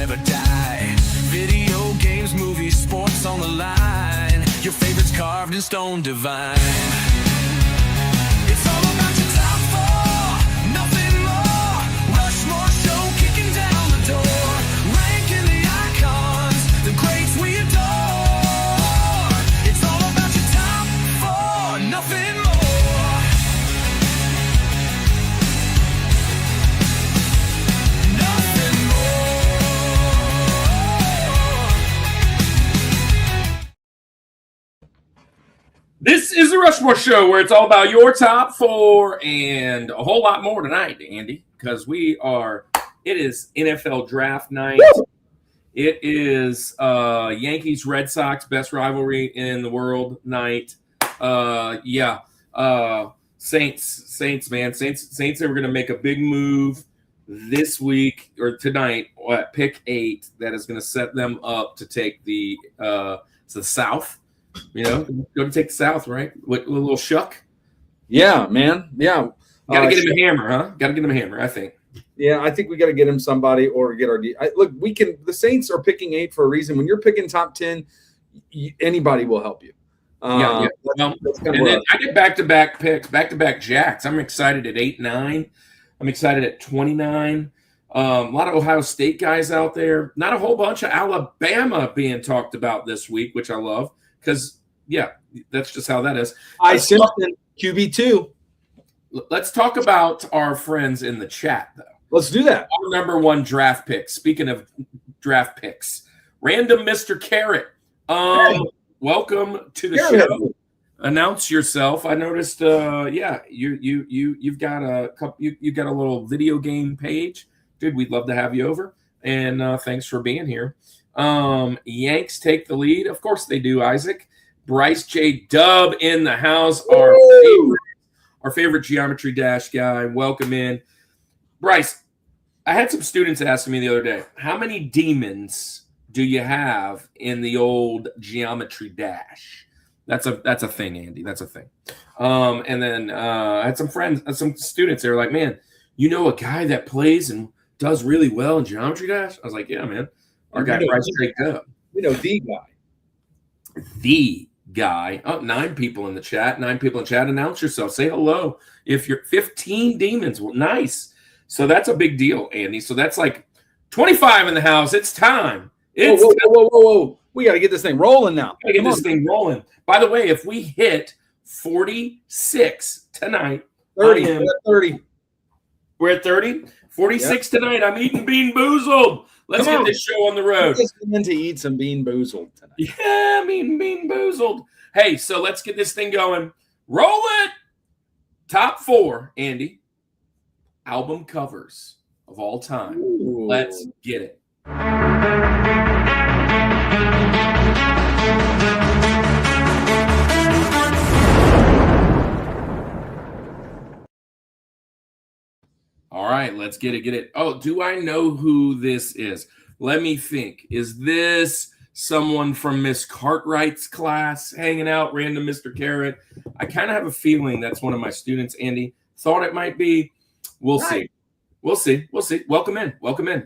never die. Video games, movies, sports on the line. Your favorites carved in stone divine. It's all about your top four, nothing more. Rushmore Show kicking down the door. Ranking the icons, the greats we adore. It's all about your top four, nothing more. This is the Rushmore Show, where it's all about your top four and a whole lot more tonight, Andy, because it is NFL draft night. Woo! It is Yankees Red Sox best rivalry in the world night. Saints, man. Saints are going to make a big move this week or tonight at pick 8 that is going to set them up to take the South. You know, go to take the South, right? With a little shuck. Yeah, man. Yeah. Got to get him a hammer, huh? Got to get him a hammer, I think. Yeah, I think we got to get him somebody or get our look, we can. The Saints are picking 8 for a reason. When you're picking top 10, anybody will help you. And then I get back-to-back picks, back-to-back jacks. I'm excited at 8-9. I'm excited at 29. A lot of Ohio State guys out there. Not a whole bunch of Alabama being talked about this week, which I love. Because, that's just how that is. Simpson, QB2. Let's talk about our friends in the chat, though. Let's do that. Our number one draft pick. Speaking of draft picks, Random Mr. Carrot. Welcome to the show. Announce yourself. I noticed. You've got a couple. You got a little video game page, dude. We'd love to have you over. And thanks for being here. Yanks take the lead. Of course they do, Isaac. Bryce J. Dub in the house. Our favorite Geometry Dash guy. Welcome in. Bryce, I had some students asking me the other day, how many demons do you have in the old Geometry Dash? That's a thing, Andy. That's a thing. And then I had some students, they were like, man, you know a guy that plays and does really well in Geometry Dash? I was like, yeah, man. Our guy Bryce J. Dub. We know the guy. The guy. Oh, 9 people in the chat. 9 people in chat. Announce yourself. Say hello. If you're 15 demons, well, nice. So that's a big deal, Andy. So that's like 25 in the house. It's time. Whoa. We got to get this thing rolling now. Thing rolling. By the way, if we hit 46 tonight. 30. We're at 30? 46 tonight. I'm eating Bean Boozled. Let's get this show on the road. I'm going to eat some Bean Boozled tonight. Yeah, I'm eating Bean Boozled. Hey, so let's get this thing going. Roll it. Top 4, Andy. Album covers of all time. Ooh. Let's get it. All right, let's get it. Oh, do I know who this is? Let me think. Is this someone from Miss Cartwright's class hanging out, Random Mr. Carrot? I kind of have a feeling that's one of my students, Andy. Thought it might be. We'll see. Welcome in.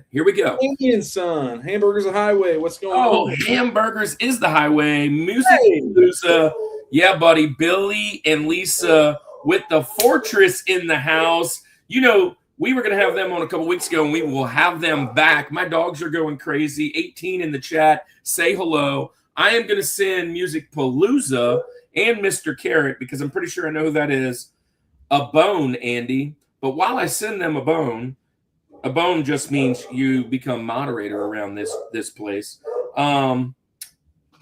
Here we go. Indian son. Hamburgers the highway. What's going on? Oh, Hamburgers is the highway. Music Lisa. Yeah, buddy. Billy and Lisa with the Fortress in the house. You know, we were going to have them on a couple weeks ago, and we will have them back. My dogs are going crazy. 18 in the chat. Say hello. I am going to send Music Palooza and Mr. Carrot, because I'm pretty sure I know who that is, a bone, Andy. But while I send them a bone just means you become moderator around this place.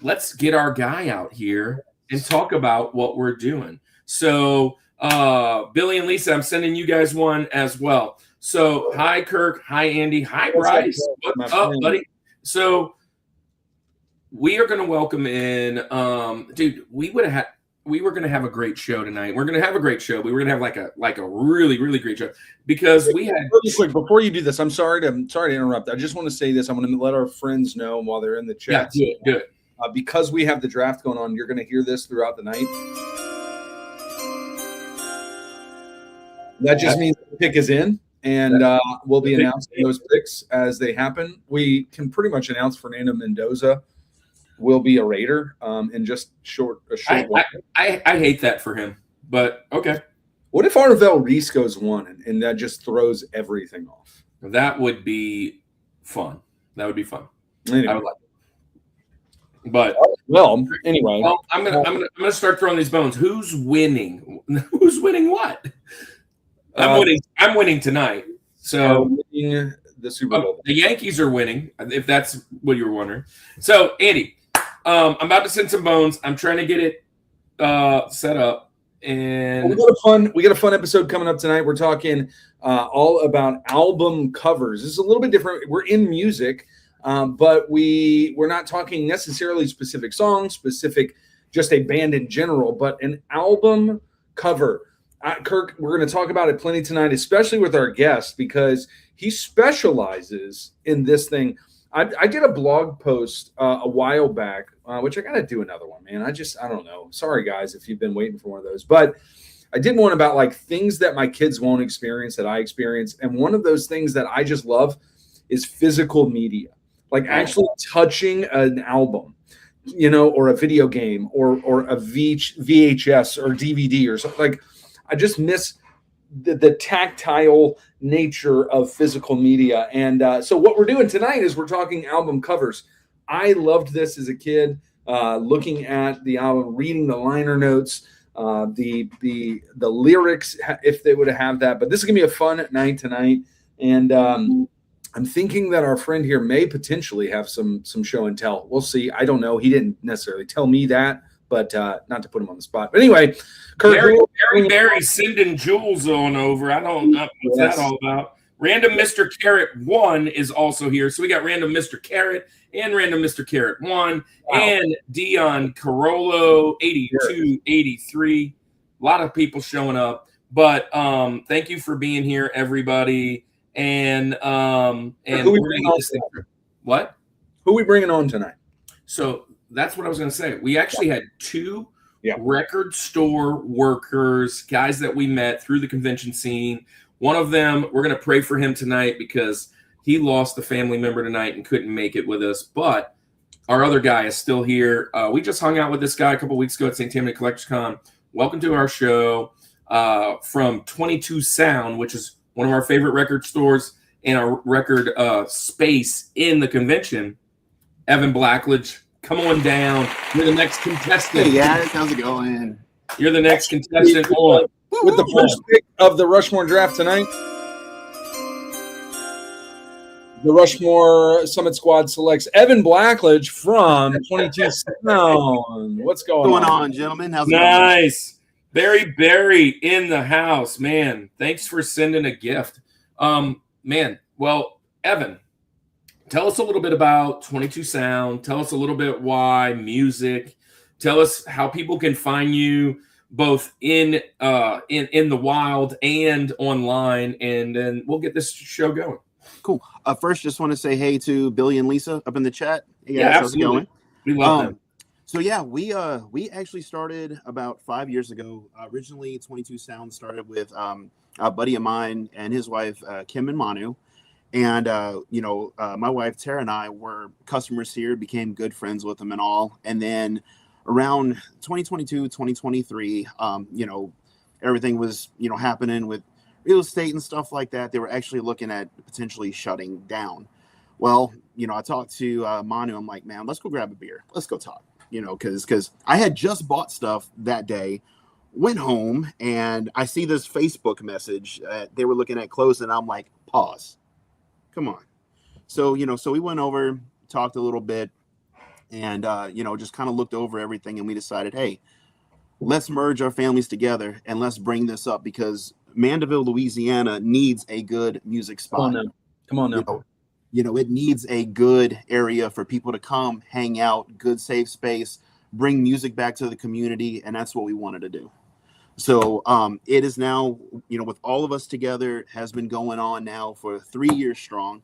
Let's get our guy out here and talk about what we're doing. So Billy and Lisa, I'm sending you guys one as well. So hi, Kirk. Hi, Andy. Hi, Bryce. What's up, buddy? So we are going to welcome in, dude, we were going to have a great show tonight. We're going to have a great show. We were going to have like a really, really great show, because we had. Really quick, before you do this, I'm sorry to interrupt. I just want to say this. I'm going to let our friends know while they're in the chat. Yeah, do it. Because we have the draft going on, you're going to hear this throughout the night. That just means the pick is in, and we'll be announcing those picks as they happen. We can pretty much announce Fernando Mendoza will be a Raider in just a short while. I hate that for him, but okay. What if Arvell Reese goes 1 and that just throws everything off? That would be fun. That would be fun. Anyway. I would like it. But anyway, I'm gonna start throwing these bones. Who's winning? Who's winning what? I'm winning tonight. So winning the Super Bowl. The Yankees are winning, if that's what you were wondering. So Andy, I'm about to send some bones. I'm trying to get it set up, and we got a fun episode coming up tonight. We're talking all about album covers. This is a little bit different. We're in music, but we're not talking necessarily specific songs, just a band in general, but an album cover. Kirk, we're going to talk about it plenty tonight, especially with our guest, because he specializes in this thing. I did a blog post a while back, which I got to do another one, man. I don't know. Sorry, guys, if you've been waiting for one of those. But I did one about like things that my kids won't experience that I experience. And one of those things that I just love is physical media, like actually touching an album, or a video game or a VHS or DVD or something. Like, I just miss the tactile nature of physical media. And so what we're doing tonight is we're talking album covers. I loved this as a kid, looking at the album, reading the liner notes, the lyrics, if they would have that. But this is going to be a fun night tonight. And I'm thinking that our friend here may potentially have some show and tell. We'll see. I don't know. He didn't necessarily tell me that, but not to put him on the spot. But anyway, Kurt, Barry sending Jules on over. I don't know what's that all about. Random Mr. Carrot 1 is also here. So we got Random Mr. Carrot and Random Mr. Carrot 1 and Dion Carollo 82, 83. A lot of people showing up. But thank you for being here, everybody. And who we bringing on tonight? What? Who we bringing on tonight? So that's what I was going to say. We actually had 2 record store workers, guys that we met through the convention scene. One of them, we're going to pray for him tonight because he lost a family member tonight and couldn't make it with us. But our other guy is still here. We just hung out with this guy a couple weeks ago at St. Tammany CollectorCon. Welcome to our show from 22 Sound, which is one of our favorite record stores and our record space in the convention. Evan Blackledge, come on down. You're the next contestant. Hey guys, how's it going? You're the next contestant on. With the first pick of the Rushmore draft tonight, the Rushmore Summit Squad selects Evan Blackledge from 22 Sound. What's going on, gentlemen? How's it nice. Barry in the house, man. Thanks for sending a gift. Man, well, Evan, tell us a little bit about 22 Sound. Tell us a little bit why music. Tell us how people can find you both in the wild and online, and then we'll get this show going. Cool. First, just want to say hey to Billy and Lisa up in the chat. Hey guys, yeah, how's it going? We love them. So yeah, we actually started about 5 years ago. Originally, 22 Sound started with a buddy of mine and his wife Kim and Manu, and my wife Tara and I were customers here, became good friends with them and all, and then around 2022, 2023, everything was happening with real estate and stuff like that. They were actually looking at potentially shutting down. Well, I talked to Manu. I'm like, man, let's go grab a beer. Let's go talk. Because I had just bought stuff that day, went home, and I see this Facebook message. They were looking at closing. I'm like, pause. Come on. So we went over, talked a little bit, and just kind of looked over everything, and we decided, hey, let's merge our families together and let's bring this up because Mandeville, Louisiana needs a good music spot. Come on now. It needs a good area for people to come, hang out, good safe space, bring music back to the community, and that's what we wanted to do. So it is now, with all of us together, has been going on now for 3 years strong.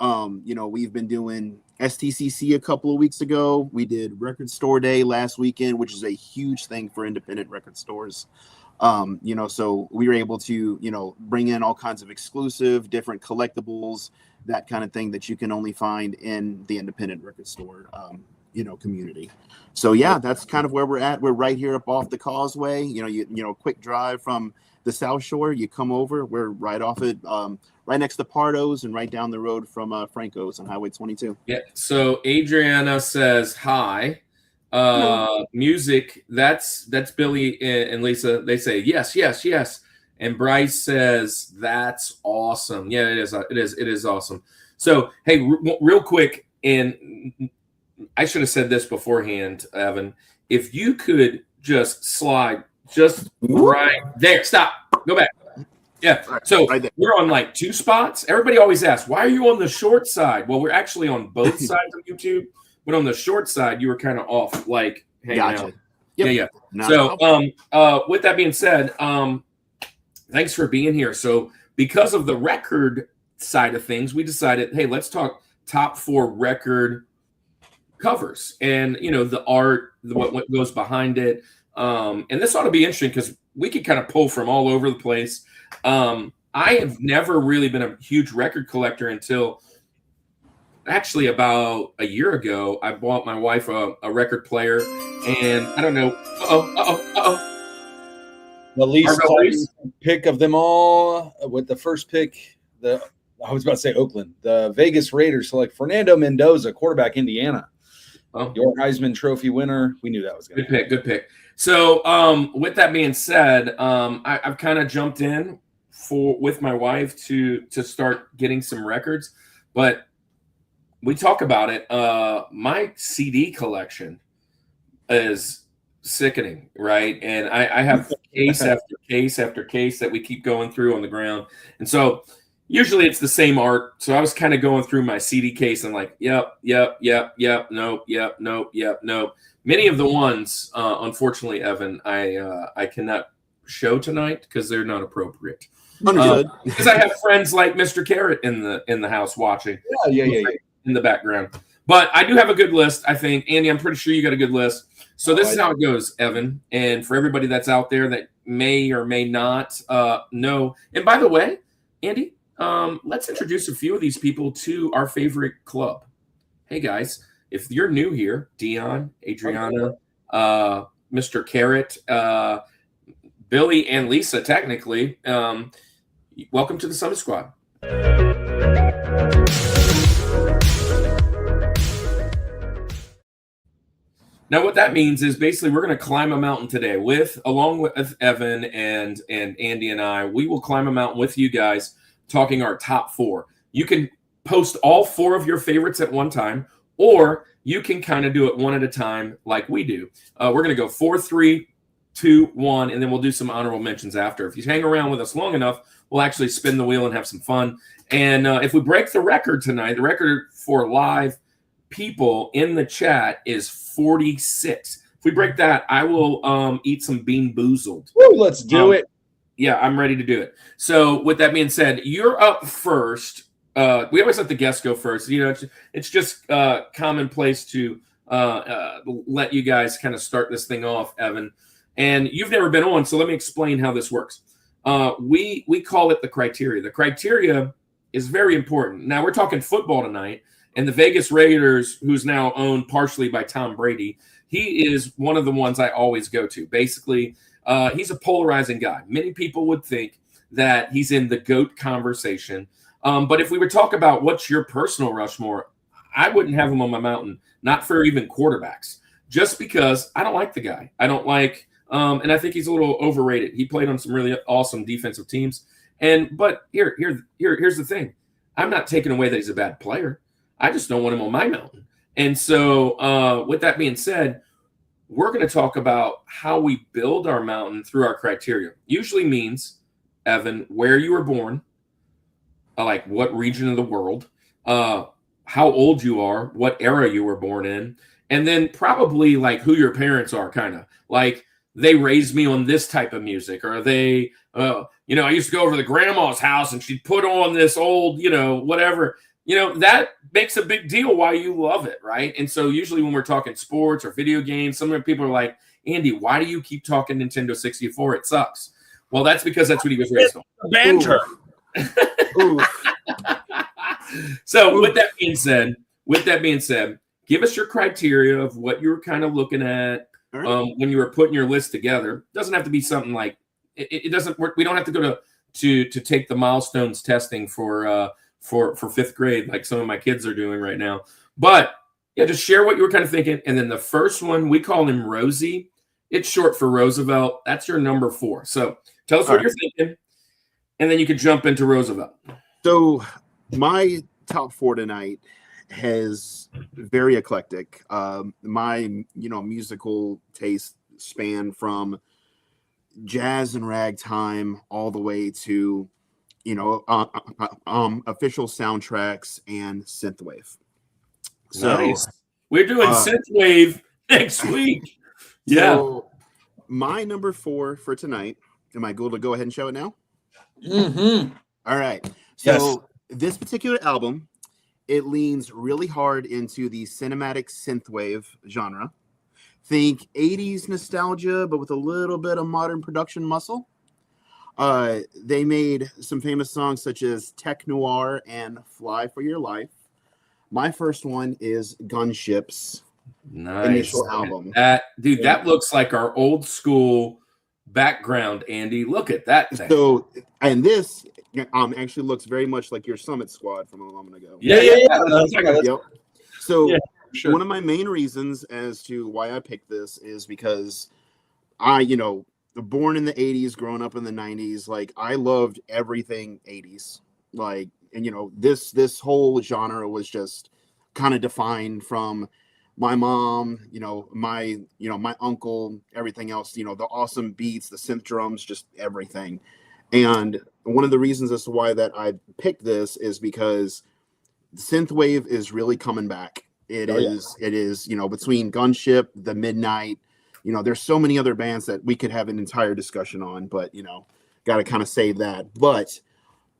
We've been doing STCC a couple of weeks ago. We did Record Store Day last weekend, which is a huge thing for independent record stores. So we were able to, bring in all kinds of exclusive, different collectibles, that kind of thing that you can only find in the independent record store, community. So yeah, that's kind of where we're at. We're right here up off the causeway, quick drive from the South Shore. You come over, we're right off it, right next to Pardo's and right down the road from Franco's on Highway 22. Yeah. So Adriana says hi. Music. That's Billy and Lisa. They say yes, yes, yes. And Bryce says that's awesome. Yeah, it is. It is awesome. So hey, real quick, and I should have said this beforehand, Evan. If you could just slide just right there. Stop. Go back. Yeah. So right there. we're on like 2 spots. Everybody always asks, why are you on the short side? Well, we're actually on both sides of YouTube, but on the short side, you were kind of off, like hanging out. Yep. Yeah. Not So, with that being said, thanks for being here. So, because of the record side of things, we decided, hey, let's talk top 4 record covers and the art, what goes behind it. And this ought to be interesting because we could kind of pull from all over the place. I have never really been a huge record collector until actually about a year ago. I bought my wife a record player, and I don't know. The least Reese? pick of them all with the first pick. I was about to say Oakland. The Vegas Raiders select Fernando Mendoza, quarterback, Indiana. Oh. Your Heisman Trophy winner. We knew that was going to Good pick. Good pick. So, with that being said, I've kind of jumped in with my wife to start getting some records, but we talk about it. My CD collection is sickening, right? And I have case after case after case that we keep going through on the ground, and so usually it's the same art. So I was kind of going through my CD case and like, yep, nope. Many of the ones, unfortunatately, Evan, I cannot show tonight because they're not appropriate. Understood. Because I have friends like Mr. Carrot in the house watching. Yeah. In the background. But I do have a good list, I think. Andy, I'm pretty sure you got a good list. So this is how it goes, Evan. And for everybody that's out there that may or may not know. And by the way, Andy, let's introduce a few of these people to our favorite club. Hey, guys, if you're new here, Dion, Adriana, Mr. Carrot, Billy, and Lisa, technically, welcome to the Summit Squad. Now, what that means is basically we're going to climb a mountain today along with Evan and Andy and I. We will climb a mountain with you guys, talking our top 4. You can post all 4 of your favorites at one time, or you can kind of do it one at a time like we do. We're going to go 4, 3, 2, 1, and then we'll do some honorable mentions after. If you hang around with us long enough, we'll actually spin the wheel and have some fun. And if we break the record tonight, the record for live people in the chat is 46. If we break that, I will eat some Bean Boozled. Woo, let's do it. Yeah, I'm ready to do it. So with that being said, you're up first. We always let the guests go first. It's just commonplace to let you guys kind of start this thing off, Evan. And you've never been on, so let me explain how this works. We call it the criteria. The criteria is very important. Now, we're talking football tonight, and the Vegas Raiders, who's now owned partially by Tom Brady, he is one of the ones I always go to. Basically, he's a polarizing guy. Many people would think that he's in the GOAT conversation. But if we were talk about what's your personal Rushmore, I wouldn't have him on my mountain, not for even quarterbacks, just because I don't like the guy. I don't like, and I think he's a little overrated. He played on some really awesome defensive teams. But here's the thing. I'm not taking away that he's a bad player. I just don't want him on my mountain. And so with that being said, we're going to talk about how we build our mountain through our criteria. Usually means, Evan, where you were born, like what region of the world, how old you are, what era you were born in, and then probably like who your parents are, kind of like they raised me on this type of music, or they, I used to go over to the grandma's house and she'd put on this old, whatever. That makes a big deal why you love it, right? And so usually when we're talking sports or video games, some people are like, Andy, why do you keep talking Nintendo 64? It sucks. Well, that's because that's what he was raised on. Banter. Ooh. So with that being said, give us your criteria of what you were kind of looking at when you were putting your list together. It doesn't have to be something like it doesn't work. We don't have to go to take the milestones testing for fifth grade like some of my kids are doing right now. But yeah, just share what you were kind of thinking. And then the first one, we call him Rosie. It's short for Roosevelt. That's your number 4. So tell us what you're thinking, and then you can jump into Roosevelt. So my top 4 tonight has very eclectic. My musical taste span from jazz and ragtime all the way to official soundtracks and synthwave. So nice. We're doing synthwave next week. Yeah. So my number 4 for tonight. Am I good to go ahead and show it now? Mm-hmm. All right. So this particular album, it leans really hard into the cinematic synthwave genre. Think 80s nostalgia, but with a little bit of modern production muscle. They made some famous songs such as Tech Noir and Fly for Your Life. My first one is Gunship's initial album. That looks like our old school background, Andy. Look at that thing. So, and this actually looks very much like your Summit Squad from a moment ago. Yeah. Yep. So sure. One of my main reasons as to why I picked this is because I, born in the 80s, growing up in the 90s, like I loved everything 80s. Like, and this whole genre was just kind of defined from my mom, my uncle, everything else, the awesome beats, the synth drums, just everything. And one of the reasons as to why that I picked this is because synthwave is really coming back. It is, between Gunship, The Midnight, there's so many other bands that we could have an entire discussion on, but, got to kind of save that. But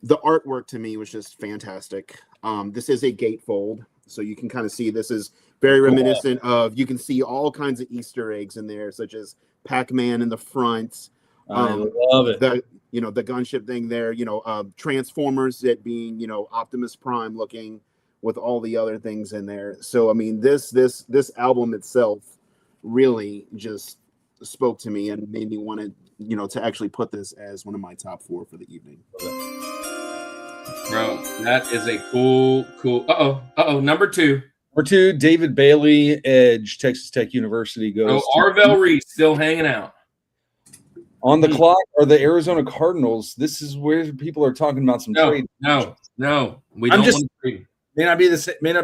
the artwork to me was just fantastic. This is a gatefold, so you can kind of see this is very reminiscent of, you can see all kinds of Easter eggs in there, such as Pac-Man in the front. I love it. The Gunship thing there, Transformers, it being, Optimus Prime looking with all the other things in there. So, I mean, this album itself really just spoke to me and made me want to, to actually put this as one of my top 4 for the evening. Bro, that is a cool. Number 2. Number 2, David Bailey, Edge, Texas Tech University goes. Oh, Arvell Reese still hanging out. On the clock are the Arizona Cardinals. This is where people are talking about some trade. No. We don't want to trade. May not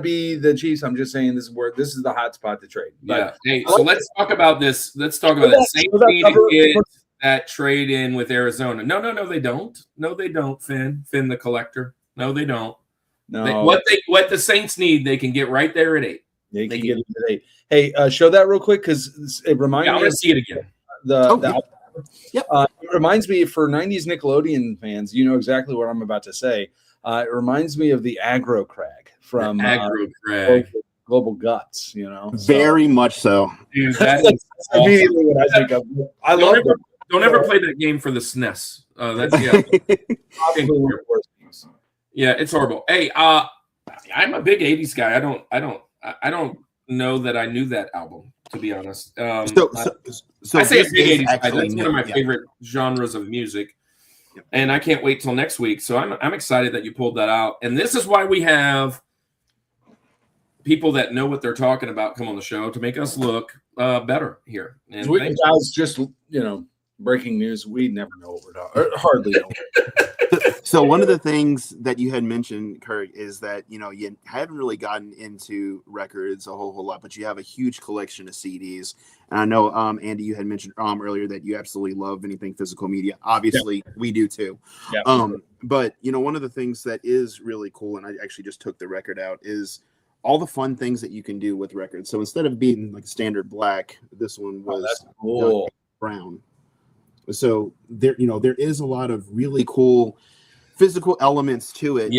be the Chiefs. I'm just saying this is the hot spot to trade. Yeah. Hey, so let's talk about this. Let's talk about that. Saints need to get that trade in with Arizona. No, they don't. No, they don't. Finn the collector. No, they don't. No. What the Saints need, they can get right there at 8. They can get it at 8. Hey, show that real quick because it reminds me. I want to see it again. It reminds me, for 90s Nickelodeon fans, you know exactly what I'm about to say. It reminds me of the Aggro Crag from Global Guts, Very much so. Dude, that's immediately what I think of. Don't ever play that game for the SNES. Yeah, it's horrible. Hey, I'm a big 80s guy. I don't know that I knew that album, to be honest. So I say a big 80s guy. That's one of my favorite genres of music. And I can't wait till next week. So I'm excited that you pulled that out. And this is why we have people that know what they're talking about come on the show to make us look better here. And guys, just breaking news. We never know what we're talking. Or hardly know. So one of the things that you had mentioned, Kurt, is that you haven't really gotten into records a whole lot, but you have a huge collection of CDs. And I know, Andy, you had mentioned earlier that you absolutely love anything physical media. Obviously, we do too. Yeah. But one of the things that is really cool, and I actually just took the record out, is all the fun things that you can do with records. So instead of being like standard black, this one was cool. Brown. So there is a lot of really cool physical elements to it,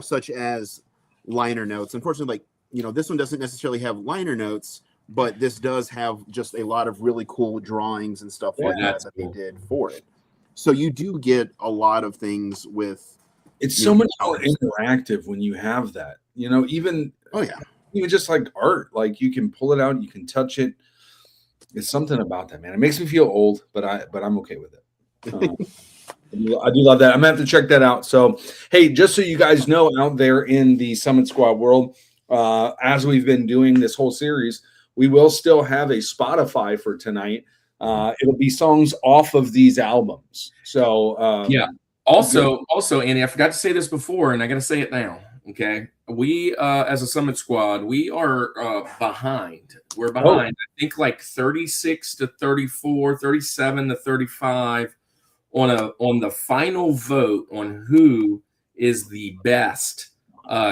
such as liner notes. Unfortunately, this one doesn't necessarily have liner notes, but this does have just a lot of really cool drawings and stuff like that cool. they did for it. So you do get a lot of things with. It's so much more interactive when you have that. Even even just like art, like you can pull it out, you can touch it. It's something about that, man. It makes me feel old, but I'm okay with it. I do love that. I'm gonna have to check that out. So, hey, just so you guys know, out there in the Summit Squad world, as we've been doing this whole series, we will still have a Spotify for tonight. It'll be songs off of these albums. So, yeah. Also, Andy, I forgot to say this before, and I got to say it now. Okay, we as a Summit Squad, we are behind. We're behind. I think like 36 to 34, 37 to 35 on the final vote on who is the best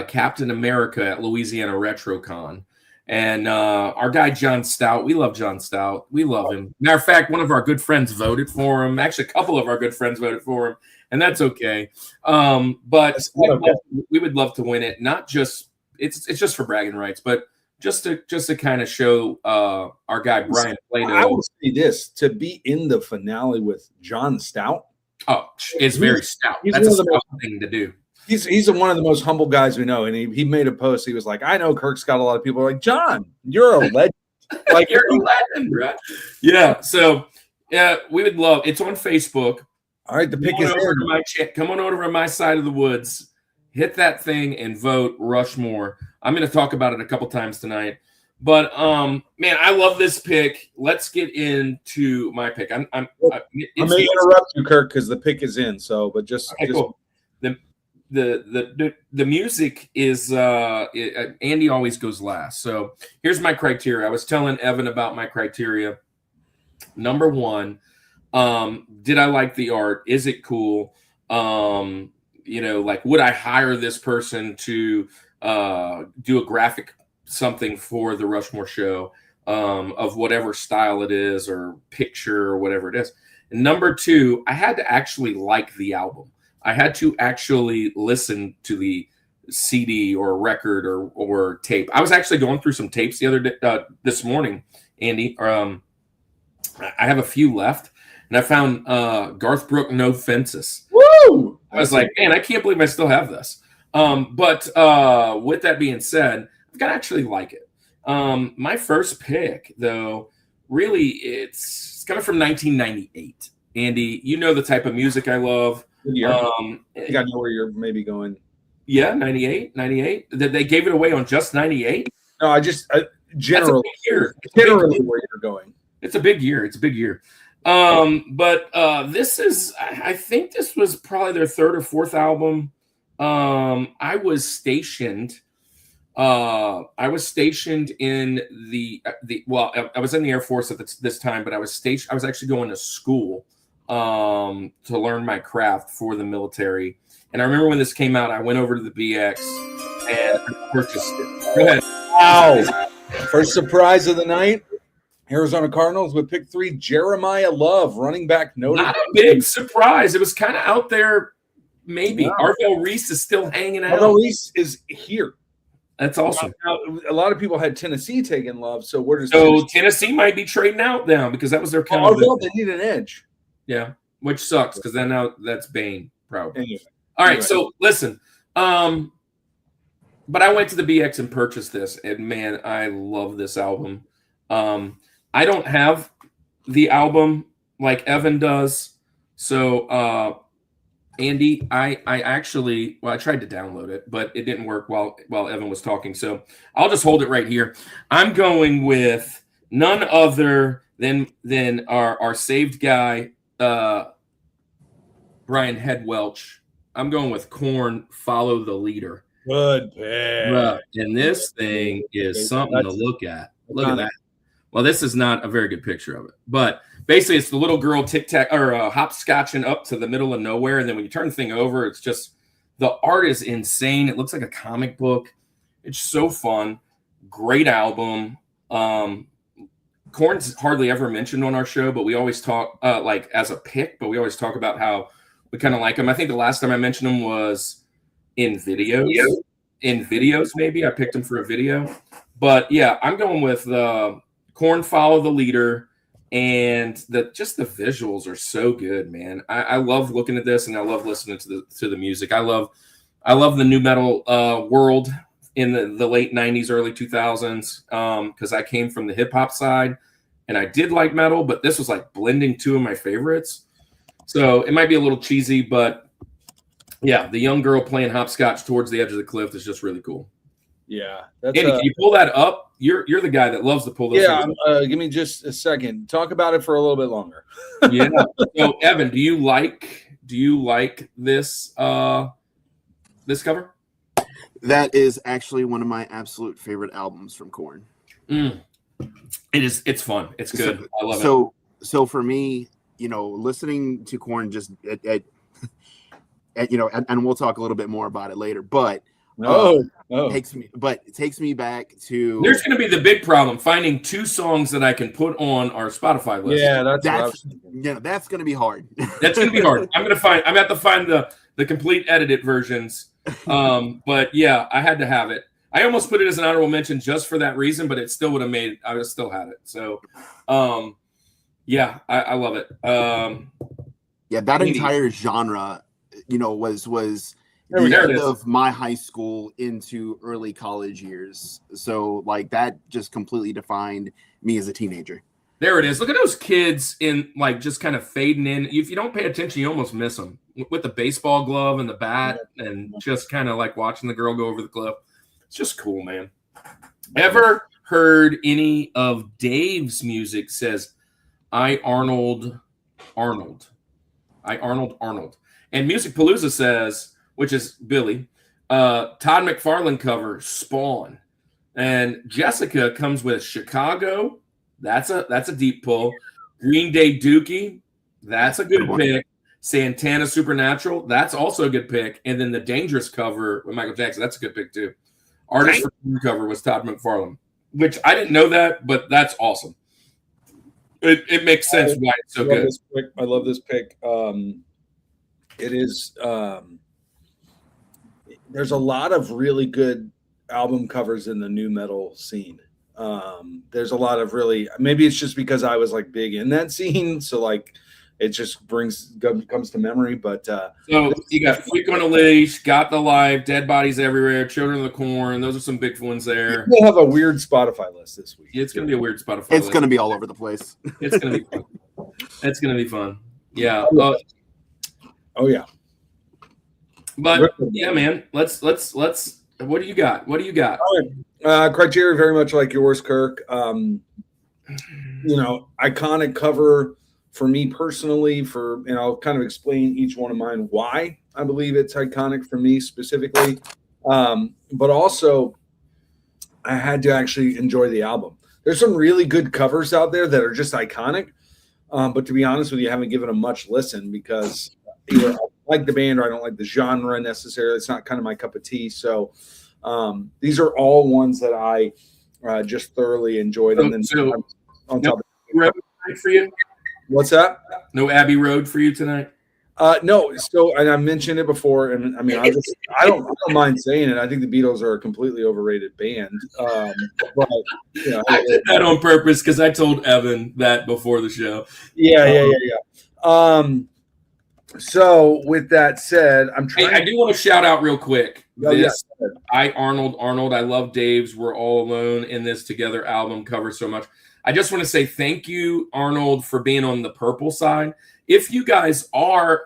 Captain America at Louisiana RetroCon. And our guy John Stout, we love John Stout. We love him. Matter of fact, one of our good friends voted for him. Actually, a couple of our good friends voted for him, and that's okay. But we would love to win it. Not just it's just for bragging rights, but just to kind of show our guy Brian Plato. I will say this: to be in the finale with John Stout. Oh, it's very stout. That's a stout thing to do. He's one of the most humble guys we know, and he made a post. He was like, "I know Kirk's got a lot of people like John. You're a legend. Like you're a legend, right?" Yeah. So we would love. It's on Facebook. All right, the pick is in. Come on over to my side of the woods. Hit that thing and vote Rushmore. I'm going to talk about it a couple times tonight. But man, I love this pick. Let's get into my pick. I may interrupt you, Kirk, because the pick is in. So, but just cool. The music is Andy always goes last. So here's my criteria. I was telling Evan about my criteria. Number one, did I like the art? Is it cool? Like would I hire this person to do a graphic something for the Rushmore Show of whatever style it is or picture or whatever it is. And number two, I had to actually like the album. I had to actually listen to the CD or record or tape. I was actually going through some tapes the other day, this morning, Andy. I have a few left, and I found Garth Brooks' "No Fences." Woo! I was like, man, I can't believe I still have this. But with that being said, I've got to actually like it. My first pick, though, really, it's coming from 1998. Andy, you know the type of music I love. I think I know where you're maybe going. Yeah, 98. They gave it away on just 98. No, generally where you're going. It's a big year. But this is, I think this was probably their third or fourth album. I was stationed in I was in the Air Force at this time, but I was actually going to school to learn my craft for the military. And I remember when this came out, I went over to the BX and I purchased it. Go ahead. Wow. First surprise of the night. Arizona Cardinals with pick 3, Jeremiah Love, running back. Not a big surprise. It was kind of out there, maybe. Wow. Arvell Reese is still hanging out. Arvell Reese is here. That's awesome. Now, a lot of people had Tennessee taking Love, so where does Tennessee might be trading out now because that was their kind of. They need an edge. Yeah, which sucks because then now that's Bane, probably. Anyway. All right, so listen. But I went to the BX and purchased this, and man, I love this album. I don't have the album like Evan does, so Andy, I actually I tried to download it, but it didn't work while Evan was talking. So I'll just hold it right here. I'm going with none other than our saved guy, Brian Head Welch. I'm going with Korn, Follow the Leader. Good pick. And this thing is something to look at. Look at that. Well, this is not a very good picture of it, but basically it's the little girl tic-tac or hopscotching up to the middle of nowhere. And then when you turn the thing over, it's just the art is insane. It looks like a comic book. It's so fun. Great album. Korn's hardly ever mentioned on our show, but we always talk like as a pick, but we always talk about how we kind of like him. I think the last time I mentioned him was in videos. in videos. Maybe I picked them for a video, but yeah, I'm going with Korn, Follow the Leader, and the visuals are so good, man. I love looking at this, and I love listening to the music. I love the new metal world in the late 90s, early 2000s, because I came from the hip hop side, and I did like metal, but this was like blending two of my favorites. So it might be a little cheesy, but yeah, the young girl playing hopscotch towards the edge of the cliff is just really cool. Yeah, Andy, can you pull that up? You're the guy that loves to pull those. Yeah, give me just a second. Talk about it for a little bit longer. Yeah. So, Evan, do you like this this cover? That is actually one of my absolute favorite albums from Korn. It is. It's fun. It's good. I love it. So for me, listening to Korn just and we'll talk a little bit more about it later, but. It takes me back to. There's going to be the big problem finding two songs that I can put on our Spotify list. Yeah, that's going to be hard. That's going to be hard. I'm going to have to find the complete edited versions. But yeah, I had to have it. I almost put it as an honorable mention just for that reason, but it still would have made. I would have still had it. So, yeah, I love it. Yeah, that entire genre, was. The end of my high school into early college years. So like that just completely defined me as a teenager. There it is. Look at those kids in like just kind of fading in. If you don't pay attention, you almost miss them with the baseball glove and the bat and just kind of like watching the girl go over the cliff. It's just cool, man. Ever heard any of Dave's music? Says I Arnold. And Music Palooza says, which is Billy, Todd McFarlane cover, Spawn. And Jessica comes with Chicago. That's a deep pull. Green Day Dookie. That's a good pick. Santana Supernatural. That's also a good pick. And then the Dangerous cover with Michael Jackson. That's a good pick too. Artist for the cover was Todd McFarlane, which I didn't know that, but that's awesome. It makes sense why it's so good. I love this pick. It is... there's a lot of really good album covers in the new metal scene. There's a lot of maybe it's just because I was like big in that scene. So like it just comes to memory. But so you got Freak on a Leash, Got the Life, Dead Bodies Everywhere, Children of the Corn. Those are some big ones there. We'll have a weird Spotify list this week. It's going to be a weird Spotify list. It's going to be all over the place. It's going to be fun. It's going to be fun. Yeah. Oh yeah. But yeah, man, let's. What do you got? Criteria very much like yours, Kirk. Iconic cover for me personally. And I'll kind of explain each one of mine why I believe it's iconic for me specifically. But also, I had to actually enjoy the album. There's some really good covers out there that are just iconic. But to be honest with you, I haven't given them much listen because either I like the band or I don't like the genre necessarily. It's not kind of my cup of tea. So these are all ones that I just thoroughly enjoyed. And then on top of Road for you? What's that? No Abbey Road for you tonight? No. So, and I mentioned it before, and I mean, I don't mind saying it. I think the Beatles are a completely overrated band. But I did that on purpose because I told Evan that before the show. Yeah. So with that said, I'm trying. I do want to shout out real quick. Arnold. I love Dave's "We're All Alone in This Together" album cover so much. I just want to say thank you, Arnold, for being on the purple side. If you guys are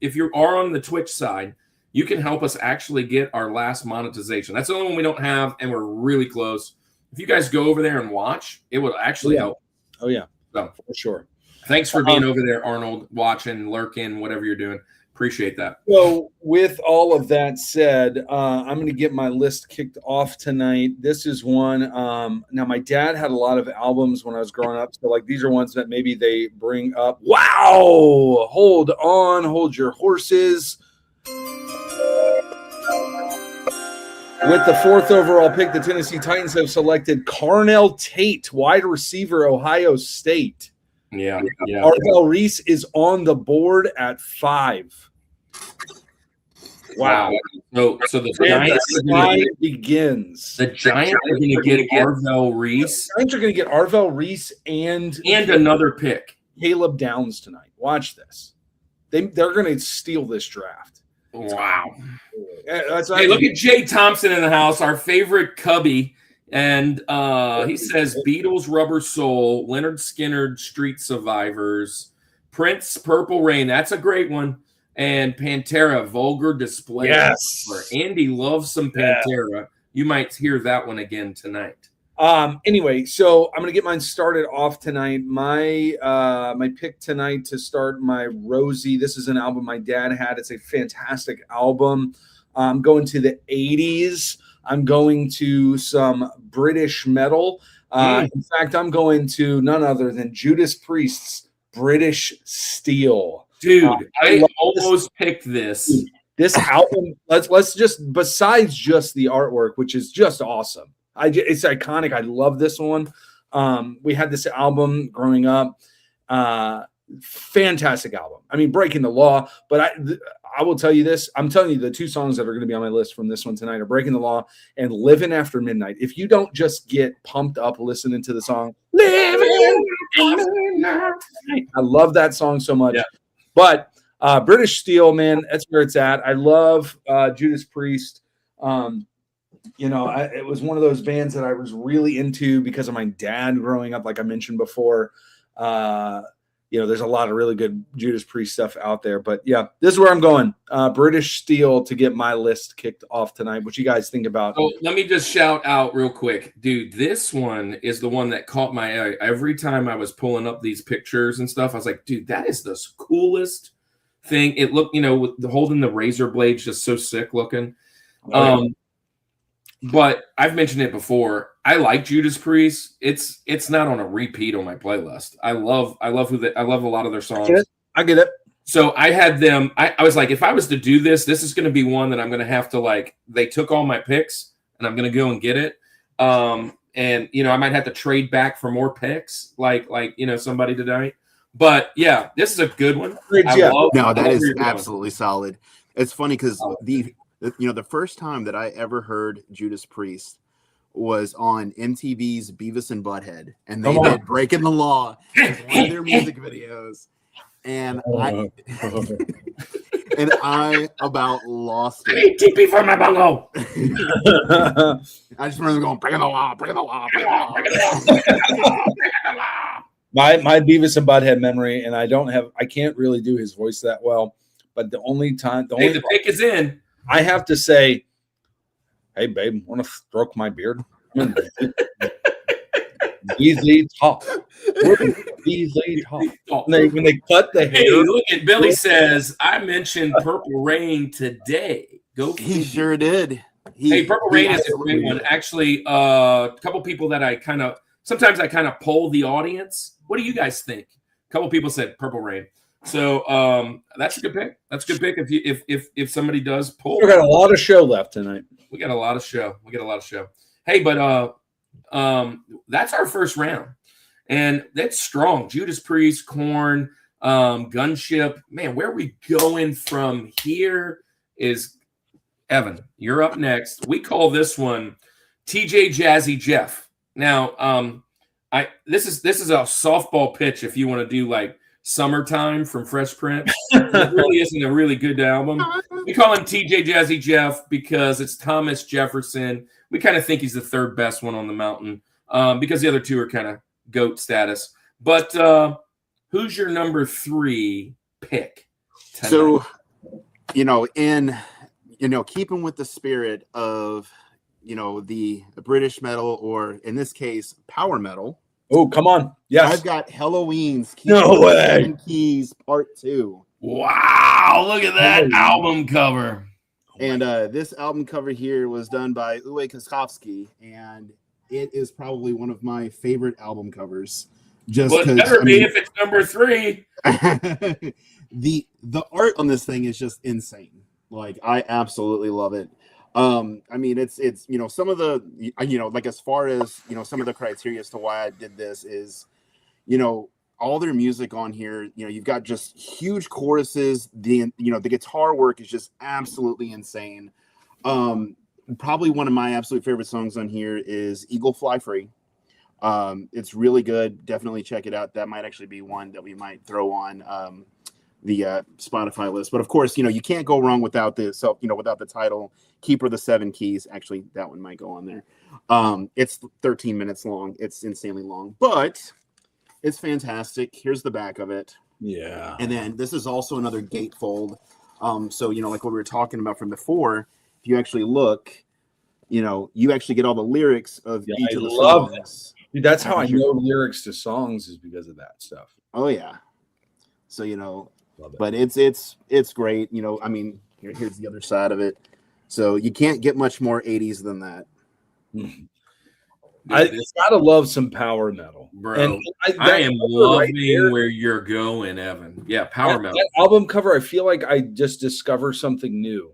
if you are on the Twitch side, you can help us actually get our last monetization. That's the only one we don't have, and we're really close. If you guys go over there and watch, it will actually help. Oh yeah, so, for sure. Thanks for being over there, Arnold, watching, lurking, whatever you're doing. Appreciate that. So with all of that said, I'm going to get my list kicked off tonight. This is one. Now, my dad had a lot of albums when I was growing up. So like these are ones that maybe they bring up. Wow. Hold on. Hold your horses. With the 4th overall pick, the Tennessee Titans have selected Carnell Tate, wide receiver, Ohio State. Yeah. Ardell Reese is on the board at 5. Wow. So the And Giants the are going slide to begins. the Giants are going to get Arvell Reese Giants are going to get Arvell Reese and another pick. Caleb Downs tonight. Watch this. They're going to steal this draft. Wow. That's Hey, look at Jay Thompson in the house, our favorite Cubby. And he says Beatles, Rubber Soul, Leonard Skinner, Street Survivors, Prince, Purple Rain. That's a great one. And Pantera, Vulgar Display. Yes. Andy loves some Pantera. You might hear that one again tonight. Anyway, so I'm gonna get mine started off tonight. My pick tonight to start my Rosie. This is an album my dad had. It's a fantastic album. I'm going to the 80s. I'm going to some British metal. In fact, I'm going to none other than Judas Priest's British Steel. Dude, I almost picked this. This album, let's just, besides just the artwork, which is just awesome. It's iconic. I love this one. We had this album growing up. Fantastic album. I mean, Breaking the Law. But I will tell you this. I'm telling you the two songs that are going to be on my list from this one tonight are Breaking the Law and Living After Midnight. If you don't just get pumped up listening to the song, Living After Midnight. I love that song so much. Yeah. But British Steel, man, that's where it's at. I love Judas Priest. It was one of those bands that I was really into because of my dad growing up, like I mentioned before. There's a lot of really good Judas Priest stuff out there. But, yeah, this is where I'm going. British Steel to get my list kicked off tonight. What you guys think about? Oh, let me just shout out real quick. Dude, this one is the one that caught my eye. Every time I was pulling up these pictures and stuff, I was like, dude, that is the coolest thing. It looked, with the holding the razor blades, just so sick looking. But I've mentioned it before. I like Judas Priest. It's not on a repeat on my playlist. I love a lot of their songs. I get it. So I had them. I was like, if I was to do this is going to be one that I'm going to have to they took all my picks and I'm going to go and get it. And I might have to trade back for more picks, like somebody tonight. But yeah, this is a good one. That is absolutely solid. It's funny because the first time that I ever heard Judas Priest was on MTV's Beavis and Butthead, and they did Breaking the Law as one of their music videos. And I about lost it. I need TP for my bungo. I just remember going, Breaking the Law, Breaking the Law, Breaking the Law. My Beavis and Butthead memory, and I can't really do his voice that well, but the pick is in. I have to say, hey babe, want to stroke my beard? Easy talk. Easy talk. When they cut the hair. Hey, look at Billy says, I mentioned Purple Rain today. He sure did. Purple Rain is a great one. Actually, a couple people that sometimes I kind of poll the audience. What do you guys think? A couple people said Purple Rain. So that's a good pick. That's a good pick if somebody does pull. We got a lot of show left tonight. We got a lot of show. Hey, but that's our first round. And that's strong. Judas Priest, Korn, Gunship. Man, where are we going from here is Evan. You're up next. We call this one TJ Jazzy Jeff. Now, this is a softball pitch if you want to do Summertime from Fresh Prince. It really isn't a really good album. We call him TJ Jazzy Jeff because it's Thomas Jefferson. We kind of think he's the third best one on the mountain because the other two are kind of GOAT status. But who's your number 3 pick tonight? So, keeping with the spirit of, the British metal, or in this case, power metal. Oh, come on. Yes. I've got Halloween's Keys Part 2. Wow, look at that album cover. And this album cover here was done by Uwe Koskowski, and it is probably one of my favorite album covers. Just well, it better be if it's number 3. The art on this thing is just insane. I absolutely love it. It's some of the as far as some of the criteria as to why I did this is all their music on here, you know, you've got just huge choruses. The guitar work is just absolutely insane. Probably one of my absolute favorite songs on here is Eagle Fly Free. It's really good. Definitely check it out. That might actually be one that we might throw on the Spotify list. But of course, you know, you can't go wrong without without the title, Keeper of the Seven Keys. Actually, that one might go on there. It's 13 minutes long. It's insanely long, but it's fantastic. Here's the back of it. Yeah. And then this is also another gatefold. So, you know, like what we were talking about from before, if you actually look, you know, you actually get all the lyrics of each of the songs. Dude, that's how I know lyrics to songs, is because of that stuff. Oh yeah. So, you know, Love it. but it's great. You know, I mean, here's the other side of it. So you can't get much more 80s than that. I gotta love some power metal, bro. And I am loving where you're going, Evan. Yeah, power metal. That album cover, I feel like I just discovered something new.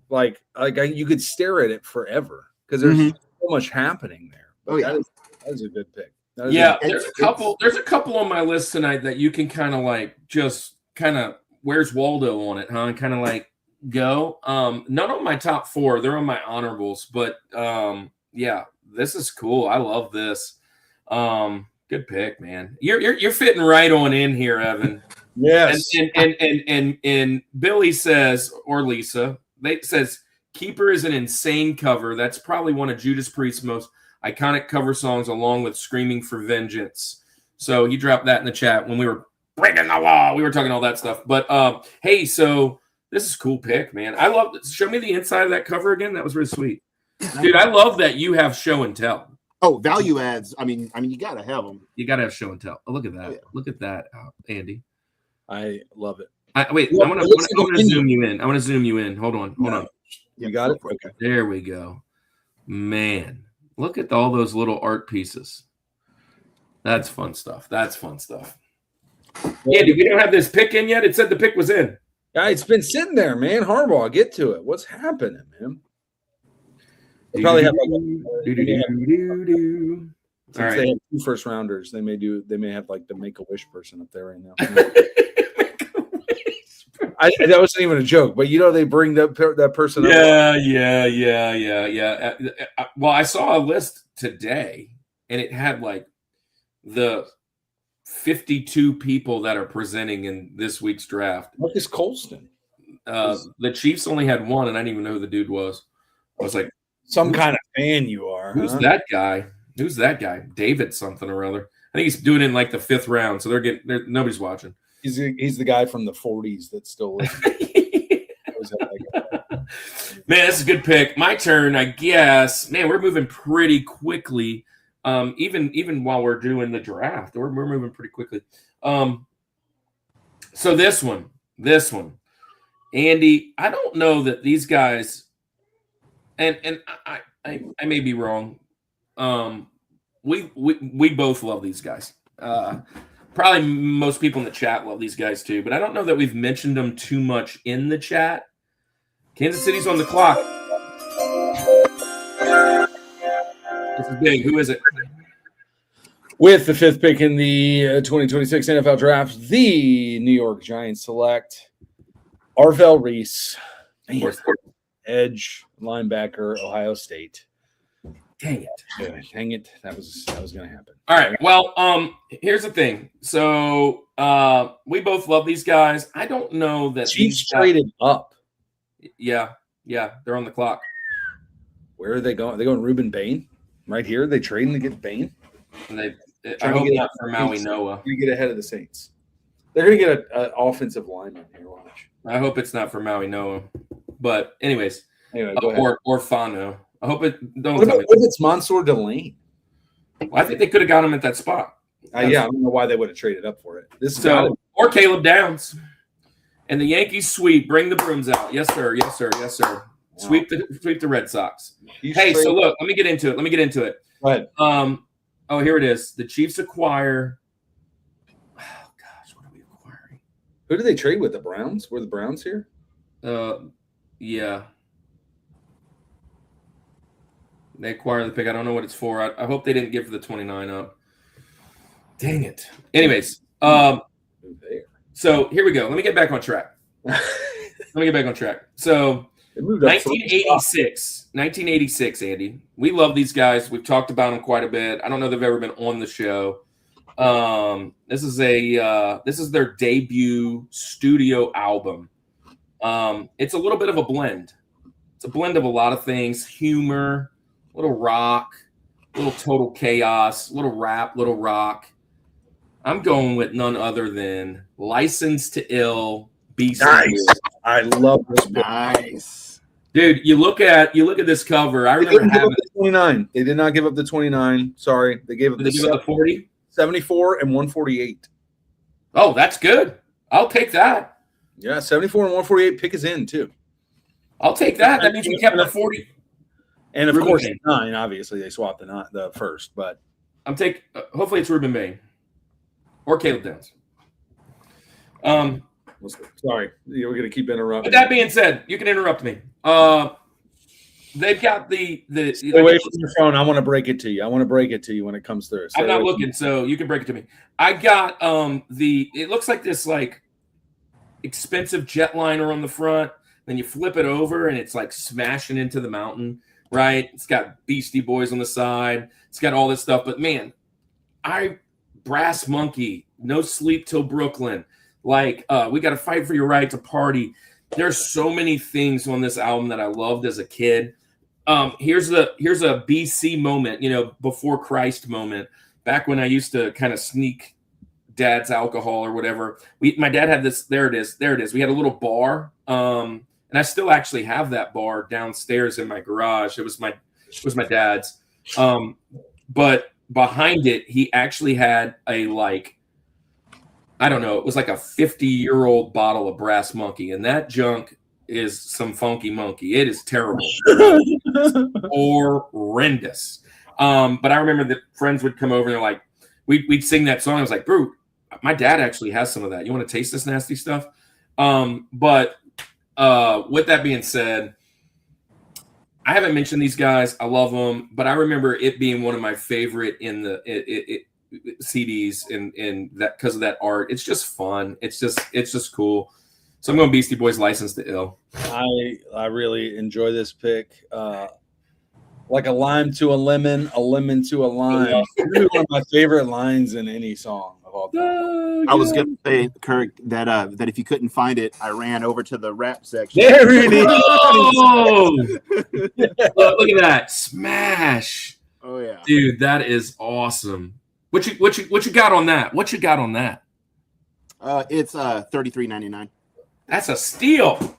You could stare at it forever because there's so much happening there. But that is a good pick. There's a couple on my list tonight that you can kind of like just kind of where's Waldo on it, huh? And kind of like go. None of my top 4, they're on my honorables, but yeah, this is cool. I love this. Good pick, man. You're fitting right on in here, Evan. Yes. And Billy says, or Lisa, says Keeper is an insane cover. That's probably one of Judas Priest's most iconic cover songs, along with Screaming for Vengeance. So he dropped that in the chat when we were breaking the law. We were talking all that stuff. But hey, so this is a cool pick, man. I love it. Show me the inside of that cover again. That was really sweet. Dude, I love that you have show and tell. Oh, value adds. I mean, you gotta have them. You gotta have show and tell. Oh, look at that. Oh, yeah. Look at that, Andy. I love it. I want to zoom you in. I want to zoom you in. Hold on. You got it? Okay. There we go. Man, look at all those little art pieces. That's fun stuff. Andy, we don't have this pick in yet. It said the pick was in. Yeah, it's been sitting there, man. Harbaugh, get to it. What's happening, man? They probably have Since they have 2 first rounders, they may have like the Make-A-Wish person up there right now. That wasn't even a joke, but you know they bring that person up. Yeah. Well, I saw a list today, and it had like the 52 people that are presenting in this week's draft. Marcus Colston. The Chiefs only had 1, and I didn't even know who the dude was. I was like, some kind of fan you are. Who's that guy? Who's that guy? David something or other. I think he's doing it in like the 5th round, so nobody's watching. He's the guy from the 40s that's still living. Man, that's a good pick. My turn, I guess. Man, we're moving pretty quickly. Even while we're doing the draft, we're moving pretty quickly. So this one, Andy, I don't know that these guys, and I may be wrong. We both love these guys. Probably most people in the chat love these guys too, but I don't know that we've mentioned them too much in the chat. Kansas City's on the clock. This is big. Who is it? With the 5th pick in the 2026 NFL Draft, the New York Giants select Arvell Reese, edge linebacker, Ohio State. Dang it. Dang it. That was going to happen. All right. Well, here's the thing. So we both love these guys. I don't know that Chiefs traded up. Yeah. They're on the clock. Where are they going? Are they going Reuben Bain? Right here? They trading to get Bain? And I hope not for Maui Noah. You get ahead of the Saints. They're going to get an offensive lineman here. Watch. I hope it's not for Maui Noah. But anyways, go ahead. Or Fano. I hope it don't. What if it's Mansour Delane? Well, I think they could have got him at that spot. I don't know why they would have traded up for it. Or Caleb Downs. And the Yankees sweep. Bring the brooms out. Yes, sir. Wow. Sweep the Red Sox. So look, let me get into it. Go ahead. Oh, here it is. The Chiefs acquire. Oh gosh, what are we acquiring? Who did they trade with? The Browns? Were the Browns here? Yeah. They acquire the pick. I don't know what it's for. I hope they didn't give the 29 up. Dang it. Anyways, Um, There. so here we go. Let me get back on track. So It moved up 1986, Andy. We love these guys. We've talked about them quite a bit. I don't know if they've ever been on the show. This is their debut studio album. It's a little bit of a blend. It's a blend of a lot of things: humor, a little rock, a little total chaos, a little rap, little rock. I'm going with none other than License to Ill. Beastie Nice. Boys. I love this book. Nice. Dude. You look at this cover. I They remember didn't give having up the 29. They did not give up the 29. Sorry. They gave up Did they give it the 40. 74 and 148. Oh, that's good. I'll take that. Yeah, 74 and 148. Pick is in, too. I'll take that. That means we kept the 40. And, of Ruben course, Bain. 9. Obviously, they swapped the first. But I'm taking. Hopefully, it's Ruben Bain or Caleb Downs. Sorry. We're going to keep interrupting. With that being said, you can interrupt me. They've got the Stay away from your phone. I want to break it to you. When it comes through. Stay I'm not away looking, so you can break it to me. I got it looks like this like expensive jetliner on the front. Then you flip it over and it's like smashing into the mountain, right? It's got Beastie Boys on the side. It's got all this stuff. But man, Brass Monkey, No Sleep Till Brooklyn. Like We Gotta Fight for Your Right to Party. There's so many things on this album that I loved as a kid. Here's a BC moment, before Christ moment. Back when I used to kind of sneak dad's alcohol or whatever. My dad had this. There it is. We had a little bar, and I still actually have that bar downstairs in my garage. It was my dad's. But behind it, he actually had a I don't know. It was like a 50-year-old bottle of Brass Monkey, and that junk is some funky monkey. It is terrible, horrendous. But I remember that friends would come over and they're like, we'd sing that song. I was like, bro, my dad actually has some of that. You want to taste this nasty stuff? But with that being said, I haven't mentioned these guys. I love them, but I remember it being one of my favorite in the CDs and that because of that art. It's just fun. It's just cool. So I'm going Beastie Boys, License to Ill. I really enjoy this pick. Like a lime to a lemon to a lime. It's one of my favorite lines in any song of all time. I was going to say, Kirk, that if you couldn't find it, I ran over to the rap section. There it is. Oh! Look at that. Smash. Oh, yeah. Dude, that is awesome. What you got on that? What you got on that? It's $33.99. That's a steal.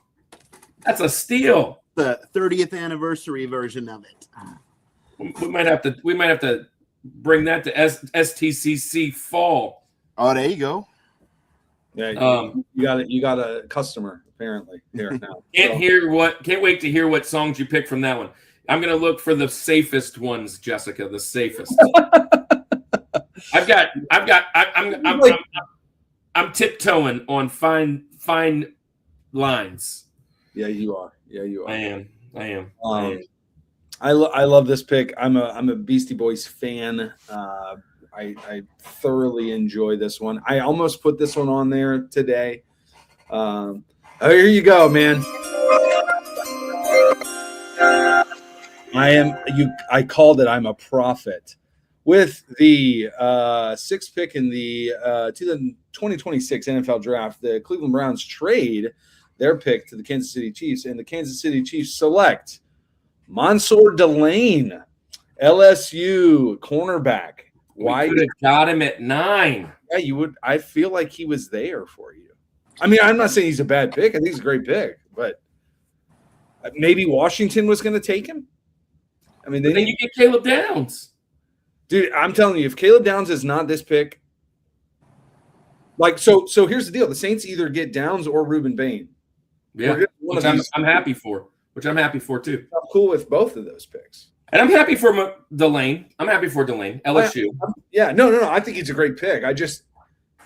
The 30th anniversary version of it. We might have to bring that to STCC fall. Oh, there you go. Yeah, you got a customer apparently here now. Can't wait to hear what songs you pick from that one. I'm gonna look for the safest ones, Jessica. The safest. I'm tiptoeing on fine lines. Yeah, you are. I am. I love this pick. I'm a Beastie Boys fan. I thoroughly enjoy this one. I almost put this one on there today. Here you go, man. I called it. I'm a prophet. With the sixth pick in the 2026 NFL draft, the Cleveland Browns trade their pick to the Kansas City Chiefs, and the Kansas City Chiefs select Mansour Delane, LSU cornerback. Why could have got him at 9? Yeah, you would. I feel like he was there for you. I mean, I'm not saying he's a bad pick. I think he's a great pick, but maybe Washington was going to take him. I mean, then you get Caleb Downs. Dude, I'm telling you, if Caleb Downs is not this pick, so here's the deal: the Saints either get Downs or Ruben Bain. Yeah, which I'm happy for. Which I'm happy for too. I'm cool with both of those picks, and I'm happy for Delane. LSU. No. I think he's a great pick. I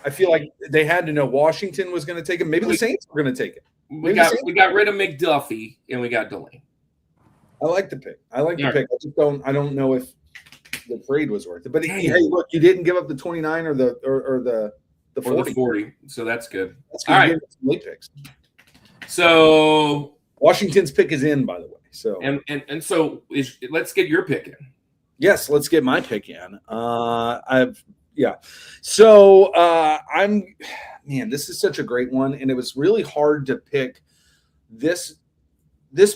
feel like they had to know Washington was going to take him. Maybe the Saints were going to take it. We got rid of McDuffie and we got Delane. I like the pick. pick. I don't know if the trade was worth it. But hey, look, you didn't give up the 29 or the The or 40. the 40. So that's good. That's All right. Late picks. So Washington's pick is in, by the way. So and so let's get your pick in. yes, let's get my pick in. So this is such a great one, and it was really hard to pick this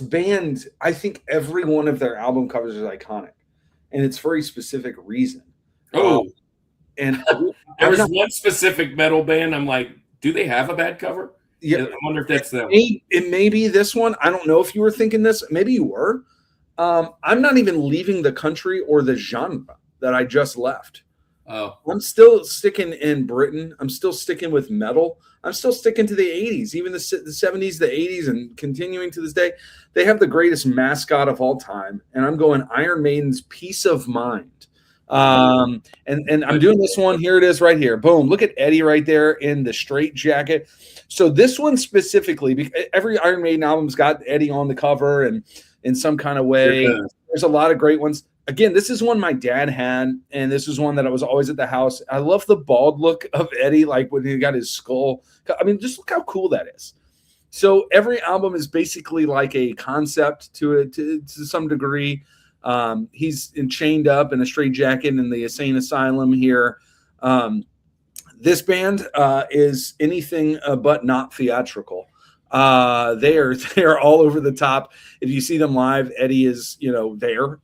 band. I think every one of their album covers is iconic, and it's for a specific reason. And there was one specific metal band. I'm like, do they have a bad cover? Yeah, I wonder if that's them. It may be this one. I don't know if you were thinking this. Maybe you were. I'm not even leaving the country or the genre that I just left. Oh, I'm still sticking in Britain. I'm still sticking with metal. I'm still sticking to the 80s, even the 70s, the 80s, and continuing to this day. They have the greatest mascot of all time, and I'm going Iron Maiden's Peace of Mind. And I'm doing this one. Here it is right here. Boom. Look at Eddie right there in the straight jacket. So this one specifically, because every Iron Maiden album's got Eddie on the cover and in some kind of way. There's a lot of great ones. Again, this is one my dad had, and this is one that I was always at the house. I love the bald look of Eddie, like when he got his skull. I mean, just look how cool that is. So every album is basically like a concept to it to some degree. He's chained up in a straitjacket in the insane asylum here. This band is anything but not theatrical. They are all over the top. If you see them live, Eddie is there,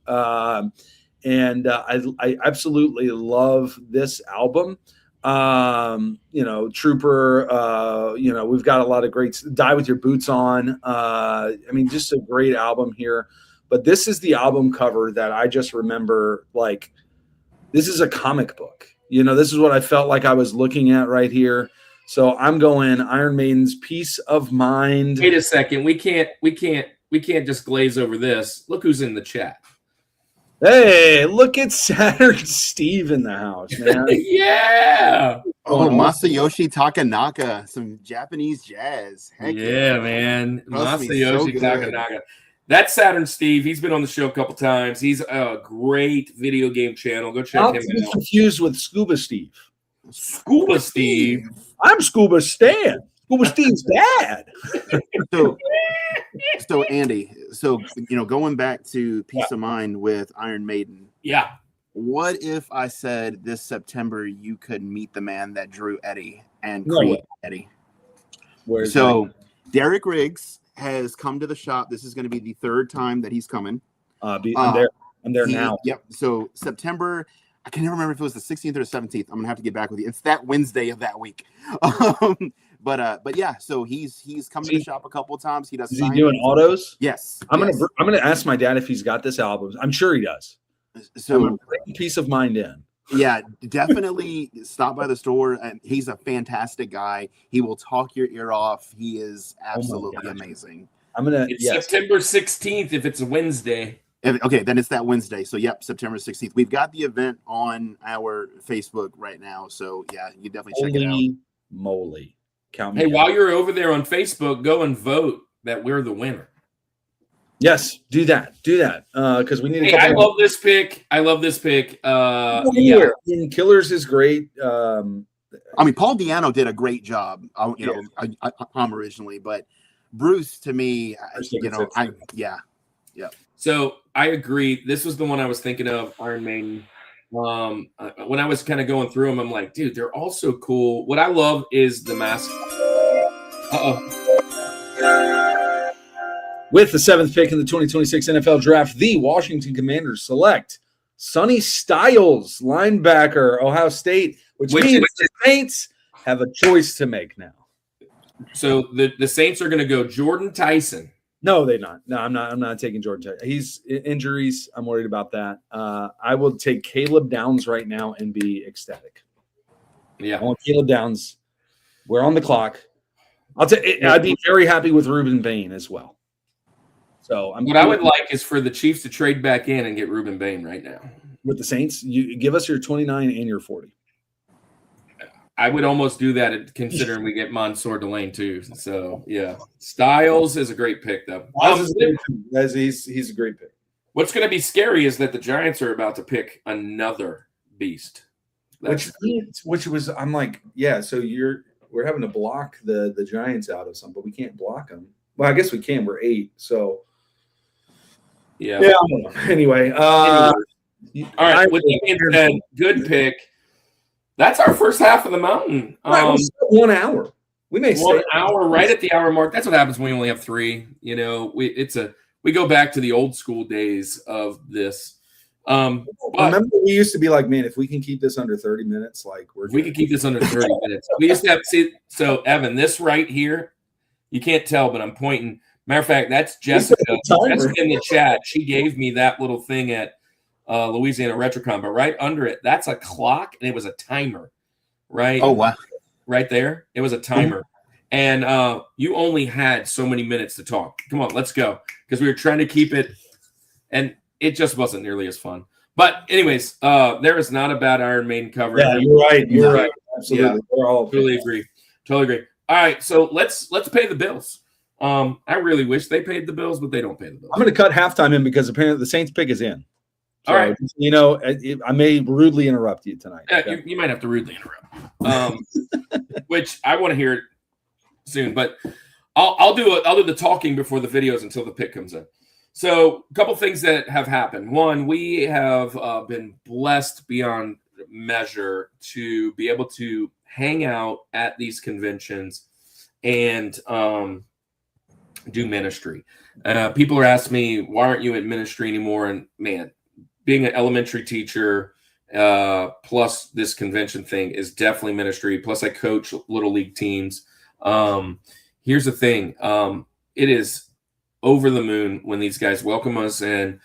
and I absolutely love this album. Trooper. We've got a lot of great. Die with Your Boots On. I mean, just a great album here. But this is the album cover that I just remember. Like, this is a comic book. This is what I felt like I was looking at right here. So I'm going Iron Maiden's Peace of Mind. Wait a second. We can't just glaze over this. Look who's in the chat. Hey, look at Saturn Steve in the house, man. Yeah. Oh, Masayoshi Takanaka, some Japanese jazz. Heck yeah, man. Trust me, Masayoshi so Takanaka. That's Saturn Steve. He's been on the show a couple times. He's a great video game channel. Go check Not him to be out. confused with Scuba Steve. Scuba Steve. I'm Scuba Stan. Scuba Steve's dad. So Andy, going back to Peace of Mind with Iron Maiden. Yeah. What if I said this September you could meet the man that drew Eddie and create Eddie? Derek Riggs has come to the shop. This is going to be the third time that he's coming. I'm there now. Yep. So September, I can never remember if it was the 16th or the 17th. I'm gonna have to get back with you. It's that Wednesday of that week. But yeah. So he's come to the shop a couple of times. He does. Is he doing autos? Yes. I'm gonna ask my dad if he's got this album. I'm sure he does. So I'm gonna bring Peace of Mind in. Yeah, definitely stop by the store. And he's a fantastic guy. He will talk your ear off. He is absolutely amazing. It's September 16th if it's a Wednesday. Okay, then it's that Wednesday. So, yep, September 16th. We've got the event on our Facebook right now. So, yeah, you definitely check it out. Holy moly. Count me Hey, out. while you're over there on Facebook, go and vote that we're the winner. Yes, do that. Because we need a Hey, couple. I love this pick. Yeah. And Killers is great. I mean, Paul Di'Anno did a great job, I'm originally, but Bruce, to me, yeah. So I agree. This was the one I was thinking of, Iron Maiden. When I was kind of going through them, I'm like, dude, they're all so cool. What I love is the mask. With the 7th pick in the 2026 NFL Draft, the Washington Commanders select Sonny Styles, linebacker, Ohio State, which means the Saints have a choice to make now. So the Saints are going to go Jordan Tyson. No, they're not. No, I'm not taking Jordan Tyson. He's injuries. I'm worried about that. I will take Caleb Downs right now and be ecstatic. Yeah, I want Caleb Downs. We're on the clock. I'd be very happy with Ruben Bain as well. So what I would like is for the Chiefs to trade back in and get Ruben Bain right now. With the Saints, you give us your 29 and your 40. I would almost do that considering we get Mansour Delane too. So yeah, Styles is a great pick though. He's a great pick. What's going to be scary is that the Giants are about to pick another beast. Which was, I'm like, yeah. So we're having to block the Giants out of some, but we can't block them. Well, I guess we can. We're 8, so yeah. I don't know. Anyway, all right. With that being said, good pick. That's our first half of the mountain. 1 hour. We may 1 hour, right at the hour mark. That's what happens when we only have 3. You know, we go back to the old school days of this. Remember, we used to be like, man, if we can keep this under 30 minutes, like we could keep this under 30 minutes. We used to have so Evan, this right here, you can't tell, but I'm pointing. Matter of fact, that's Jessica. Jessica in the chat. She gave me that little thing at Louisiana Retrocon, but right under it, that's a clock and it was a timer. Right? Oh wow. Right there. It was a timer. And you only had so many minutes to talk. Come on, let's go. Because we were trying to keep it, and it just wasn't nearly as fun. But anyways, there is not a bad Iron Maiden cover. Yeah, you're right. You're right. Absolutely. Yeah, totally agree. Totally agree. All right, so let's pay the bills. I really wish they paid the bills, but they don't pay the bills. I'm going to cut halftime in because apparently the Saints pick is in. So, all right. You know, I may rudely interrupt you tonight. Yeah, okay. you might have to rudely interrupt. Which I want to hear it soon, but I'll do the talking before the videos until the pick comes in. So a couple things that have happened. One, we have been blessed beyond measure to be able to hang out at these conventions and do ministry. People are asking me, why aren't you in ministry anymore? And man, being an elementary teacher plus this convention thing is definitely ministry. Plus I coach little league teams. Here's the thing. It is over the moon when these guys welcome us. And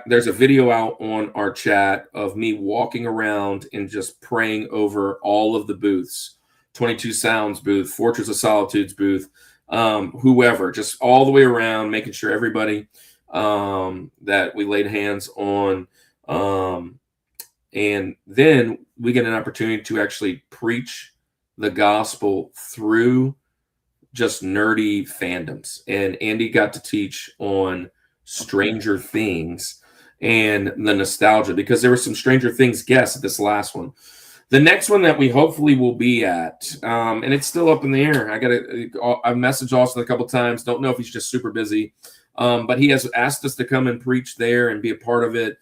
there's a video out on our chat of me walking around and just praying over all of the booths, 22 Sounds booth, Fortress of Solitude's booth, whoever, just all the way around, making sure everybody that we laid hands on. And then we get an opportunity to actually preach the gospel through just nerdy fandoms. And Andy got to teach on Stranger Things and the nostalgia, because there were some Stranger Things guests at this last one. The next one that we hopefully will be at, and it's still up in the air. I've messaged Austin a couple times. Don't know if he's just super busy, but he has asked us to come and preach there and be a part of it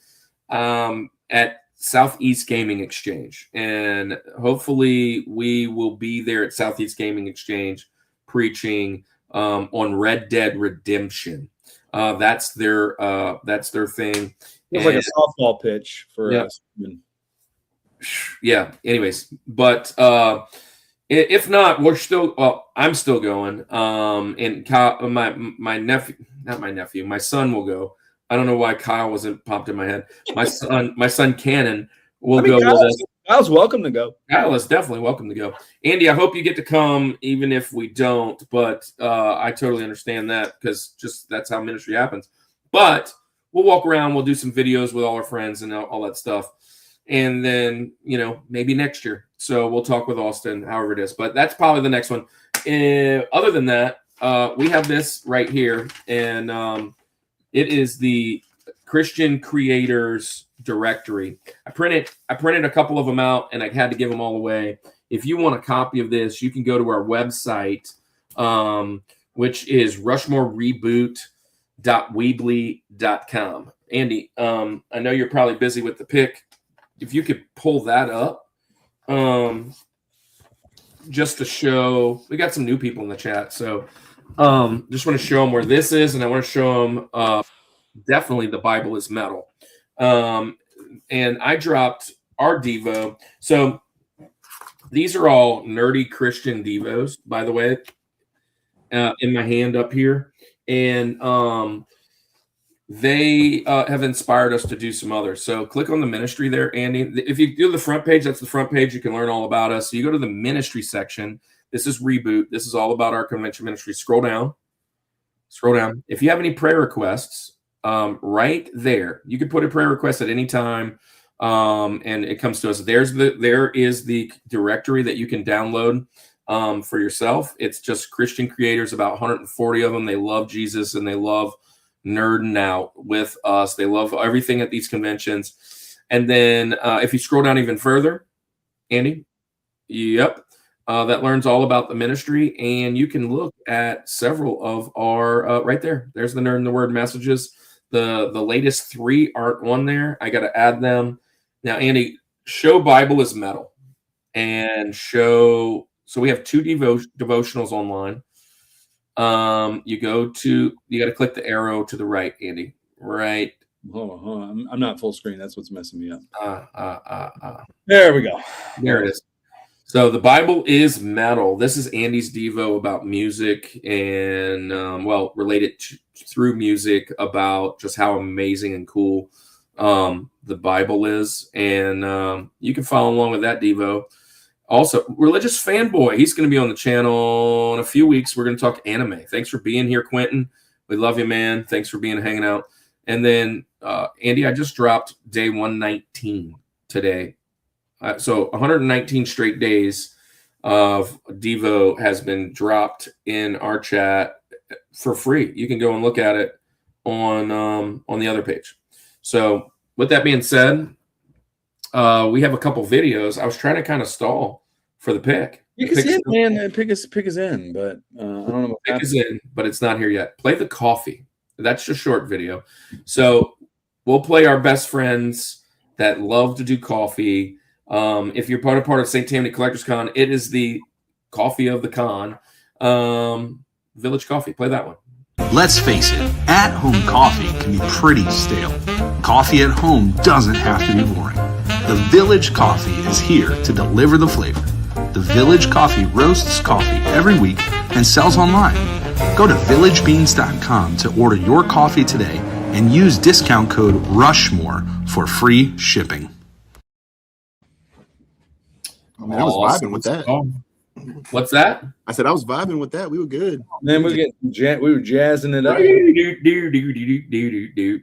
at Southeast Gaming Exchange. And hopefully we will be there at Southeast Gaming Exchange preaching on Red Dead Redemption. That's their thing. It's like a softball pitch for us. Yeah. Anyways, but if not, we're still. Well, I'm still going. And Kyle, my nephew, not my nephew, my son will go. I don't know why Kyle wasn't popped in my head. My son Cannon will go with us. Kyle's welcome to go. Kyle is definitely welcome to go. Andy, I hope you get to come, even if we don't. But I totally understand that, because just that's how ministry happens. But we'll walk around. We'll do some videos with all our friends and all that stuff. And then, maybe next year. So we'll talk with Austin, however it is. But that's probably the next one. Other than that, we have this right here. And it is the Christian Creators Directory. I printed a couple of them out, and I had to give them all away. If you want a copy of this, you can go to our website, which is rushmorereboot.weebly.com. Andy, I know you're probably busy with the pick. If you could pull that up, just to show, we got some new people in the chat. So just want to show them where this is, and I want to show them definitely the Bible is metal. And I dropped our Devo. So these are all nerdy Christian Devos, by the way, in my hand up here. And they have inspired us to do some others. So click on the ministry there, Andy. If you do the front page, that's the front page. You can learn all about us. So you go to the ministry section. This is Reboot. This is all about our convention ministry. Scroll down. If you have any prayer requests, right there, you can put a prayer request at any time, and it comes to us. There is the directory that you can download for yourself. It's just Christian creators, about 140 of them. They love Jesus and they love nerding out with us. They love everything at these conventions. And then if you scroll down even further, Andy? Yep. That learns all about the ministry, and you can look at several of our right there. There's the Nerd in the Word messages. The latest 3 aren't on there. I got to add them now. Andy, show Bible is metal, and show. So we have 2 devotionals online. You got to click the arrow to the right, Andy. Right. Hold on. I'm not full screen. That's what's messing me up. There we go. There it is. So the Bible is metal. This is Andy's Devo about music and, related through music about just how amazing and cool the Bible is. And you can follow along with that Devo. Also, Religious Fanboy. He's going to be on the channel in a few weeks. We're going to talk anime. Thanks for being here, Quentin. We love you, man. Thanks for hanging out. And then, Andy, I just dropped day 119 today. So 119 straight days of Devo has been dropped in our chat for free. You can go and look at it on the other page. So with that being said, we have a couple videos. I was trying to kind of stall for the pick. Pick us in, man. Pick us in, but I don't know what pick us in, but it's not here yet. Play the coffee. That's just short video. So we'll play our best friends that love to do coffee. If you're part of Satanic Collectors Con, it is the coffee of the con. Village Coffee. Play that one. Let's face it, at-home coffee can be pretty stale. Coffee at home doesn't have to be boring. The Village Coffee is here to deliver the flavor. The Village Coffee roasts coffee every week and sells online. Go to villagebeans.com to order your coffee today and use discount code Rushmore for free shipping. I mean, I was vibing with that. What's that? I said I was vibing with that. We were good. Then we were jazzing it up.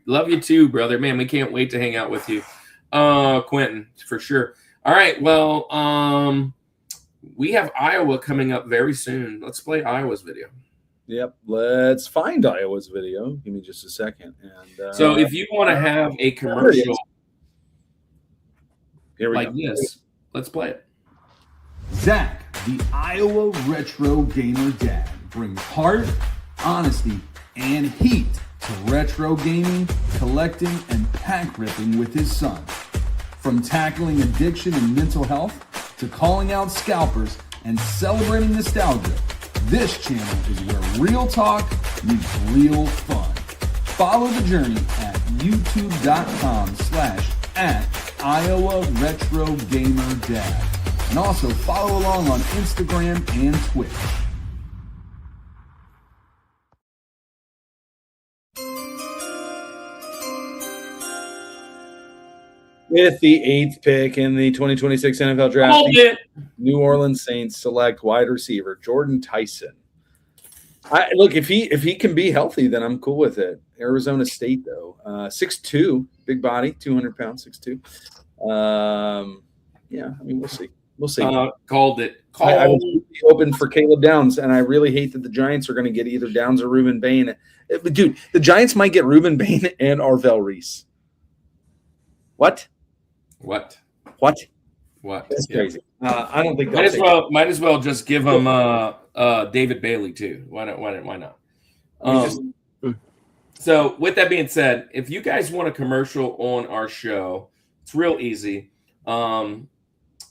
Love you too, brother. Man, we can't wait to hang out with you, Quentin, for sure. All right, well, we have Iowa coming up very soon. Let's play Iowa's video. Yep, let's find Iowa's video. Give me just a second. And so, if you want to have a commercial like this, let's play it. Zach, the Iowa Retro Gamer Dad, brings heart, honesty, and heat to retro gaming, collecting, and pack ripping with his son. From tackling addiction and mental health to calling out scalpers and celebrating nostalgia, this channel is where real talk meets real fun. Follow the journey at youtube.com/@Iowa Retro Gamer Dad. And also follow along on Instagram and Twitch. With the 8th pick in the 2026 NFL Draft, New Orleans Saints select wide receiver Jordan Tyson. Look, if he can be healthy, then I'm cool with it. Arizona State, though, 6'2", big body, 200 pounds, 6'2". Yeah, I mean, we'll see. We'll see. Called it. I was really open for Caleb Downs, and I really hate that the Giants are going to get either Downs or Reuben Bain. Dude, the Giants might get Reuben Bain and Arvell Reese. What? That's crazy. I don't think might as well just give him David Bailey too. Why not? So with that being said, if you guys want a commercial on our show, it's real easy.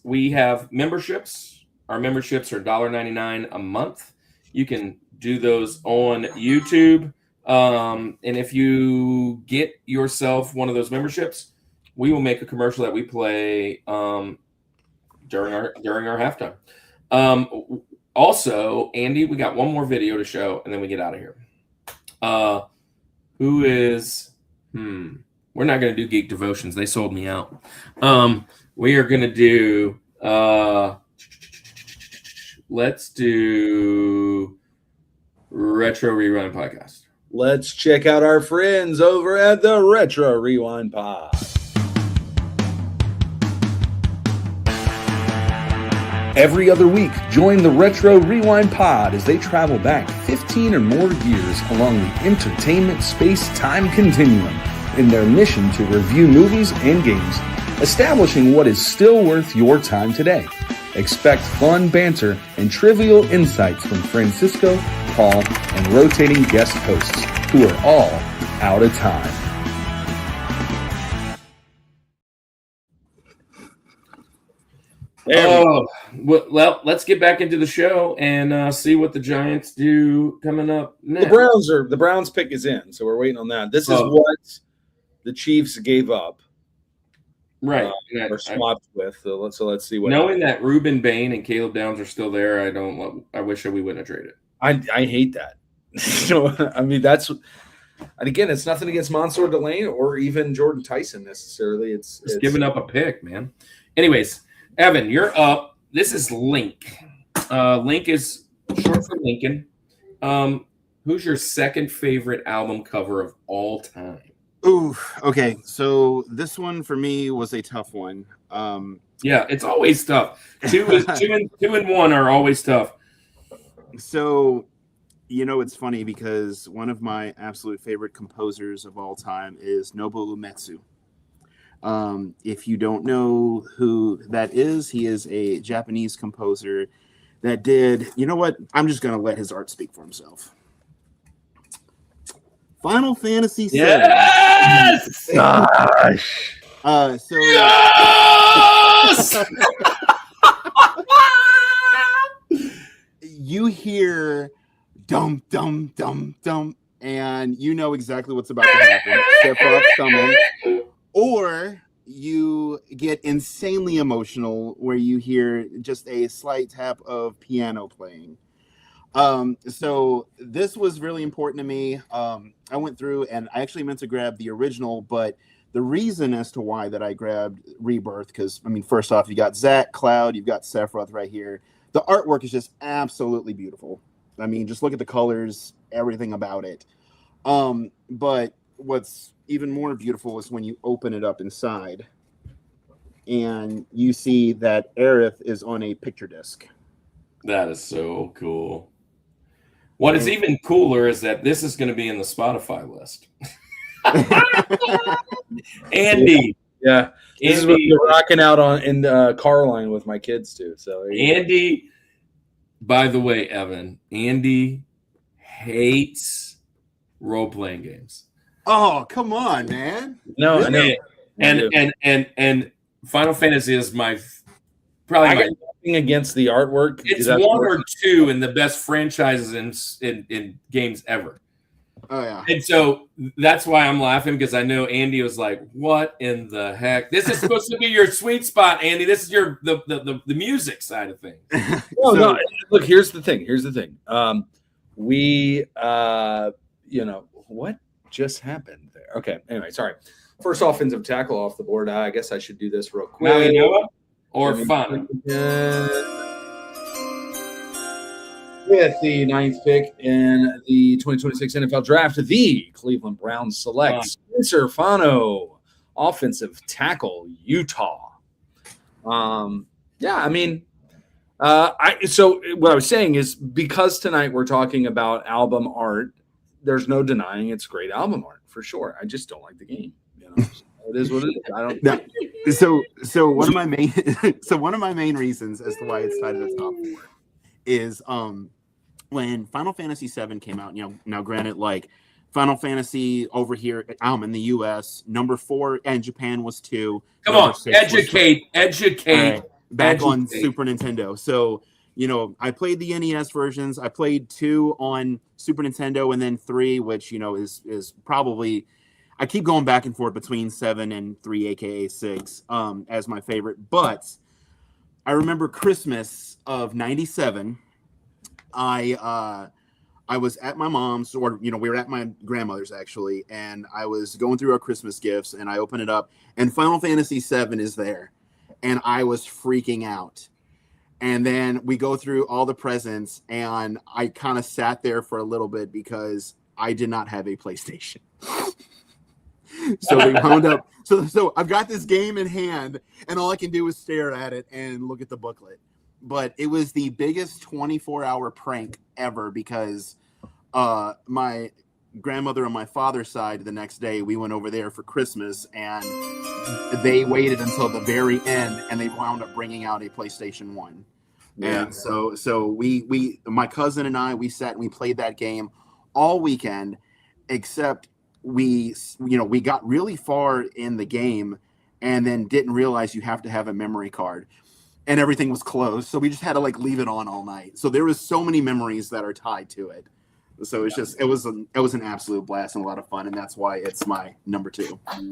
We have memberships. Our memberships are $1.99 a month. You can do those on YouTube. And if you get yourself one of those memberships, we will make a commercial that we play during our halftime. Also, Andy, we got one more video to show, and then we get out of here. Who is? We're not going to do Geek Devotions. They sold me out. We are going to do. Let's do Retro Rewind Podcast. Let's check out our friends over at the Retro Rewind Pod. Every other week, join the Retro Rewind Pod as they travel back 15 or more years along the entertainment space-time continuum in their mission to review movies and games establishing what is still worth your time today. Expect fun banter and trivial insights from Francisco, Paul, and rotating guest hosts who are all out of time. Oh, well, let's get back into the show and see what the Giants do coming up next. The Browns pick is in, so we're waiting on that. This is what the Chiefs gave up, right? Or swapped with. So let's see what. Knowing that Reuben Bain and Caleb Downs are still there, I wish we wouldn't have traded. I hate that. I mean, that's. And again, it's nothing against Mansour Delane or even Jordan Tyson necessarily. It's giving up a pick, man. Anyways, Evan, you're up. This is Link. Link is short for Lincoln. Who's your second favorite album cover of all time? Ooh, okay. So this one for me was a tough one. Yeah, it's always tough. Two and one are always tough. So, it's funny because one of my absolute favorite composers of all time is Nobuo Uematsu. If you don't know who that is, he is a Japanese composer that did, you know what? I'm just going to let his art speak for himself. Final Fantasy VII. Yes! Gosh. Yes! You hear dum, dum, dum, dum, and you know exactly what's about to happen. Sephiroth summon. Or you get insanely emotional where you hear just a slight tap of piano playing. So this was really important to me. I went through and I actually meant to grab the original, but the reason as to why that I grabbed Rebirth, because first off, you got Zach, Cloud, you've got Sephiroth right here. The artwork is just absolutely beautiful. Just look at the colors, everything about it. But what's even more beautiful is when you open it up inside and you see that Aerith is on a picture disc. That is so cool. What is even cooler is that this is going to be in the Spotify list. Andy. Yeah. This is what we're rocking out on in the car line with my kids too. So Andy, by the way, Evan, Andy hates role-playing games. Oh, come on, man. No, really? And Final Fantasy is probably my nothing against the artwork. It's one or two in the best franchises in games ever. Oh yeah. And so that's why I'm laughing, because I know Andy was like, "What in the heck? This is supposed to be your sweet spot, Andy. This is your the music side of things." No. Look, here's the thing. What just happened there? Okay. Anyway, sorry. First offensive tackle off the board. I guess I should do this real quick. Noah or fun. With the 9th pick in the 2026 NFL Draft, the Cleveland Browns select Spencer Fano, offensive tackle, Utah. So what I was saying is, because tonight we're talking about album art, there's no denying it's great album art for sure. I just don't like the game. It is what it is. I don't. No. So one of my main reasons as to why it's tied at the top 4 is when Final Fantasy VII came out. Now granted, like Final Fantasy over here in the US, number 4, and Japan was 2. Come on, educate. Back on Super Nintendo. So I played the NES versions. I played 2 on Super Nintendo, and then 3, which is probably. I keep going back and forth between 7 and 3, aka 6, as my favorite. But I remember Christmas of '97. I was at my mom's, or we were at my grandmother's actually, and I was going through our Christmas gifts, and I opened it up, and Final Fantasy VII is there, and I was freaking out. And then we go through all the presents, and I kind of sat there for a little bit because I did not have a PlayStation. So we wound up. So I've got this game in hand, and all I can do is stare at it and look at the booklet. But it was the biggest 24-hour prank ever because my grandmother on my father's side, the next day we went over there for Christmas, and they waited until the very end, and they wound up bringing out a PlayStation 1. Yeah. And so we my cousin and I, we sat and we played that game all weekend, except we got really far in the game and then didn't realize you have to have a memory card, and everything was closed. So we just had to like leave it on all night. So there was so many memories that are tied to it. So it's just, it was an absolute blast and a lot of fun. And that's why it's my number 2. There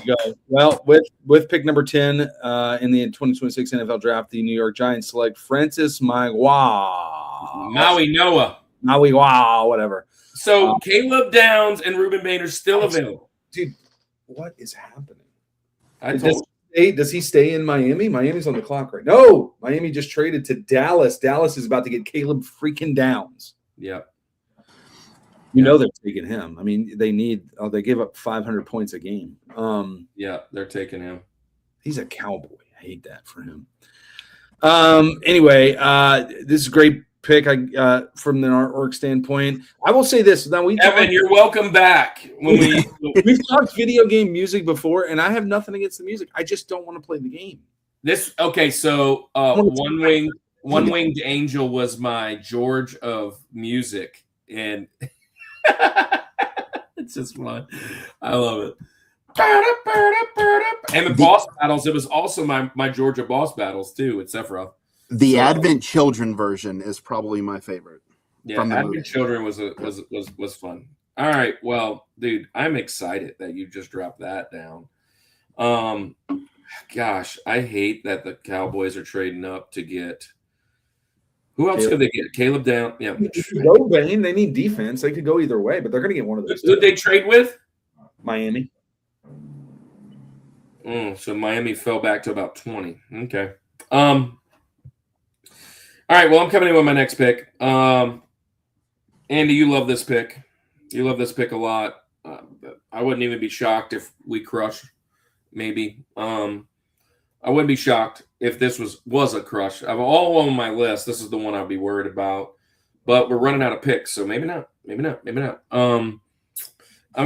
you go. Well, with pick number 10 in the 2026 NFL draft, the New York Giants select Francis Maui Noah. Whatever. So Caleb Downs and Ruben Bader still available. Dude, what is happening? Does he stay in Miami? Miami's on the clock right now. No, Miami just traded to Dallas. Dallas is about to get Caleb freaking Downs. Yep. You know they're taking him. I mean, they gave up 500 points a game. Yeah, they're taking him. He's a Cowboy. I hate that for him. Anyway, this is a great pick from the artwork standpoint. I will say this. Now Evan, you're welcome back. We've talked video game music before, and I have nothing against the music. I just don't want to play the game. So One Winged Angel was my George of music, and it's just fun. I love it. And the boss battles, it was also my Georgia boss battles too, with Sephiroth. The Advent Children version is probably my favorite. Yeah, Advent Children was fun. All right, well, dude, I'm excited that you just dropped that down. Gosh, I hate that the Cowboys are trading up to get. Who else could they get? Caleb Down. Yeah. Go Bane. They need defense. They could go either way, but they're going to get one of those. Who did they trade with? Miami. So Miami fell back to about 20. Okay. All right. Well, I'm coming in with my next pick. Andy, you love this pick. You love this pick a lot. I wouldn't even be shocked if we crush. Maybe. I wouldn't be shocked if this was a crush. I've all on my list. This is the one I'd be worried about. But we're running out of picks, so maybe not. I'm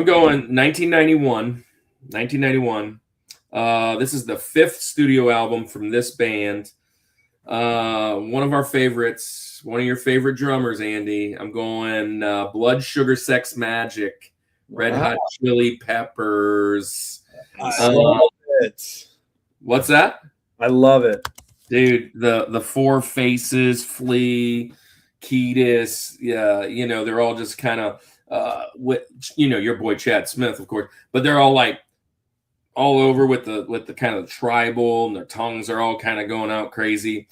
going 1991. 1991. This is the 5th studio album from this band. One of our favorites, one of your favorite drummers, Andy. I'm going Blood, Sugar, Sex, Magic, Red Hot Chili Peppers. I love it. What's that? I love it. Dude, the Four Faces, Flea, Kiedis, yeah, they're all just kind of your boy Chad Smith, of course, but they're all like all over with the kind of tribal, and their tongues are all kind of going out crazy.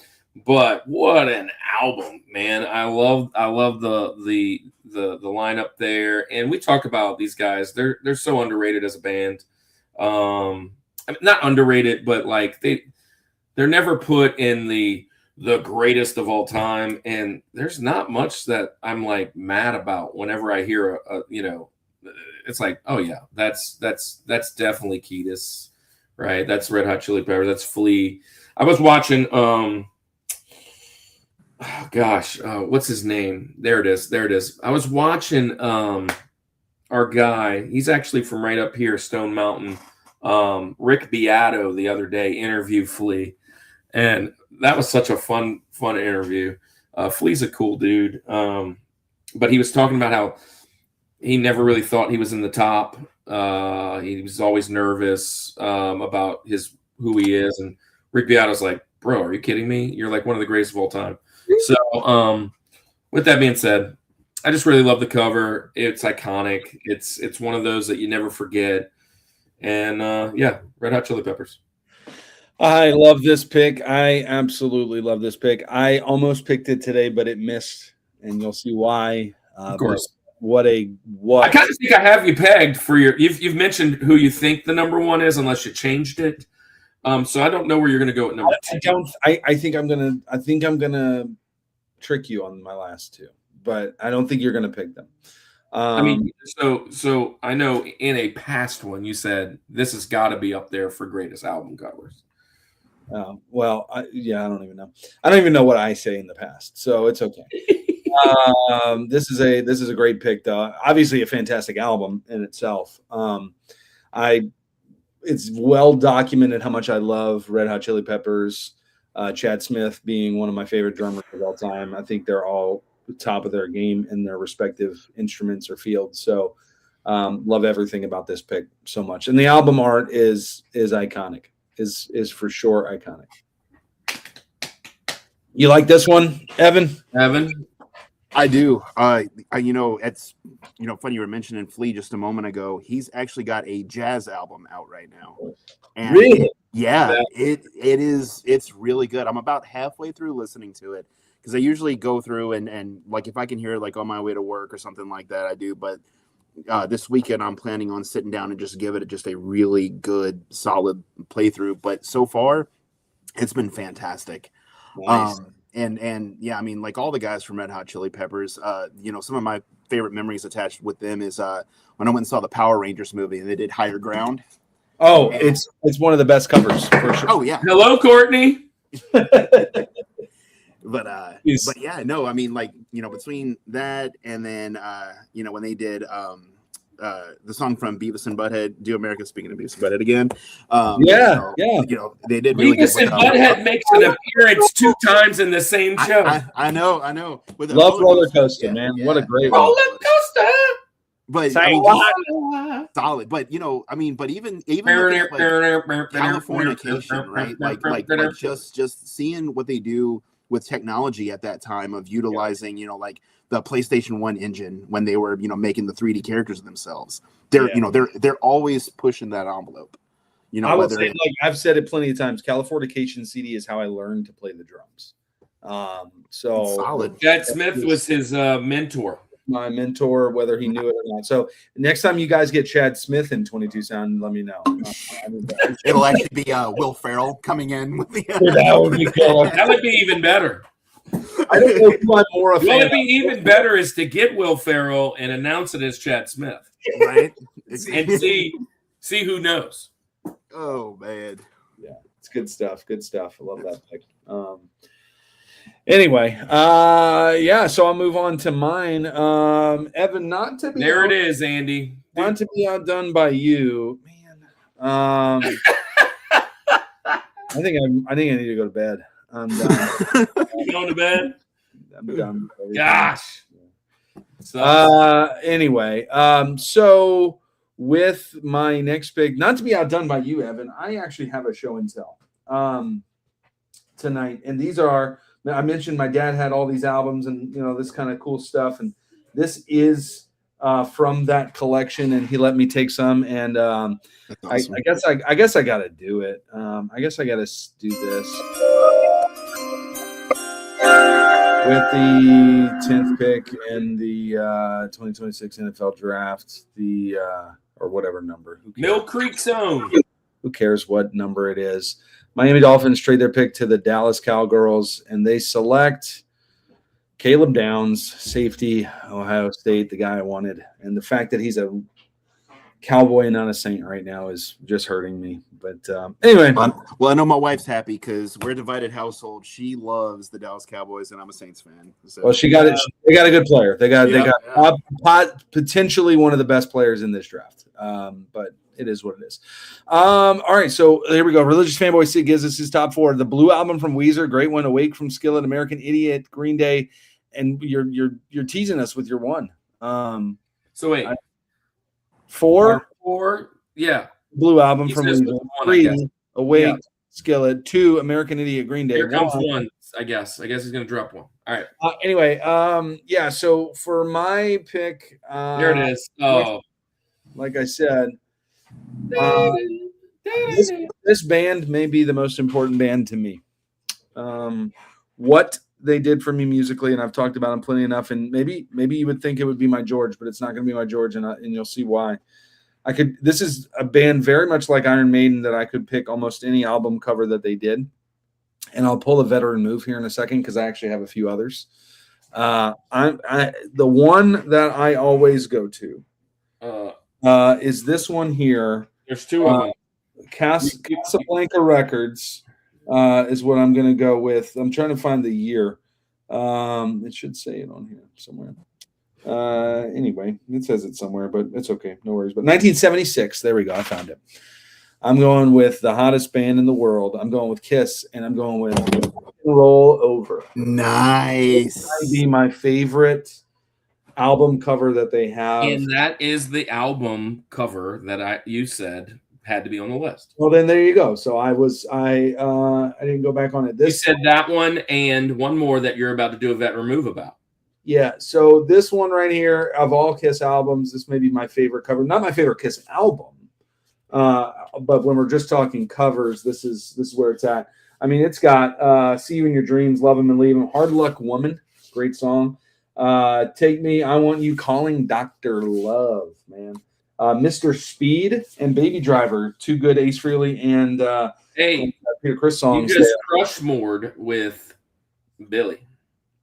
But what an album, man. I love the lineup there. And we talk about these guys. They're so underrated as a band. I mean, not underrated, but like they're never put in the greatest of all time. And there's not much that I'm like mad about whenever I hear it's like, oh yeah, that's definitely Kiedis, right? That's Red Hot Chili Peppers. That's Flea. I was watching, what's his name? There it is. I was watching our guy. He's actually from right up here, Stone Mountain. Rick Beato the other day interviewed Flea, and that was such a fun interview. Flea's a cool dude, but he was talking about how he never really thought he was in the top. He was always nervous about who he is, and Rick Beato's like, bro, are you kidding me? You're like one of the greatest of all time. So with that being said, I just really love the cover. It's iconic. It's one of those that you never forget. And Red Hot Chili Peppers. I love this pick. I absolutely love this pick. I almost picked it today, but it missed, and you'll see why. Of course. What? I kind of think I have you pegged for you've mentioned who you think the number one is, unless you changed it. So I don't know where you're going to go at number 2. I think I'm gonna trick you on my last 2, but I don't think you're gonna pick them. I mean, so I know in a past one you said this has got to be up there for greatest album covers. I don't even know. I don't even know what I say in the past, so it's okay. This is a great pick, though. Obviously, a fantastic album in itself. It's well documented how much I love Red Hot Chili Peppers. Chad Smith being one of my favorite drummers of all time. I think they're all top of their game in their respective instruments or fields. So love everything about this pick so much. And the album art is iconic, is for sure iconic. You like this one, Evan? I do. It's funny you were mentioning Flea just a moment ago. He's actually got a jazz album out right now. And Really? Yeah, it is. It's really good. I'm about halfway through listening to it because I usually go through and like if I can hear it like on my way to work or something like that, I do. But this weekend I'm planning on sitting down and just give it just a really good, solid playthrough. But so far, it's been fantastic. Nice. And yeah, I mean, like all the guys from Red Hot Chili Peppers, some of my favorite memories attached with them is when I went and saw the Power Rangers movie and they did Higher Ground. Oh, it's one of the best covers for sure. Oh yeah. Hello, Courtney. But yeah, no, I mean, like, between that and then when they did the song from Beavis and Butthead, Do America, speaking of Beavis and Butthead again. They did really Beavis good and Butthead makes an appearance 2 times in the same show. I know. With Love Roller Coaster, man. Yeah. What a great Roller one. coaster. But I mean, solid. But but even with like Californication, right? Like just seeing what they do with technology at that time of utilizing, like the PlayStation 1 engine when they were, making the 3D characters of themselves. They're always pushing that envelope. I would say, like I've said it plenty of times, Californication CD is how I learned to play the drums. So solid. Chad Smith was his mentor. My mentor, whether he knew it or not. So next time you guys get Chad Smith in 22 Sound, let me know. It'll actually be Will Ferrell coming in with the. That would be even better. I don't know who I'm more a fan. What would be even better is to get Will Ferrell and announce it as Chad Smith, right? And see who knows. Oh man, yeah, it's good stuff. Good stuff. I love that pick. Anyway, so I'll move on to mine. Evan, not to be it is, Andy. Not to be outdone by you, man. I think I need to go to bed. I'm done. You going to bed? I'm done. Gosh. Anyway, so with my next pick, not to be outdone by you, Evan, I actually have a show and tell tonight, and these are. I mentioned my dad had all these albums and this kind of cool stuff, and this is from that collection, and he let me take some, and awesome. I guess I got to do it. I guess I got to do this with the 10th pick in the 2026 NFL Draft, or whatever number. Mill Creek Zone. Who cares what number it is? Miami Dolphins trade their pick to the Dallas Cowgirls, and they select Caleb Downs, safety, Ohio State, the guy I wanted. And the fact that he's a Cowboy and not a Saint right now is just hurting me. But anyway. Well, I know my wife's happy because we're a divided household. She loves the Dallas Cowboys, and I'm a Saints fan. So. Well, they got a good player. They got potentially one of the best players in this draft. But it is what it is. All right, so here we go. Religious Fanboy Sid gives us his top 4. The Blue Album from Weezer, great one. Awake from Skillet, American Idiot, Green Day, and you're teasing us with your one. So wait, 4, yeah. Blue Album from Weezer. 3, Awake, Skillet. 2, American Idiot, Green Day. Here comes 1. I guess he's gonna drop 1. All right. Anyway, So for my pick, there it is. Oh, like I said. This band may be the most important band to me. What they did for me musically, and I've talked about them plenty enough. And maybe you would think it would be my George, but it's not going to be my George, and you'll see why. This is a band very much like Iron Maiden that I could pick almost any album cover that they did, and I'll pull a veteran move here in a second because I actually have a few others. The one that I always go to is this one here. There's 2 of them. Casablanca Records is what I'm going to go with. I'm trying to find the year. It should say it on here somewhere. Anyway, it says it somewhere, but it's okay. No worries. But 1976, there we go. I found it. I'm going with the hottest band in the world. I'm going with Kiss, and I'm going with Roll Over. Nice. That might be my favorite album cover that they have. And that is the album cover that you said had to be on the list. Well, then there you go. So I didn't go back on it. You said that one and one more that you're about to do a vet remove about. Yeah, so this one right here, of all Kiss albums, this may be my favorite cover. Not my favorite Kiss album, but when we're just talking covers, this is where it's at. I mean, it's got "See You in Your Dreams," "Love 'Em and Leave 'Em," "Hard Luck Woman," great song. "Take Me," "I Want You," "Calling Dr. Love," man. "Mr. Speed" and "Baby Driver," two good Ace Frehley and Peter Criss songs. You just Rushmore'd with Billy.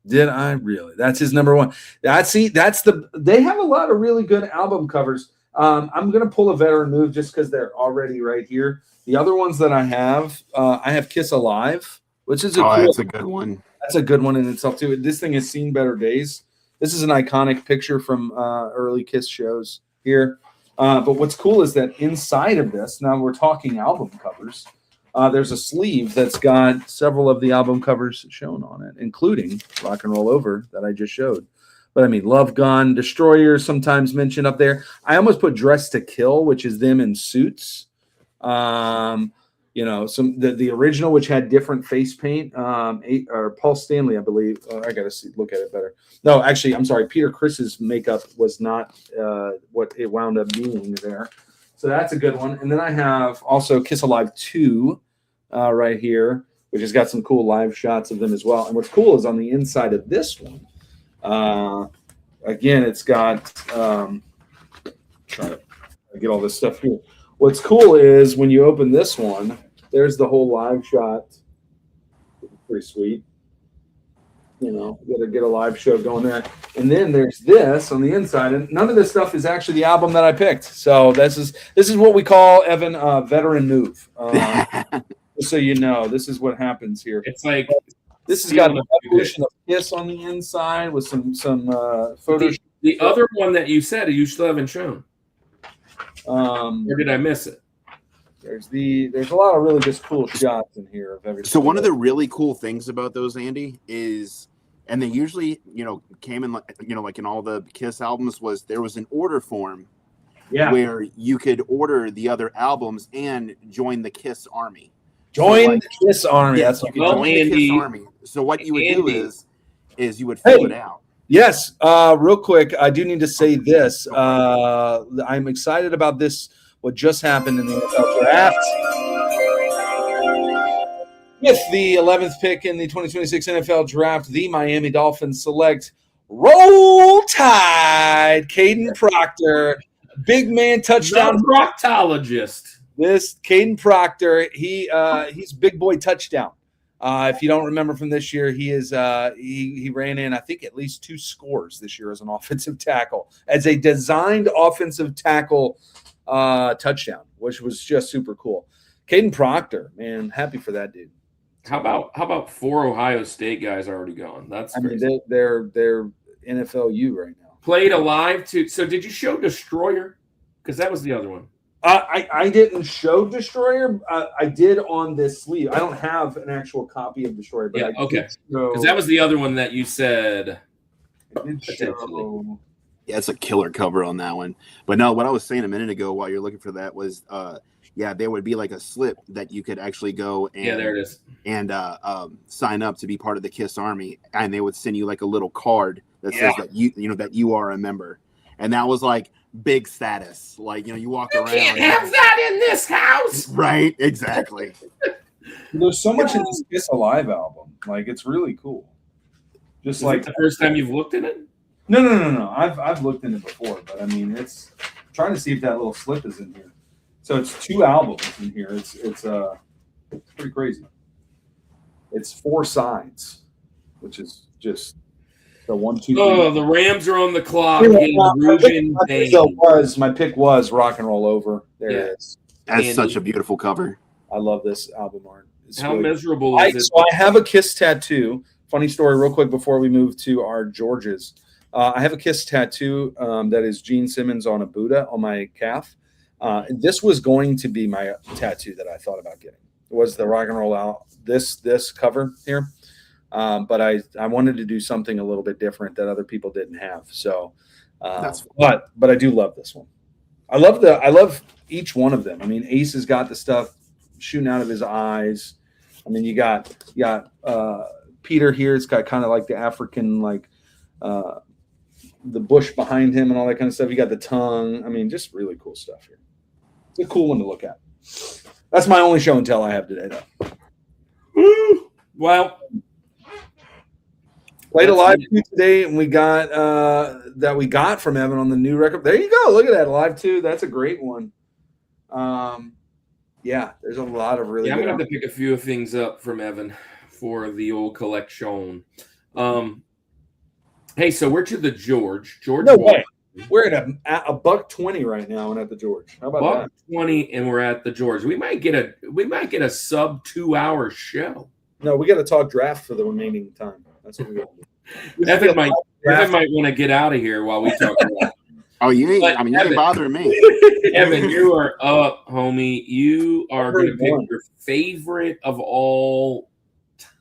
Did I really? That's his number one. They have a lot of really good album covers. I'm gonna pull a veteran move just because they're already right here. The other ones that I have Kiss Alive, which is that's a good one. That's a good one in itself too. This thing has seen better days. This is an iconic picture from early Kiss shows here. But what's cool is that inside of this, now we're talking album covers. There's a sleeve that's got several of the album covers shown on it, including Rock and Roll Over that I just showed. But I mean, Love Gun, Destroyer, sometimes mentioned up there. I almost put Dress to Kill, which is them in suits. The original, which had different face paint, or Paul Stanley, I believe. I gotta look at it better. No, actually, I'm sorry. Peter Criss's makeup was not what it wound up being there. So that's a good one. And then I have also Kiss Alive 2 right here, which has got some cool live shots of them as well. And what's cool is on the inside of this one, again, it's got trying to get all this stuff here. What's cool is when you open this one, there's the whole live shot. Pretty sweet. You got to get a live show going there. And then there's this on the inside, and none of this stuff is actually the album that I picked. So this is what we call, Evan, veteran move. Just so you know, this is what happens here. It's like this has got an evolution of Kiss on the inside with some photos. The other one that you said you still haven't shown. Or did I miss it? There's a lot of really just cool shots in here of everything. So one of the really cool things about those, Andy, is, and they usually, came in, like in all the Kiss albums, was there was an order form where you could order the other albums and join the Kiss Army. Join the Kiss Army. Yeah, That's you could join the Kiss Army. So what you would do is you would fill it out. Yes. Real quick, I do need to say this. I'm excited about this. What just happened in the NFL draft. With the 11th pick in the 2026 NFL draft, the Miami Dolphins select Roll Tide, Caden Proctor, big man touchdown. The proctologist. This Caden Proctor, he's big boy touchdown. If you don't remember from this year, he ran in, I think, at least 2 scores this year as an offensive tackle, as a designed offensive tackle touchdown, which was just super cool. Caden Proctor, man, happy for that dude. How about 4 Ohio State guys already gone? That's crazy. Mean, they're NFLU right now. Played Alive too. So did you show Destroyer? Because that was the other one. I didn't show Destroyer. I did on this sleeve. I don't have an actual copy of Destroyer. But okay. Because that was the other one that you said. I did show. Yeah, it's a killer cover on that one. But no, what I was saying a minute ago while you're looking for that was, there would be like a slip that you could actually go and there it is, and sign up to be part of the Kiss Army, and they would send you like a little card that says that you are a member, and that was like big status. Like you walk around. Can't have that in this house, right? Exactly. There's so much in this Kiss Alive album. Like it's really cool. Just is like the first time you've looked at it. No. I've looked in it before, but I mean, it's I'm trying to see if that little slip is in here. So it's 2 albums in here. It's pretty crazy. It's 4 sides, which is just the 1, 2, 3. Oh, the Rams are on the clock. My pick was Rock and Roll Over. There it is. That's such a beautiful cover. I love this album art. How miserable is it? So I have a Kiss tattoo Funny story, real quick, before we move to our Georges. I have a Kiss tattoo that is Gene Simmons on a Buddha on my calf. This was going to be my tattoo that I thought about getting. It was the Rock and Roll Out, this cover here. But I wanted to do something a little bit different that other people didn't have. So, but I do love this one. I love each one of them. I mean, Ace has got the stuff shooting out of his eyes. I mean, you got Peter here. It's got kind of like the African, like the bush behind him and all that kind of stuff. You got the tongue. I mean, just really cool stuff here. It's a cool one to look at. That's my only show and tell I have today, though. Woo! Well, played a live 2 today, and we got that we got from Evan on the new record. There you go. Look at that live 2. That's a great one. Yeah, there's a lot of really. Yeah, I'm good gonna have to pick a few things up from Evan for the old collection. Hey, so we're to the George. No way. We're at a $1.20 right now, and at the George. How about that? $1.20, and we're at the George. We might get a sub 2-hour show. No, we got to talk draft for the remaining time. That's what we got to do. Evan might want to get out of here while we talk draft. Oh, you ain't. But I mean, you Evan, ain't bothering me. Evan, you are up, homie. You are going to pick your favorite of all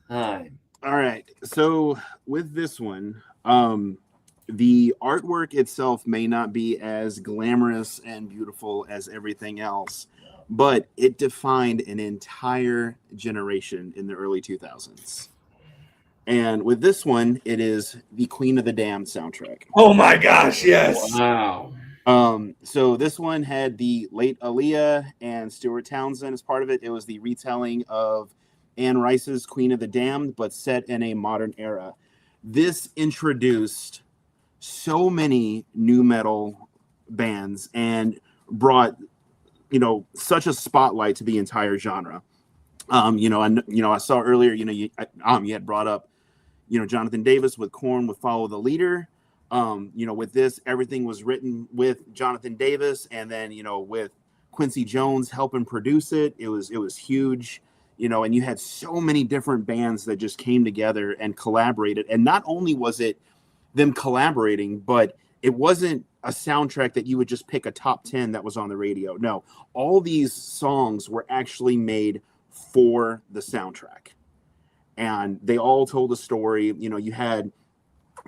time. All right. So with this one, the artwork itself may not be as glamorous and beautiful as everything else, but it defined an entire generation in the early 2000s. And with this one, it is the Queen of the Damned soundtrack. Oh my gosh, yes. Wow. So this one had the late Aaliyah and Stuart Townsend as part of it. It was the retelling of Anne Rice's Queen of the Damned, but set in a modern era. This introduced so many new metal bands and brought, such a spotlight to the entire genre. I saw earlier, you had brought up, Jonathan Davis with Korn with Follow the Leader. With this, everything was written with Jonathan Davis, and then, with Quincy Jones helping produce it. It was huge, and you had so many different bands that just came together and collaborated. And not only was it them collaborating, but it wasn't a soundtrack that you would just pick a top 10 that was on the radio. No, all these songs were actually made for the soundtrack, and they all told a story. You had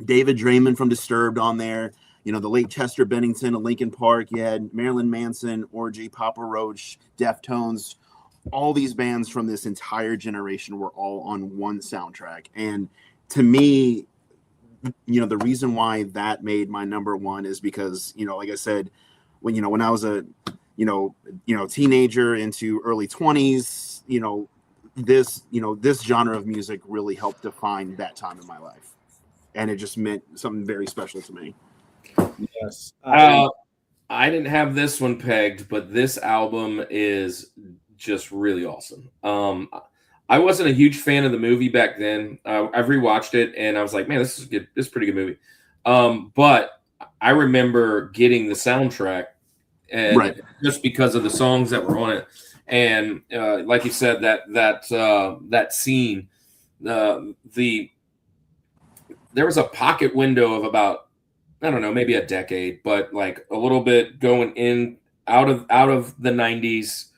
David Draymond from Disturbed on there, the late Chester Bennington of Linkin Park. You had Marilyn Manson, Orgy, Papa Roach, Deftones. All these bands from this entire generation were all on one soundtrack. And to me, the reason why that made my number one is because, like I said, when I was a, teenager into early 20s, this genre of music really helped define that time in my life. And it just meant something very special to me. Yes. I didn't have this one pegged, but this album is just really awesome. I wasn't a huge fan of the movie back then. I've rewatched it, and I was like, man, this is good. This is a pretty good movie. But I remember getting the soundtrack, and just because of the songs that were on it. And like you said, that scene, there was a pocket window of about, I don't know, maybe a decade, but like a little bit going in out of the 90s,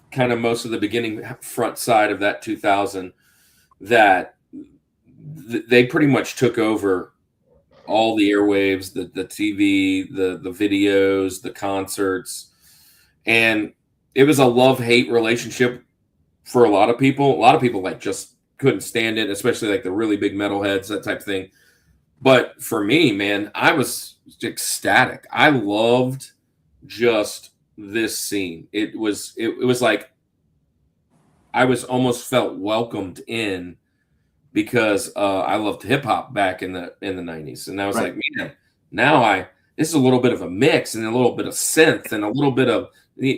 kind of most of the beginning front side of that 2000, that they pretty much took over all the airwaves, the TV, the videos, the concerts. And it was a love-hate relationship for a lot of people. A lot of people like just couldn't stand it, especially like the really big metalheads, that type of thing. But for me, man, I was ecstatic. I loved just this scene. It was like I was almost felt welcomed in, because I loved hip hop back in the 90s, and I was like, man, now this is a little bit of a mix and a little bit of synth and a little bit of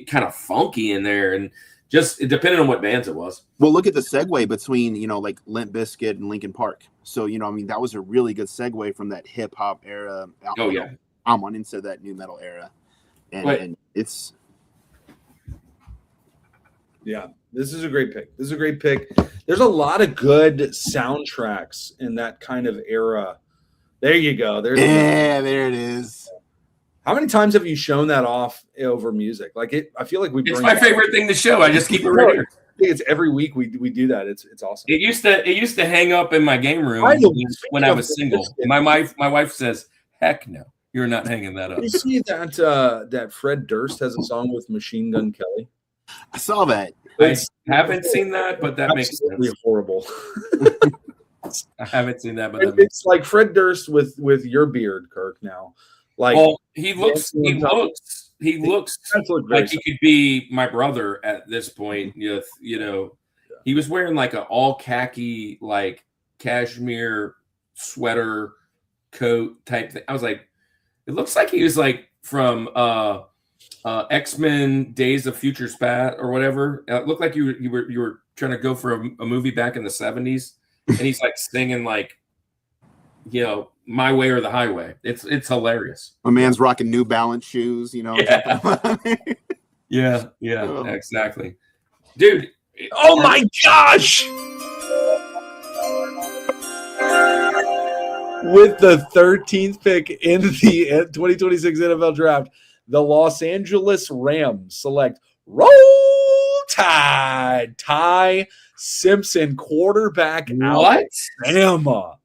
kind of funky in there, and just depending on what bands it was. Well, look at the segue between, like Limp Bizkit and Linkin Park. So, that was a really good segue from that hip hop era. I'm on into that new metal era. And it's. Yeah. This is a great pick. This is a great pick. There's a lot of good soundtracks in that kind of era. There you go. There it is. How many times have you shown that off over music? Like I feel like we. It's my favorite thing to show. I just keep it right here. I think it's every week we do that. It's awesome. It used to hang up in my game room when I was single. My wife says, "Heck no, you're not hanging that up." You see that that Fred Durst has a song with Machine Gun Kelly? I saw that. I haven't seen that, but that makes sense. Horrible. I haven't seen that, but it's like Fred Durst with your beard, Kirk. Now, like, well, he looks like he could be my brother at this point. You know, he was wearing like an all khaki, like cashmere sweater coat type thing. I was like, it looks like he was like from X-Men Days of Future Past or whatever. It looked like you were trying to go for a movie back in the 70s, and he's like singing like, you know, My Way or the Highway. It's hilarious. My man's rocking New Balance shoes, you know. Yeah, exactly. Dude. Oh my gosh. With the 13th pick in the 2026 NFL Draft, the Los Angeles Rams select Roll Tide, Ty Simpson, quarterback. What? Alabama.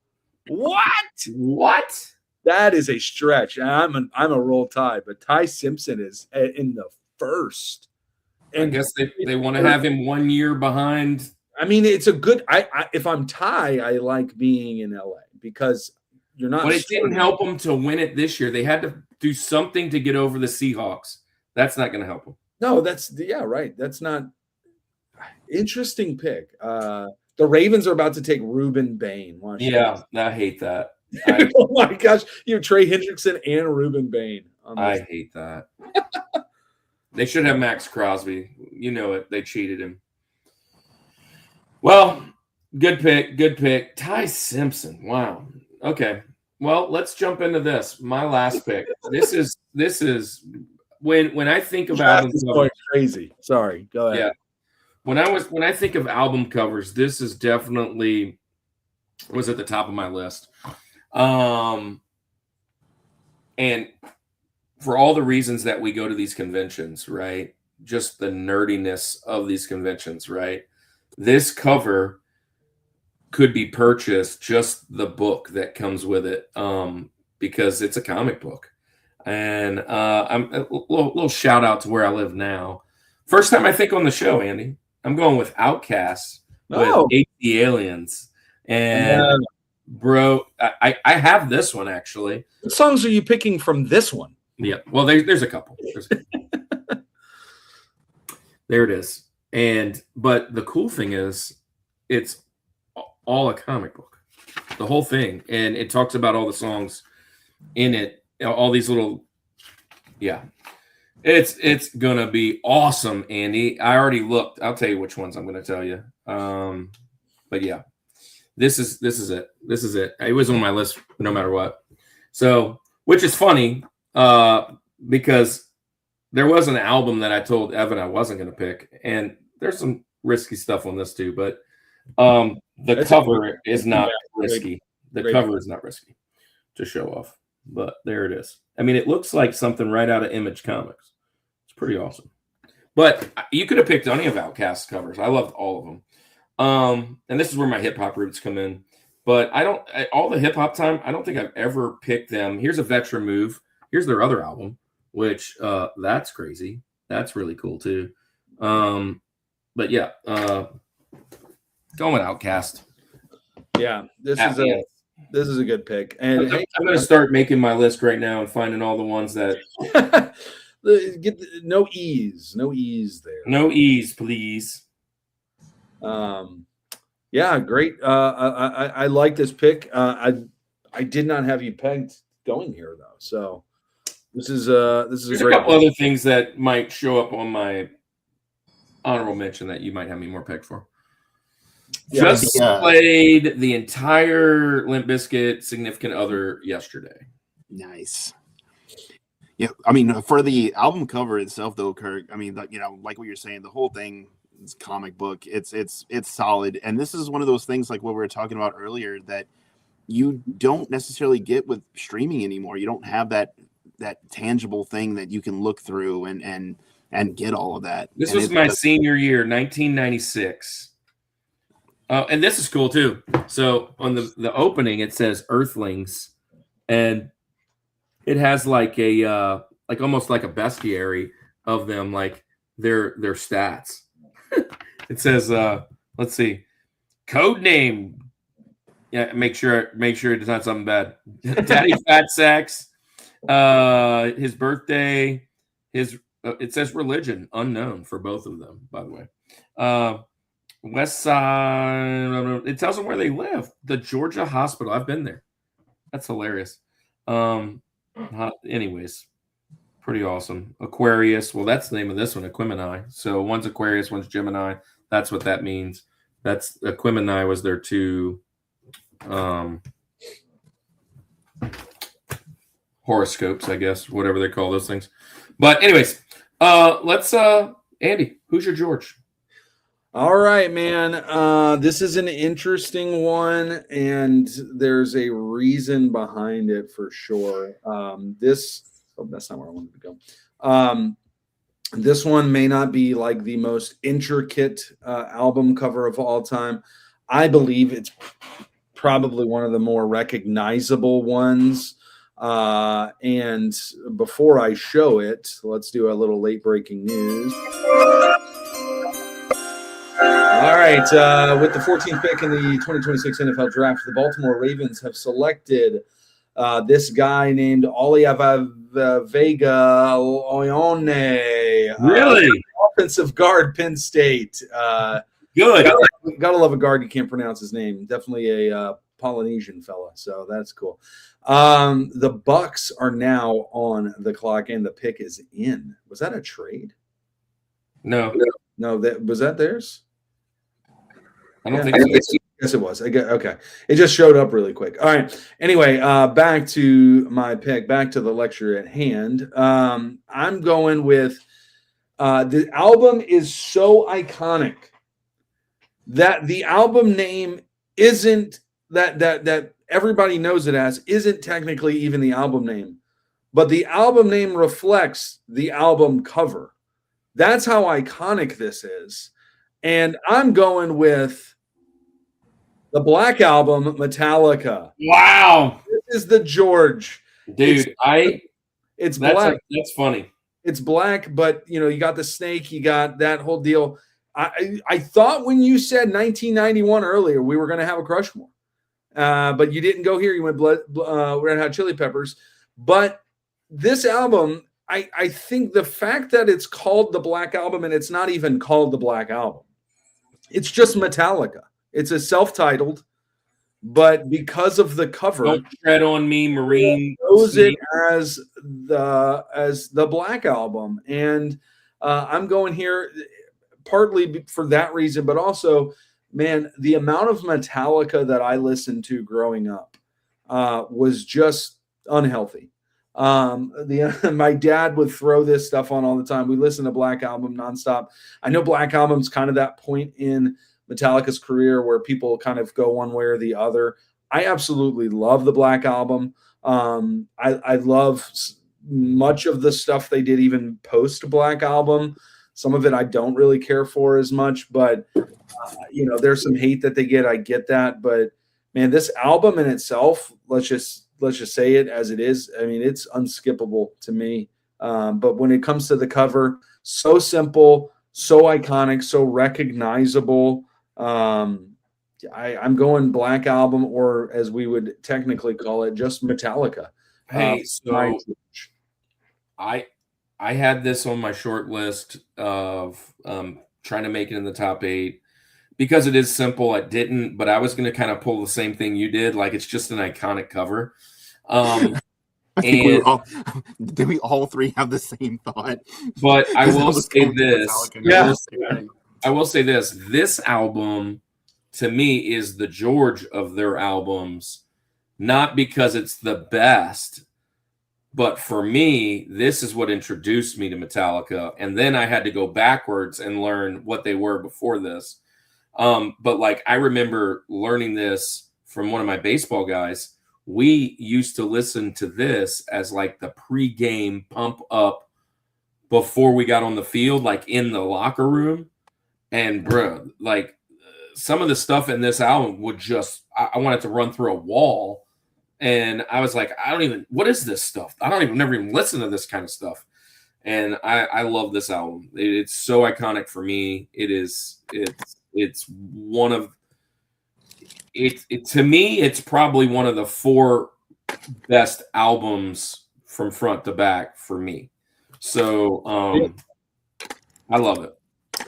What? That is a stretch. I'm a Roll Tide, but Ty Simpson is in the first. And I guess they want to have him 1 year behind. I mean, it's a good. If I'm Ty, I like being in LA because you're not. But it didn't help them to win it this year. They had to do something to get over the Seahawks. That's not going to help them. No, right. That's not interesting pick. The Ravens are about to take Reuben Bain. Yeah, I hate that. Oh my gosh, you have Trey Hendrickson and Reuben Bain. I hate that. They should have Max Crosby. You know it. They cheated him. Well, good pick. Ty Simpson. Wow. Okay. Well, let's jump into this. My last pick. This is when I think of album covers. Crazy. Sorry. Go ahead. Yeah. When I think of album covers, this is definitely was at the top of my list. And for all the reasons that we go to these conventions, right? Just the nerdiness of these conventions, right? This cover could be purchased, just the book that comes with it, because it's a comic book. And I'm a little shout out to where I live now. First time I think on the show, Andy, I'm going with Outkast with Hate the Aliens. And bro, I have this one actually. What songs are you picking from this one? Yeah, well, there's a couple. There it is. But the cool thing is, it's all a comic book, the whole thing, and it talks about all the songs in it, all these little, it's gonna be awesome, Andy. I already looked. I'll tell you which ones I'm gonna tell you. But yeah, this is it. This is it. It was on my list no matter what. So, which is funny, because there was an album that I told Evan I wasn't gonna pick, and there's some risky stuff on this too, but the cover is not risky. The cover is not risky to show off, but there it is. I mean, it looks like something right out of Image Comics. It's pretty awesome. But you could have picked any of Outkast's covers. I loved all of them. And this is where my hip hop roots come in. But all the hip hop time, I don't think I've ever picked them. Here's a Veteran Move. Here's their other album, which that's crazy. That's really cool too. But yeah, going with Outkast. Yeah, this is a good pick. And I'm going to start making my list right now and finding all the ones that get no ease there. No ease, please. Yeah, great. I like this pick. I did not have you pegged going here though, so this is There's a couple other things that might show up on my honorable mention that you might have me more pegged for. Just played the entire Limp Bizkit Significant Other yesterday. Nice. Yeah, I mean, for the album cover itself, though, Kirk, I mean, like what you're saying, the whole thing, comic book. It's solid. And this is one of those things like what we were talking about earlier that you don't necessarily get with streaming anymore. You don't have that tangible thing that you can look through and get all of that. This was my senior year, 1996. And this is cool too. So on the opening, it says Earthlings, and it has like a like almost like a bestiary of them, like their stats. It says, let's see, code name. Yeah, make sure it's not something bad. Daddy Fat Sacks. His birthday. It says religion unknown for both of them, by the way. West Side. It tells them where they live. The Georgia Hospital. I've been there. That's hilarious. Anyways, pretty awesome. Aquarius. Well, that's the name of this one, Aquemini. So one's Aquarius, one's Gemini. That's what that means. That's Aquemini was their two horoscopes, I guess, whatever they call those things. But anyways, let's Andy, who's your George? All right, man. This is an interesting one, and there's a reason behind it for sure. That's not where I wanted to go. This one may not be like the most intricate album cover of all time. I believe it's probably one of the more recognizable ones. And before I show it, let's do a little late breaking news. All right, with the 14th pick in the 2026 NFL Draft, the Baltimore Ravens have selected this guy named Oliava Vega Oyone. Really? Offensive guard, Penn State. Good. Gotta love a guard you can't pronounce his name. Definitely a Polynesian fella, so that's cool. The Bucks are now on the clock, and the pick is in. Was that a trade? No. Was that theirs? I don't think so. Yes, it was. Okay. It just showed up really quick. All right. Anyway, back to my pick, back to the lecture at hand. I'm going with the album is so iconic that the album name isn't that everybody knows it as isn't technically even the album name, but the album name reflects the album cover. That's how iconic this is. And I'm going with the Black Album, Metallica. Wow. This is the George. Dude, it's black. That's funny. It's black, but you got the snake, you got that whole deal. I thought when you said 1991 earlier, we were going to have a Rushmore. But you didn't go here. You went Red Hot Chili Peppers. But this album, I think the fact that it's called the Black Album and it's not even called the Black Album, it's just Metallica. It's a self-titled, but because of the cover, Don't Tread on Me, Marine, knows it as the Black Album, and I'm going here partly for that reason, but also, man, the amount of Metallica that I listened to growing up was just unhealthy. My dad would throw this stuff on all the time. We listened to Black Album nonstop. I know Black Album's kind of that point in Metallica's career where people kind of go one way or the other. I absolutely love the Black Album. I love much of the stuff they did even post Black Album. Some of it I don't really care for as much, but there's some hate that they get. I get that, but man, this album in itself, let's just say it as it is. I mean, it's unskippable to me. But when it comes to the cover, so simple, so iconic, so recognizable. I'm going Black Album, or as we would technically call it, just Metallica. Hey, so I had this on my short list of trying to make it in the top 8 because it is simple. I didn't, but I was going to kind of pull the same thing you did. Like, it's just an iconic cover. I think did we all three have the same thought? But I will say this. Yeah. I will say this. This album, to me, is the George of their albums, not because it's the best, But for me, this is what introduced me to Metallica. And then I had to go backwards and learn what they were before this. But like, I remember learning this from one of my baseball guys. We used to listen to this as like the pregame pump up before we got on the field, like in the locker room. And bro, like some of the stuff in this album would just, I wanted to run through a wall. And I was like, what is this stuff? Never even listen to this kind of stuff. And I love this album. It's so iconic for me. It's one of, to me, it's probably one of the 4 best albums from front to back for me. So I love it.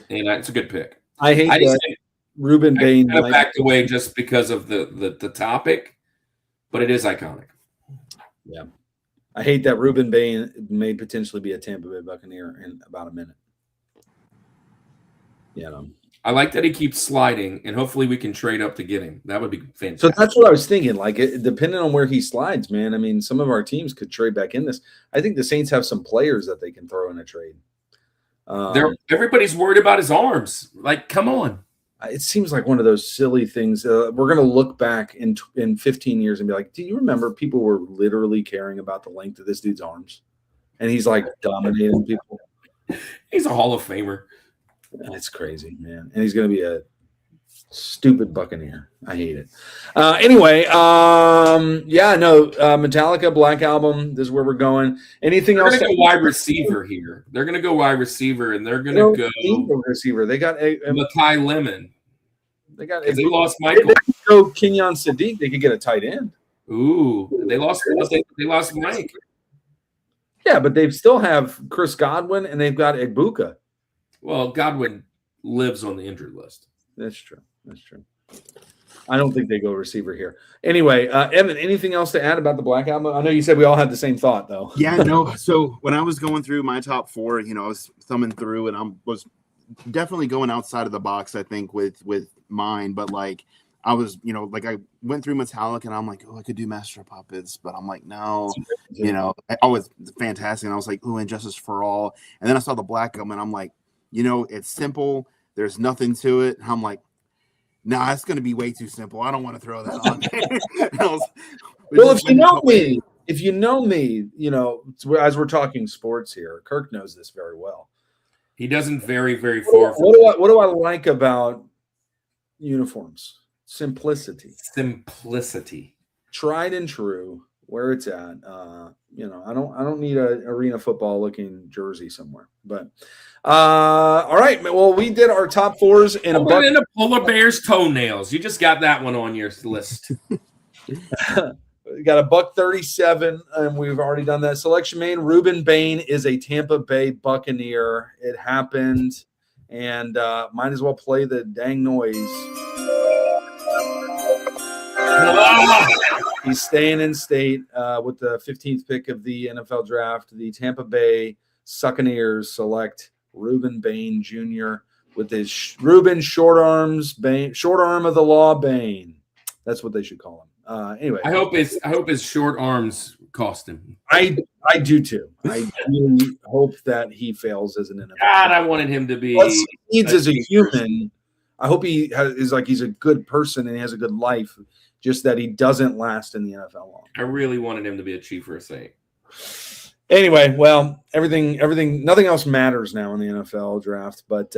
And it's a good pick. I hate that Ruben Bain kind of backed away just because of the topic, but it is iconic. Yeah. I hate that Ruben Bain may potentially be a Tampa Bay Buccaneer in about a minute. Yeah. I like that he keeps sliding, and hopefully we can trade up to get him. That would be fantastic. So that's what I was thinking. Like, depending on where he slides, man, I mean, some of our teams could trade back in this. I think the Saints have some players that they can throw in a trade. Everybody's worried about his arms. Like, come on. It seems like one of those silly things. We're going to look back in 15 years and be like, do you remember people were literally caring about the length of this dude's arms? And he's like dominating people. He's a Hall of Famer. It's crazy, man. And he's going to be a stupid Buccaneer. I hate it. Anyway, Metallica, Black Album. This is where we're going. Anything else? They're going to go wide receiver here. They're going to go wide receiver, and they're going to go receiver. They got Makai Lemon. They lost Michael. They could go Kenyon Sadiq. They could get a tight end. Ooh, they lost Mike. Yeah, but they still have Chris Godwin, and they've got Egbuka. Well, Godwin lives on the injured list. That's true. I don't think they go receiver here. Anyway, Evan, anything else to add about the Black Album? I know you said we all had the same thought, though. Yeah, no. So when I was going through my top 4, I was thumbing through, and I was definitely going outside of the box, I think, with mine. But like, I was, I went through Metallica, and I'm like, oh, I could do Master of Puppets, but I'm like, no, it's fantastic. And I was like, oh, Injustice for All. And then I saw the Black Album, and I'm like, it's simple. There's nothing to it. And I'm like, nah, it's going to be way too simple. I don't want to throw that on there. Well, if you know me, as we're talking sports here, Kirk knows this very well. He doesn't very, very far. What do I like about uniforms? Simplicity. Tried and true. Where it's at. I don't need an arena football looking jersey somewhere. But all right. Well, we did our top 4s in a polar bear's toenails. You just got that one on your list. We got $137, and we've already done that. Selection main. Ruben Bain is a Tampa Bay Buccaneer. It happened, and might as well play the dang noise. He's staying in state with the 15th pick of the NFL draft. The Tampa Bay Buccaneers select Ruben Bain Jr. with his Ruben short arm of the law Bain. That's what they should call him. Anyway, I hope his short arms cost him. I do too. I really hope that he fails as an NFL. God, I wanted him to be. What he needs as a human. I hope he's a good person and he has a good life. Just that he doesn't last in the NFL long. I really wanted him to be a chief or a saint. Anyway, well, nothing else matters now in the NFL draft. But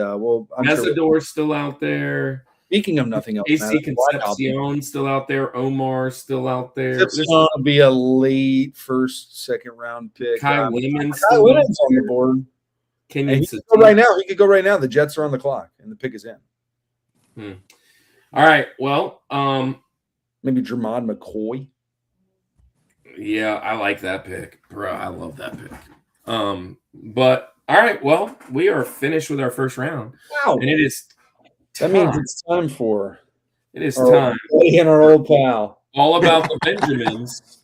Mesador's still out there. Speaking of nothing else, AC Concepcion still out there. Omar still out there. It's going to be a late first, second round pick. Kyle Lemon's on the board. He could go right now. He could go right now. The Jets are on the clock, and the pick is in. All right. Well, maybe Jermod McCoy. Yeah, I like that pick, bro. I love that pick. But all right. Well, we are finished with our first round. Wow. And it is. That means it's time for. It is time. And our old pal. All about the Benjamins.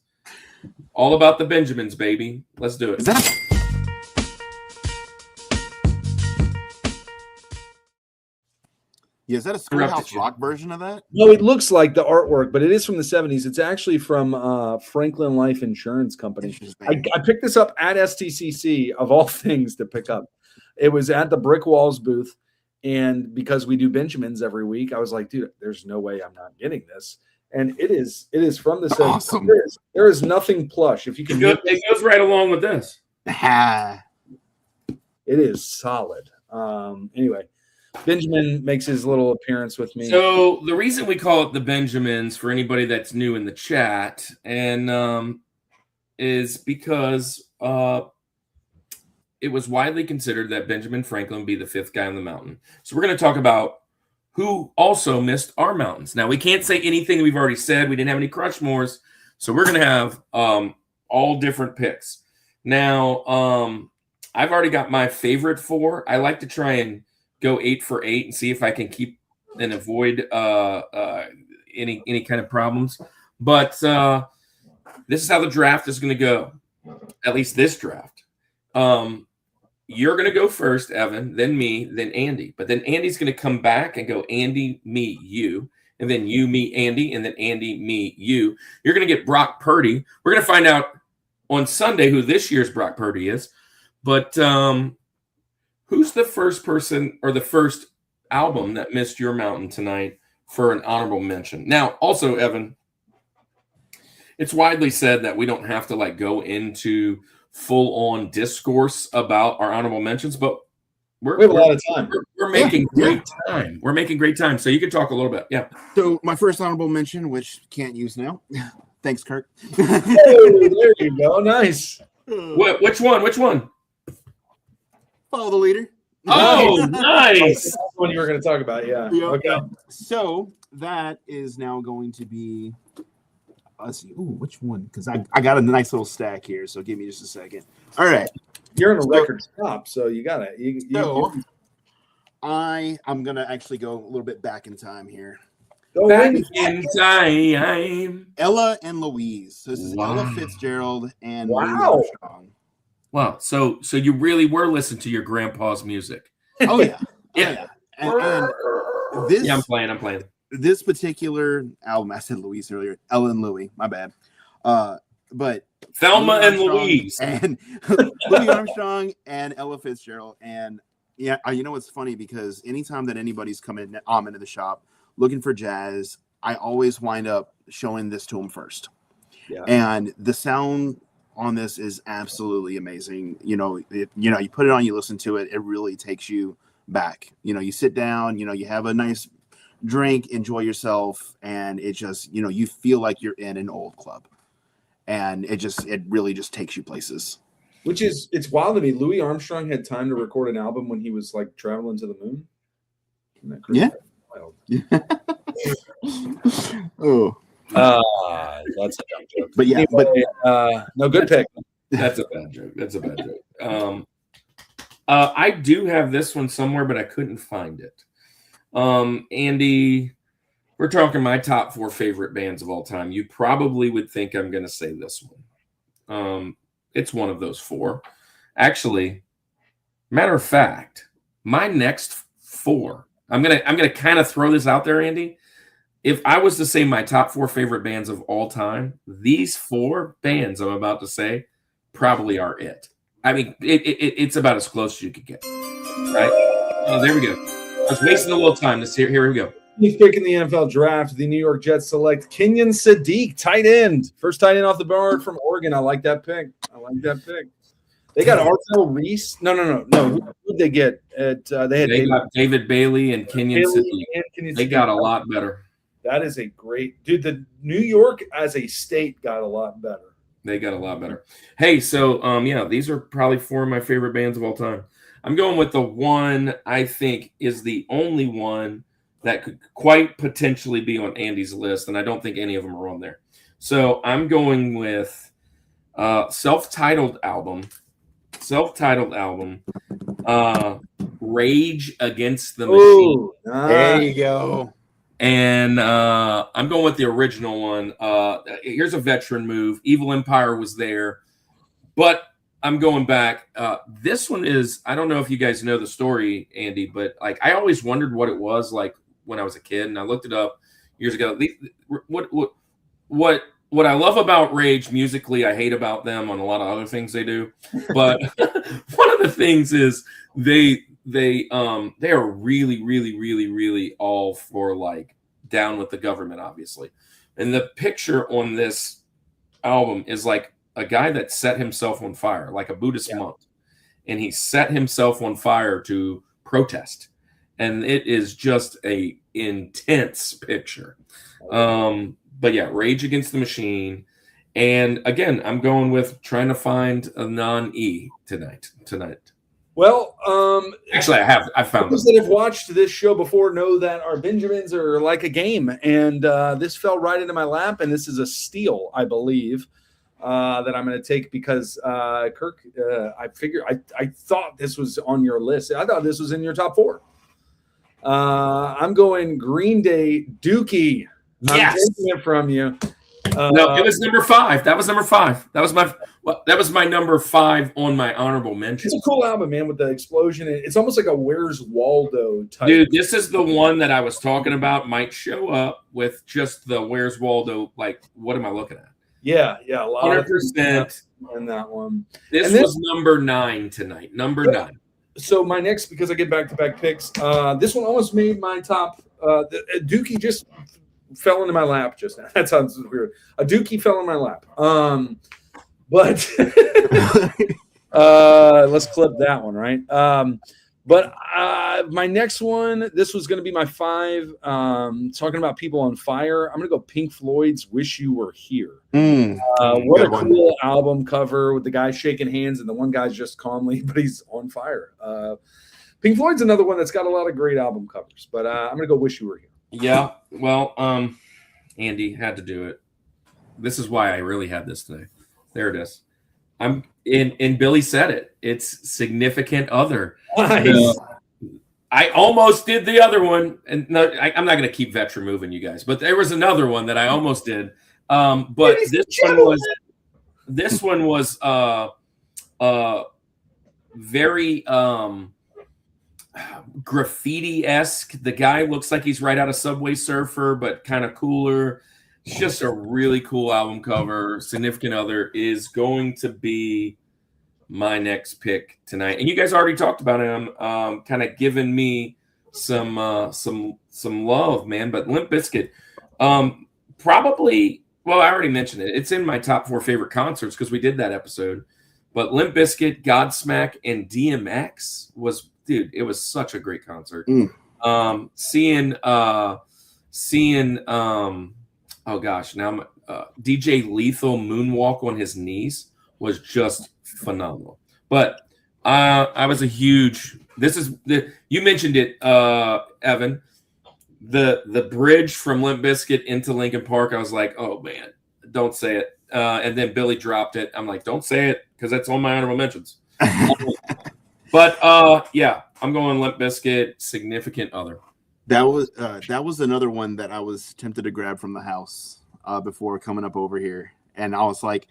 All about the Benjamins, baby. Let's do it. Yeah, is that a Schoolhouse Rock version of that? No, it looks like the artwork, but it is from the 70s. It's actually from Franklin Life Insurance Company. I picked this up at STCC, of all things to pick up. It was at the Brick Walls booth. And because we do Benjamins every week, I was like, dude, there's no way I'm not getting this. And it is from the 70s. Awesome. There is nothing plush. If you can, it goes right along with this. it is solid. Anyway, Benjamin makes his little appearance with me. So the reason we call it the Benjamins, for anybody that's new in the chat, and is because it was widely considered that Benjamin Franklin would be the fifth guy on the mountain. So we're going to talk about who also missed our mountains. Now, we can't say anything we've already said. We didn't have any Rushmores, so we're going to have all different picks. Now, I've already got my favorite 4. I like to try and go 8 for 8 and see if I can keep and avoid any kind of problems. But this is how the draft is going to go, at least this draft. You're going to go first, Evan, then me, then Andy. But then Andy's going to come back and go Andy, me, you. And then you, me, Andy. And then Andy, me, you. You're going to get Brock Purdy. We're going to find out on Sunday who this year's Brock Purdy is. But who's the first person or the first album that missed your mountain tonight for an honorable mention? Now, also, Evan, it's widely said that we don't have to go into full-on discourse about our honorable mentions, but we have a lot of time. We're making great time. We're making great time. So you can talk a little bit. Yeah. So my first honorable mention, which can't use now. Thanks, Kirk. Hey, there you go. Nice. Which one? Follow the leader. Oh, nice. That's the one you were going to talk about. Yeah. Yep. Okay. So that is now going to be. Let's see. Ooh, which one? Because I got a nice little stack here. So give me just a second. All right. You're in a record stop, so you got it. I'm gonna actually go a little bit back in time here. Back in time. Ella and Louise. So this is Ella Fitzgerald and Louis Wow. Armstrong. Wow. So you really were listening to your grandpa's music. Oh yeah. Yeah. And this. Yeah, I'm playing. This particular album, I said Louise earlier, Ella and Louis, my bad. But Thelma and Louise and Louis Armstrong and Ella Fitzgerald. And yeah, you know what's funny, because anytime that anybody's coming into the shop looking for jazz, I always wind up showing this to them first. Yeah. And the sound on this is absolutely amazing. You put it on, you listen to it, it really takes you back. You sit down, you have a nice drink, enjoy yourself, and it just, you feel like you're in an old club, and it really just takes you places. Which is, it's wild to me. Louis Armstrong had time to record an album when he was traveling to the moon. Isn't that crazy? Yeah. Oh, that's a dumb joke. But yeah, no, good pick. That's a bad joke. I do have this one somewhere, but I couldn't find it. Andy, we're talking my top 4 favorite bands of all time. You probably would think I'm going to say this one. It's one of those 4. Actually, matter of fact, my next 4, I'm gonna kind of throw this out there, Andy. If I was to say my top 4 favorite bands of all time, these 4 bands I'm about to say probably are it. I mean, it's about as close as you could get. Right? Oh, there we go. I was wasting a little time. Here we go. He's picking the NFL draft. The New York Jets select Kenyon Sadiq, tight end. First tight end off the board from Oregon. I like that pick. They got Arthur Reese. No. Who did they get? They got David Bailey and Kenyon Sadiq. They got a lot better. That is a great dude. The New York as a state got a lot better. They got a lot better. Hey, so these are probably 4 of my favorite bands of all time. I'm going with the one I think is the only one that could quite potentially be on Andy's list, and I don't think any of them are on there. So I'm going with self-titled album, Rage Against the Machine. There you go. And I'm going with the original one. Here's a veteran move. Evil Empire was there, but I'm going back. This one is, I don't know if you guys know the story, Andy, but I always wondered what it was like when I was a kid, and I looked it up years ago. What I love about Rage musically, I hate about them on a lot of other things they do. But one of the things is they are really, really, really, really all for like down with the government, obviously. And the picture on this album is like a guy that set himself on fire, like a Buddhist monk. And he set himself on fire to protest. And it is just a intense picture. But yeah, Rage Against the Machine. And again, I'm going with trying to find a non-E tonight. Well, actually, I found those that have watched this show before know that our Benjamins are like a game, and this fell right into my lap, and this is a steal, I believe, that I'm going to take because Kirk, I thought this was on your list. I thought this was in your top 4. I'm going Green Day, Dookie. Yes. I'm taking it from you. No, it was number 5. That was number 5. That was my number 5 on my honorable mention. It's a cool album, man, with the explosion. It's almost like a Where's Waldo type. Dude, this is the one that I was talking about. Might show up with just the Where's Waldo. Like, what am I looking at? Yeah, a lot 100% in that one. This was number 9 tonight. Number 9. So my next, because I get back-to-back picks, this one almost made my top. Dookie just fell into my lap just now. That sounds weird. A Dookie fell in my lap. But let's clip that one, right? But my next one, this was going to be my 5. Talking about people on fire, I'm going to go Pink Floyd's "Wish You Were Here." What a cool album cover with the guy shaking hands and the one guy's just calmly, but he's on fire. Pink Floyd's another one that's got a lot of great album covers, but I'm going to go "Wish You Were Here." Yeah, well, Andy had to do it. This is why I really had this today. There it is. And Billy said it. It's Significant Other. Nice. I almost did the other one, and no, I'm not going to keep Vetra moving, you guys. But there was another one that I almost did. But this one was very graffiti-esque. The guy looks like he's right out of Subway Surfer, but kind of cooler. It's just a really cool album cover. Significant Other is going to be my next pick tonight, and you guys already talked about him, kind of giving me some love, man. But Limp Bizkit, probably. Well, I already mentioned it. It's in my top 4 favorite concerts because we did that episode. But Limp Bizkit, Godsmack, and DMX was, dude, it was such a great concert. Seeing oh gosh, now DJ Lethal moonwalk on his knees was just phenomenal. But I was a huge. You mentioned it, Evan. The bridge from Limp Bizkit into Linkin Park. I was like, oh man, don't say it. And then Billy dropped it. I'm like, don't say it because that's on my honorable mentions. But yeah, I'm going Limp Bizkit, Significant Other. That was another one that I was tempted to grab from the house before coming up over here, and I was like,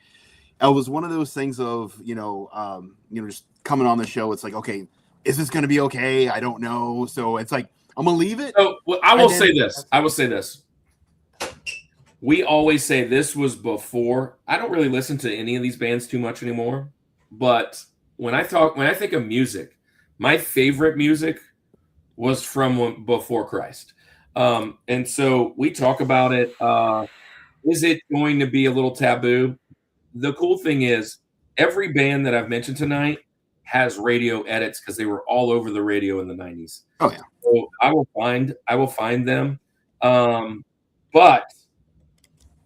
it was one of those things of just coming on the show. It's like, okay, is this going to be okay? I don't know. So it's like I'm gonna leave it. So well, I will say this. We always say this was before. I don't really listen to any of these bands too much anymore, but when I think of music, my favorite music was from before Christ. And so we talk about it. Is it going to be a little taboo? The cool thing is every band that I've mentioned tonight has radio edits because they were all over the radio in the 90s. Oh yeah. So I will find them. But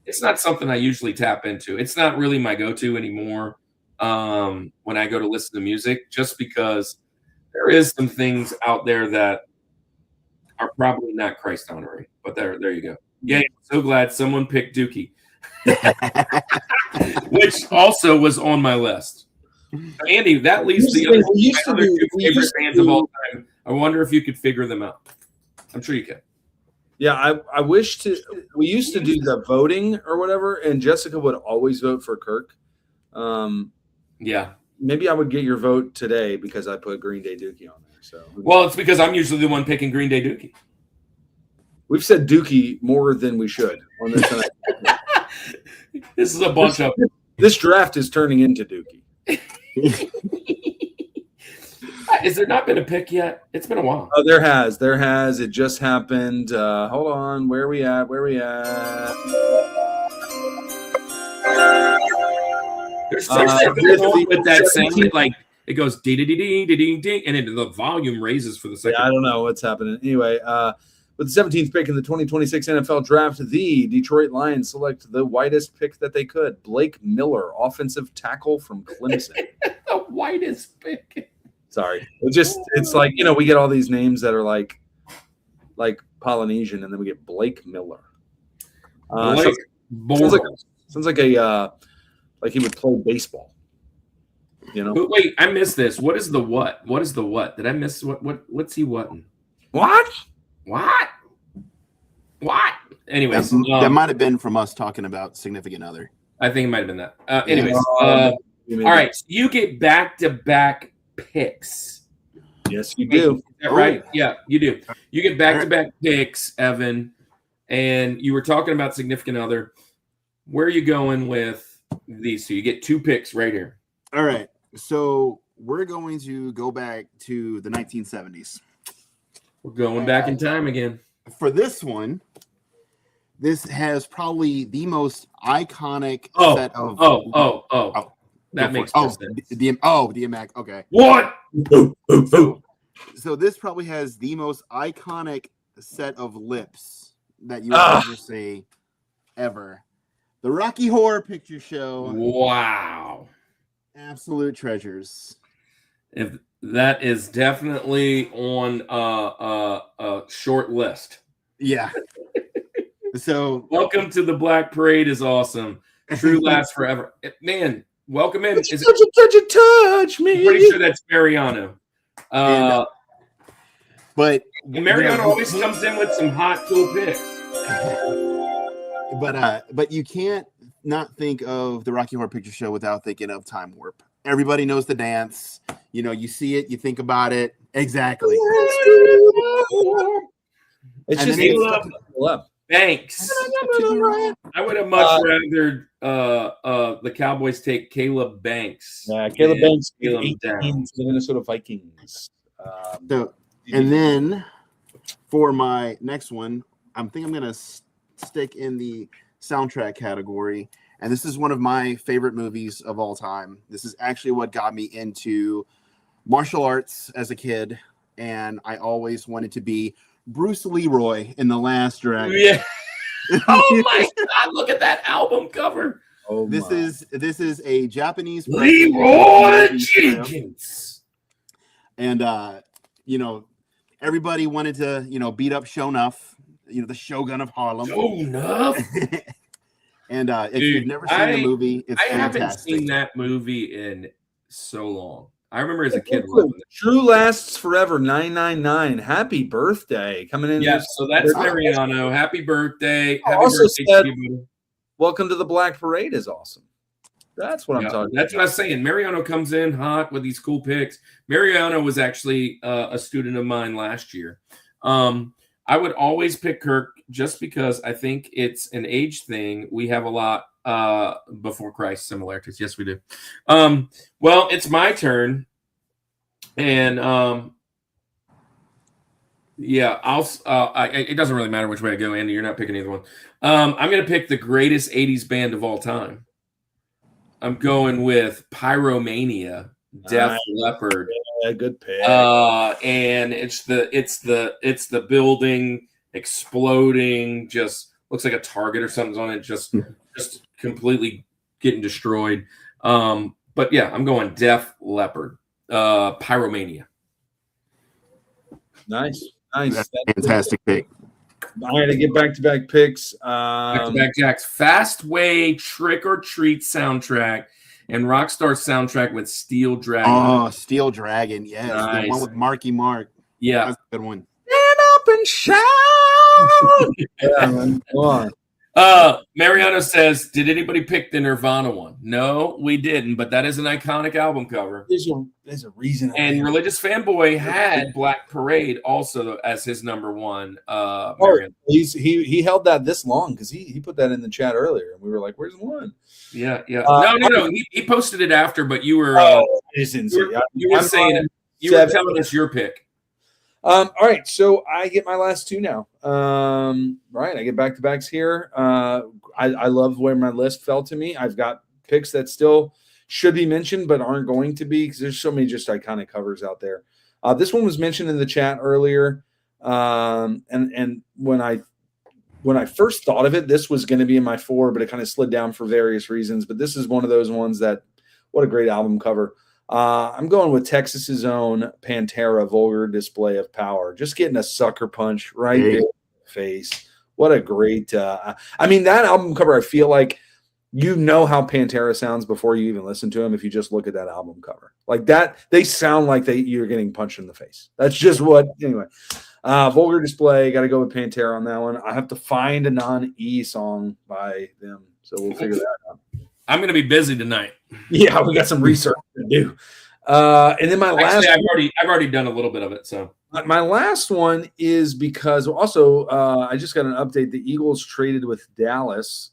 it's not something I usually tap into. It's not really my go-to anymore when I go to listen to music, just because there is some things out there that are probably not Christ honoring. But there you go. Yeah, I'm so glad someone picked Dookie, which also was on my list. Andy, that leaves the other two favorite bands of all time. I wonder if you could figure them out. I'm sure you can. Yeah, I wish to. We used to do the voting or whatever, and Jessica would always vote for Kirk. Yeah, maybe I would get your vote today because I put Green Day Dookie on there. So, well, it's because I'm usually the one picking Green Day Dookie. We've said Dookie more than we should on this tonight. This is a bunch of. This draft is turning into Dookie. Has there not been a pick yet? It's been a while. Oh, there has. It just happened. Hold on. Where are we at? There's something going on with that 17th. sound. Like it goes ding ding ding ding ding, and then the volume raises for the second. Yeah, I don't know what's happening. Anyway, with the 17th pick in the 2026 NFL Draft, the Detroit Lions select the whitest pick that they could. Blake Miller, offensive tackle from Clemson. The whitest pick. Sorry. It's like, we get all these names that are like Polynesian, and then we get Blake Miller. Blake Sounds like a like he would play baseball. But wait, I missed this. What is the what? What is the what? Did I miss what's he whatting? What? Anyways, that might have been from us talking about significant other. I think it might have been that. All right, so you get back-to-back picks. Yes, you do. Is that right? Yeah, you do. You get back-to-back picks, Evan, and you were talking about significant other. Where are you going with these? So you get 2 picks right here. All right, so we're going to go back to the 1970s. We're going back in time again. For this one, this has probably the most iconic set of. That makes sense. DMAC. Okay. What? So this probably has the most iconic set of lips that you will ever see, ever. The Rocky Horror Picture Show. Wow. Absolute treasures. If that is definitely on a short list. Yeah. So welcome to the Black Parade is awesome. True lasts forever. Man, welcome in. Touch me. I'm pretty sure that's Mariano. But Mariano always comes in with some hot, cool picks. But you can't not think of the Rocky Horror Picture Show without thinking of Time Warp. Everybody knows the dance. You see it, you think about it. Exactly. It's just Banks. I would have much rather the Cowboys take Caleb Banks. Yeah, Caleb Banks, the Minnesota Vikings. And then for my next one, I'm going to stick in the soundtrack category. And this is one of my favorite movies of all time. This is actually what got me into martial arts as a kid. And I always wanted to be Bruce Leroy in The Last Dragon. Yeah. Oh my God! Look at that album cover. This is a Japanese Leroy Jenkins. And everybody wanted to beat up Shonuff, the Shogun of Harlem. Shonuff. And if you've never seen the movie, it's fantastic. Haven't seen that movie in so long. I remember as a kid. True Lasts Forever 999. Happy birthday. Coming in. Yes, so that's Mariano. Happy birthday. Happy also birthday said, to you. Welcome to the Black Parade is awesome. That's what I'm talking about. That's what I was saying. Mariano comes in hot with these cool picks. Mariano was actually a student of mine last year. I would always pick Kirk just because I think it's an age thing. We have a lot before Christ similarities. Yes, we do. Well, it's my turn. And it doesn't really matter which way I go, Andy. You're not picking either one. I'm going to pick the greatest 80s band of all time. I'm going with Pyromania, Def Leppard. Yeah, good pick. And it's the building exploding, just looks like a target or something's on it, just completely getting destroyed. But yeah, I'm going Def Leppard, Pyromania. Nice. That's a fantastic pick. All right, I get back-to-back picks. Back-to-back Jacks. Fastway Trick or Treat soundtrack and Rockstar soundtrack with Steel Dragon. Oh, Steel Dragon, yes. Nice. The one with Marky Mark. Yeah. That's a good one. Stand up and shout. Yeah, man. Come on. Mariano says, did anybody pick the Nirvana one? No, we didn't, but that is an iconic album cover. There's a reason. And Religious Fanboy had Black Parade also as his number one. He held that this long because he put that in the chat earlier, and we were like, "Where's one?" Yeah. No. He posted it after, but you were you were telling us your pick. All right, so I get my last two now. Right, I get back-to-backs here. I love where my list fell to me. I've got picks that still should be mentioned but aren't going to be because there's so many just iconic covers out there. This one was mentioned in the chat earlier, and when I first thought of it, this was going to be in my 4, but it kind of slid down for various reasons. But this is one of those ones that, what a great album cover. I'm going with Texas's own Pantera, Vulgar Display of Power. Just getting a sucker punch right in the face. What a great that album cover, I feel like you know how Pantera sounds before you even listen to them if you just look at that album cover. Like that, they sound like you're getting punched in the face. That's just what, anyway. Vulgar Display, got to go with Pantera on that one. I have to find a non-E song by them, so we'll figure that out. I'm going to be busy tonight. Yeah, we got some research to do. And then I've already done a little bit of it. So my last one is because also I just got an update. The Eagles traded with Dallas.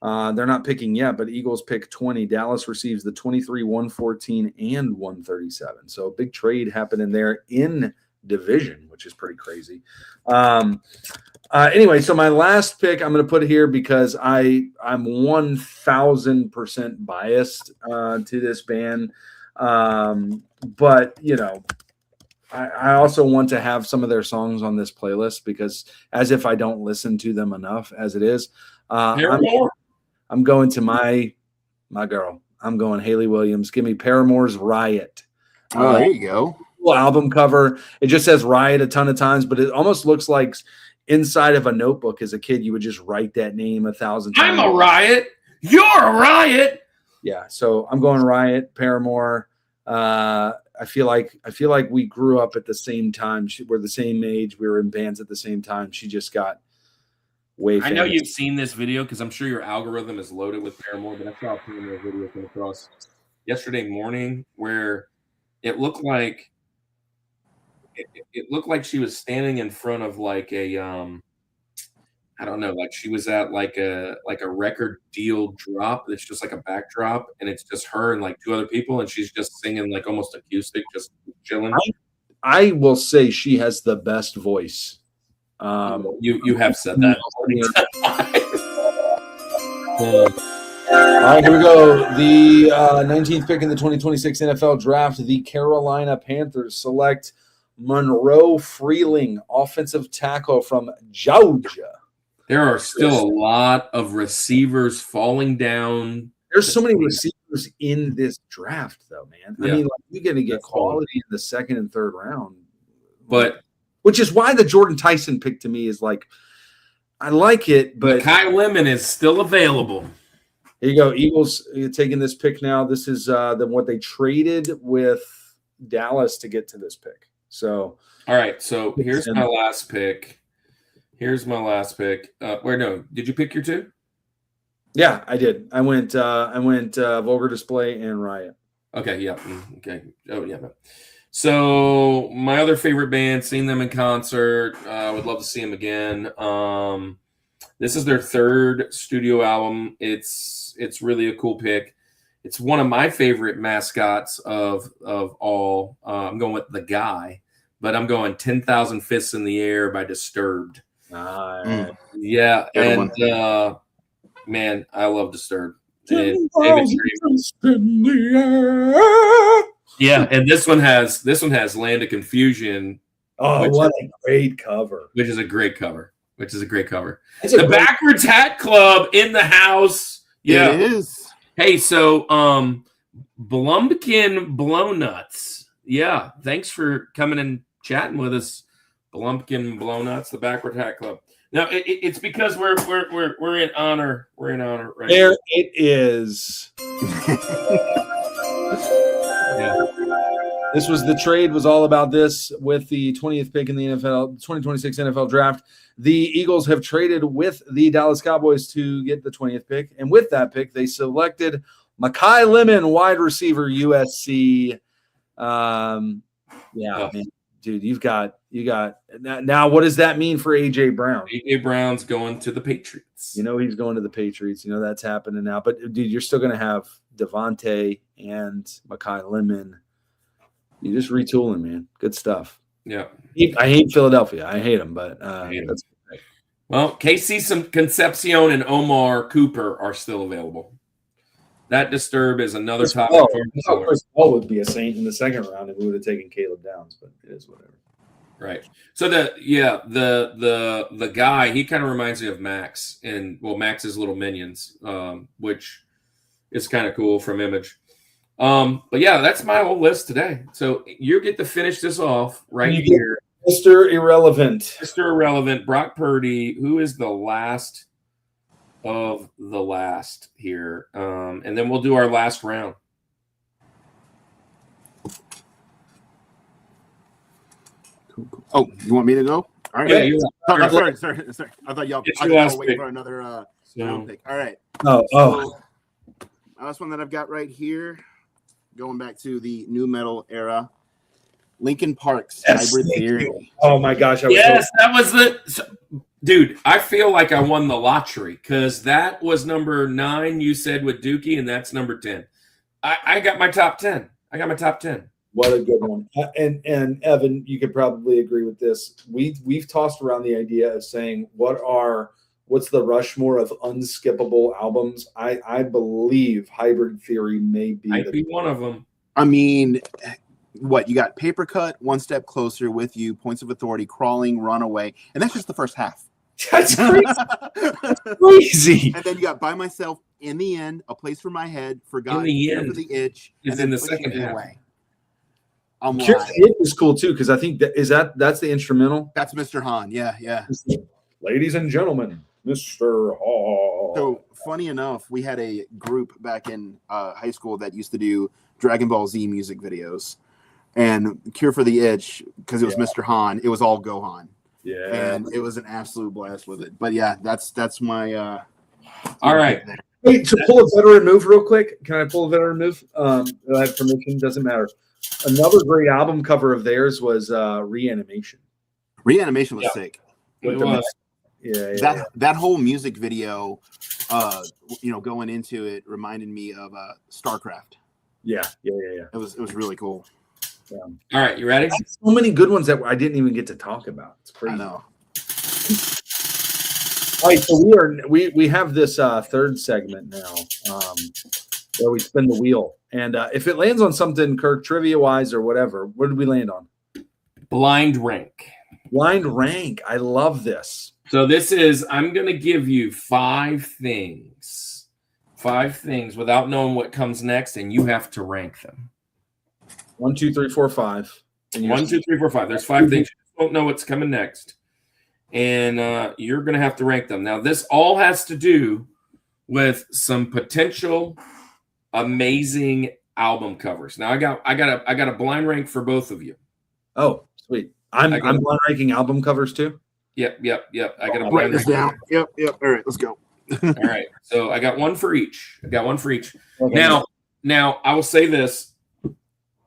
They're not picking yet, but Eagles pick 20. Dallas receives the 23, 114, and 137. So a big trade happening there in division, which is pretty crazy. Anyway, so my last pick I'm going to put here because I'm 1,000% biased to this band. But, you know, I also want to have some of their songs on this playlist because as if I don't listen to them enough as it is. I'm going to my girl. I'm going Haley Williams. Give me Paramore's Riot. Oh, there you go. Album cover. It just says Riot a ton of times, but it almost looks like inside of a notebook as a kid, you would just write that name 1,000 times. I'm a riot. You're a riot. Yeah. So I'm going Riot, Paramore. I feel like we grew up at the same time. We're the same age. We were in bands at the same time. She just got way famous. I know you've seen this video because I'm sure your algorithm is loaded with Paramore, but I saw a Paramore video come across yesterday morning where it looked like she was standing in front of like a I don't know, like she was at like a record deal drop that's just like a backdrop and it's just her and like 2 other people and she's just singing like almost acoustic, just chilling. I will say she has the best voice. You have said that. All right, here we go. The 19th pick in the 2026 NFL Draft, the Carolina Panthers select Monroe Freeling, offensive tackle from Georgia. There are still a lot of receivers falling down. There's so many receivers in this draft, though, man. I mean, like, you're going to get quality in the 2nd and 3rd round. But which is why the Jordan Tyson pick to me is like, I like it, but Kai Lemon is still available. Here you go. Eagles taking this pick now. This is what they traded with Dallas to get to this pick. So, all right. So here's my last pick. Did you pick your 2? Yeah, I did. I went Vulgar Display and Riot. Okay. Yeah. Okay. Oh yeah. So my other favorite band, seen them in concert. Would love to see them again. This is their 3rd studio album. It's really a cool pick. It's one of my favorite mascots of all. I'm going with The Guy, but I'm going 10,000 Fists in the Air by Disturbed. Yeah, and man, I love Disturbed. Yeah, and this one has Land of Confusion. Oh, what a great cover! Which is a great cover. The Backwards Hat Club in the house. Yeah, it is. Hey, so Blumpkin Blownuts. Yeah, thanks for coming and chatting with us. Blumpkin Blownuts, the Backward Hat Club. Now it's because we're in honor. We're in honor right there. Now. It is. Yeah. This was the trade was all about this with the 20th pick in the NFL 2026 NFL draft. The Eagles have traded with the Dallas Cowboys to get the 20th pick. And with that pick, they selected Mekhi Lemon, wide receiver, USC. Man, dude, you got now. What does that mean for AJ Brown? AJ Brown's going to the Patriots. You know he's going to the Patriots. You know that's happening now. But dude, you're still going to have Devontae and Mekhi Lemon. You just retooling, man. Good stuff. Yeah. I hate Philadelphia. I hate them, but that's great. Well, Casey Concepcion and Omar Cooper are still available. That disturb is another topic. Chris Paul would be a Saint in the second round if we would have taken Caleb Downs, but it is whatever. Right. So the guy, he kind of reminds me of Max and Max's little minions, which is kind of cool from Image. But yeah, that's my whole list today. So you get to finish this off right here. Mr. Irrelevant, Brock Purdy, who is the last of the last here. And then we'll do our last round. Cool. Oh, you want me to go? All right. Yeah, sorry. I thought y'all It's your last wait pick. for another So, round pick. All right. Oh. Last one that I've got right here, going back to the new metal era, Linkin Park's Yes, Hybrid thank Theory. you. Oh my gosh! yes, that was dude. I feel like I won the lottery because that was number 9. You said with Dookie, and that's number 10. I got my top 10. What a good one. And Evan, you could probably agree with this. We've tossed around the idea of saying what's the Rushmore of unskippable albums. I believe Hybrid Theory may be one of them. I mean, what you got? Paper Cut, One Step Closer, With You, Points of Authority, Crawling, Runaway, and that's just the first half. That's crazy. That's crazy. And then you got By Myself, In the End, A Place for My Head, Forgotten, In the Care End for the Itch, is and then in the Pushing second Me half. Away. I'm Cure for lying. the Itch is cool too because I think that's the instrumental. That's Mr. Hahn. Yeah. Ladies and gentlemen, Mr. Hall. So funny enough, we had a group back in high school that used to do Dragon Ball Z music videos, and Cure for the Itch, because it was Mr. Hahn, it was all Gohan. Yeah, And it was an absolute blast with it. But yeah, that's my All right. Wait, to pull a veteran move real quick. Can I pull a veteran move? I have permission. Doesn't matter. Another great album cover of theirs was Reanimation. Reanimation was sick. It was. That whole music video, going into it reminded me of StarCraft. Yeah. It was really cool. Yeah. All right, you ready? So many good ones that I didn't even get to talk about. It's crazy. I know. All right, so we have this third segment now where we spin the wheel, and if it lands on something, Kirk, trivia wise or whatever, what did we land on? Blind rank. Blind rank. I love this. So this is, I'm going to give you 5 things without knowing what comes next, and you have to rank them. 1, 2, 3, 4, 5. 1, 2, 3, 4, 5. There's 5 things. You don't know what's coming next. And you're going to have to rank them. Now, this all has to do with some potential amazing album covers. Now, I got a blind rank for both of you. Oh, sweet. I'm blind ranking album covers too. Yep. I got a Write blind this rank. down. Yep. All right, let's go. All right. So I got one for each. Okay. Now I will say this.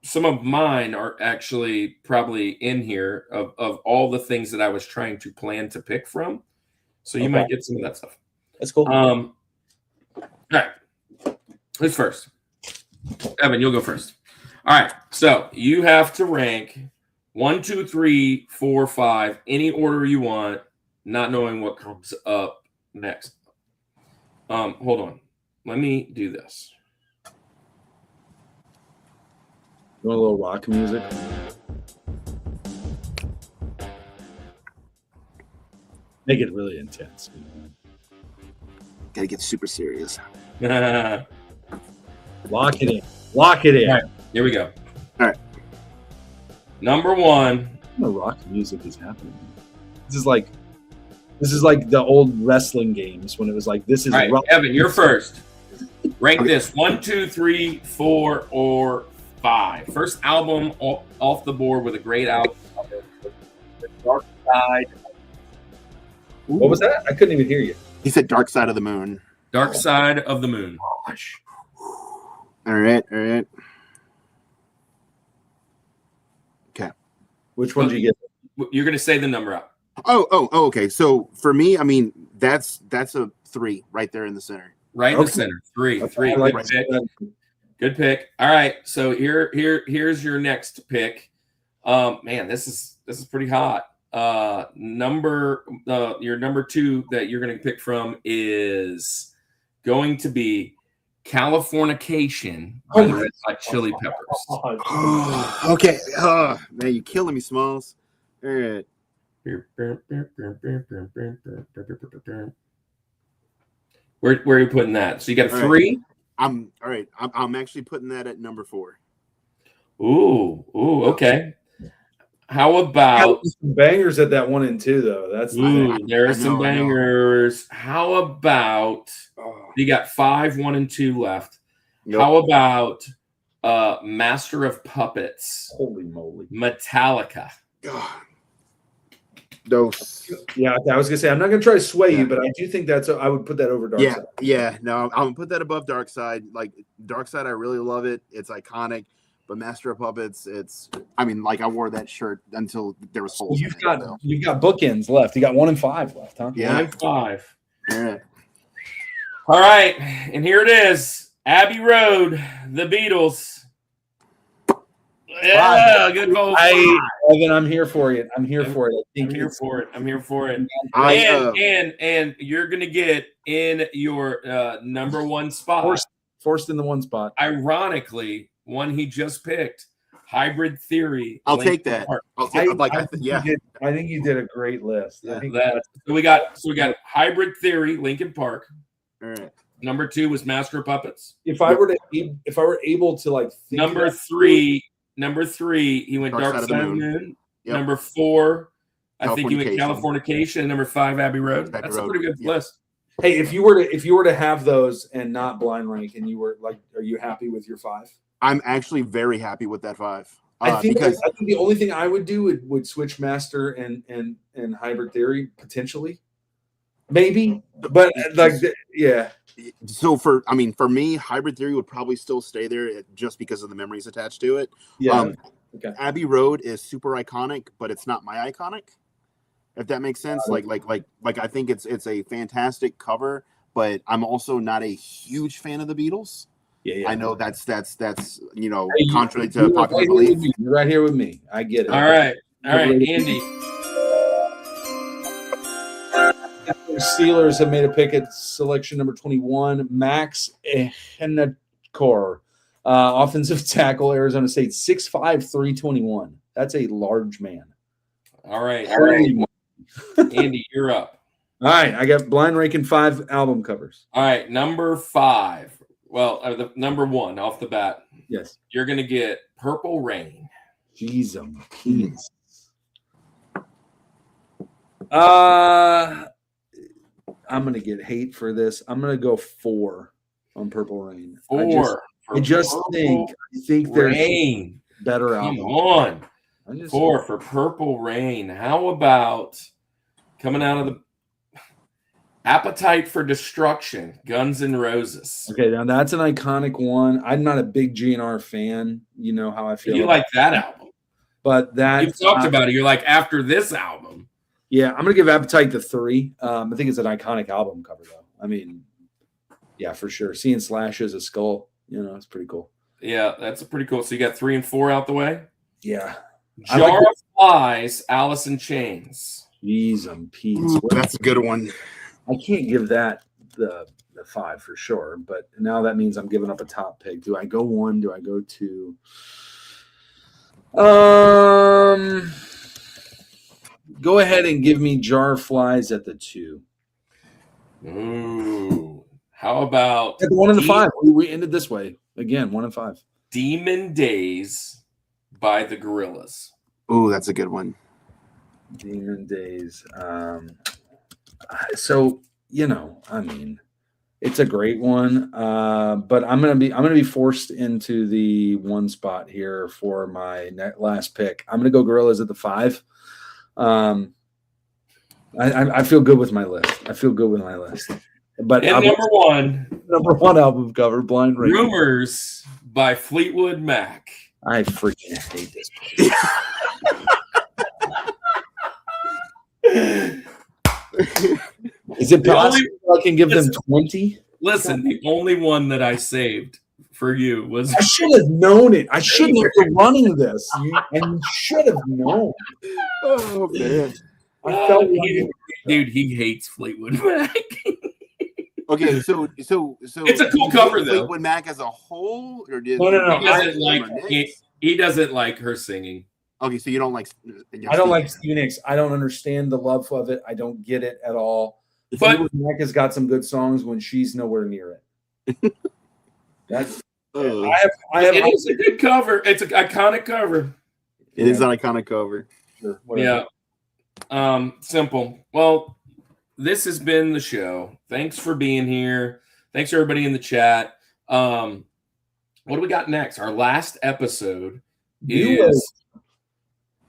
Some of mine are actually probably in here of all the things that I was trying to plan to pick from. So you might get some of that stuff. That's cool. All right. Who's first? Evan, you'll go first. All right. So you have to rank 1, 2, 3, 4, 5, any order you want, not knowing what comes up next. Hold on. Let me do this. You want a little rock music? Make it really intense. Gotta get super serious. All Lock it in. Lock it in. right. Here we go. All right. Number 1. The rock music is happening. This is like the old wrestling games when it was like this is All right, rock. Evan, you're first. Rank this 1, 2, 3, 4, or 5. First album off the board with a great album. Dark Side. What was that? I couldn't even hear you. He said Dark Side of the Moon. Dark Side of the Moon. Gosh. All right. Okay. Which one did you get? You're going to say the number out. Oh, okay. So for me, I mean, that's a 3 right there in the center. Right in the center. 3. I like Good pick. that. Good pick. All right. So here's your next pick. Man, this is pretty hot. Your number 2 that you're going to pick from is going to be Californication by the Red Hot Chili Peppers. Okay. Man, you're killing me, Smalls. All right. Where are you putting that? So you got a 3? All right. I'm actually putting that at number 4. Ooh, okay. How about some bangers at that 1 and 2 though? That's there are some bangers. How about you got 5, 1 and 2 left? Yep. How about Master of Puppets? Holy moly. Metallica. God. Those. Yeah, I was gonna say I'm not gonna try to sway you, but I do think I would put that over Dark Side. Yeah. No, I'm gonna put that above Dark Side. Like Dark Side, I really love it. It's iconic. But Master of Puppets, I wore that shirt until there was holes. You've got bookends left. You got 1 and 5 left, huh? Yeah. 1 and 5. Yeah. All right, and here it is. Abbey Road, the Beatles. Yeah, good vote. Evan, I'm here for it. I'm here for it. I'm here for it. I And you're gonna get in your number 1 spot. Forced in the 1 spot. Ironically, one he just picked, Hybrid Theory. I'll take that. I think you did a great list. Yeah, I think So we got Hybrid Theory, Linkin Park. All right. Number 2 was Master of Puppets. if I were able to like think Number 3, he went Dark Side of the Moon. Yep. Number 4, I think he went Californication. Californication. Number 5, Abbey Road. That's a pretty good list. Hey, if you were to have those and not blind rank, and you were like, are you happy with your 5? I'm actually very happy with that 5. I think the only thing I would do would switch Master and Hybrid Theory potentially, maybe, but yeah. So for me, Hybrid Theory would probably still stay there just because of the memories attached to it. Yeah. Okay. Abbey Road is super iconic, but it's not my iconic. If that makes sense, like I think it's a fantastic cover, but I'm also not a huge fan of the Beatles. Yeah. I know that's contrary to popular belief. You're right here with me. I get it. All right, Andy. The Steelers have made a pick at selection number 21. Max Ehenekor, offensive tackle, Arizona State, 6'5", 321. That's a large man. All right. Andy, you're up. All right, I got blind ranking 5 album covers. All right, number 5. Well, the number 1 off the bat. Yes. You're going to get Purple Rain. Jeez, peas. I'm going to get hate for this. I'm going to go 4 on Purple Rain. 4. I think there's better album. Come on. 4 for Purple Rain. How about coming out of the Appetite for Destruction, Guns N' Roses? Okay, now that's an iconic one. I'm not a big GNR fan. You know how I feel. You like that album. But that you've talked about it. You're like, after this album. Yeah, I'm going to give Appetite the 3. I think it's an iconic album cover, though. I mean, yeah, for sure. Seeing Slash as a skull, it's pretty cool. Yeah, that's pretty cool. So you got 3 and 4 out the way? Yeah. Jar of Flies, Alice in Chains. Jeez, Pete. That's a good one. I can't give that the 5 for sure, but now that means I'm giving up a top pick. Do I go 1? Do I go 2? Go ahead and give me Jar of Flies at the 2. Ooh. How about at the 1 and the 5? We ended this way. Again, 1 and 5. Demon Days by the Gorillaz. Ooh, that's a good one. Demon Days. So, I mean, It's a great one, but I'm gonna be forced into the one spot here for my last pick. I'm gonna go Gorillaz at the 5. I feel good with my list. But And number one album cover, Blind Ring. Rumours by Fleetwood Mac. I freaking hate this. Is it possible I can give them 20? Listen, the only one that I saved for you was. I should have known it. I shouldn't have been running this. And you should have known. Oh man. I felt Dude, he hates Fleetwood Mac. Okay, so It's a cool cover, though. Fleetwood Mac as a whole, or did No. He doesn't like her singing. Okay, so you don't like. I don't like Stevie Nicks. I don't understand the love of it. I don't get it at all. But Fleetwood Mac has got some good songs when she's nowhere near it. That's. I have. it is a good cover. It's an iconic cover. It is an iconic cover. Sure, Yeah. Simple. Well, this has been the show. Thanks for being here. Thanks everybody in the chat. What do we got next? Our last episode is.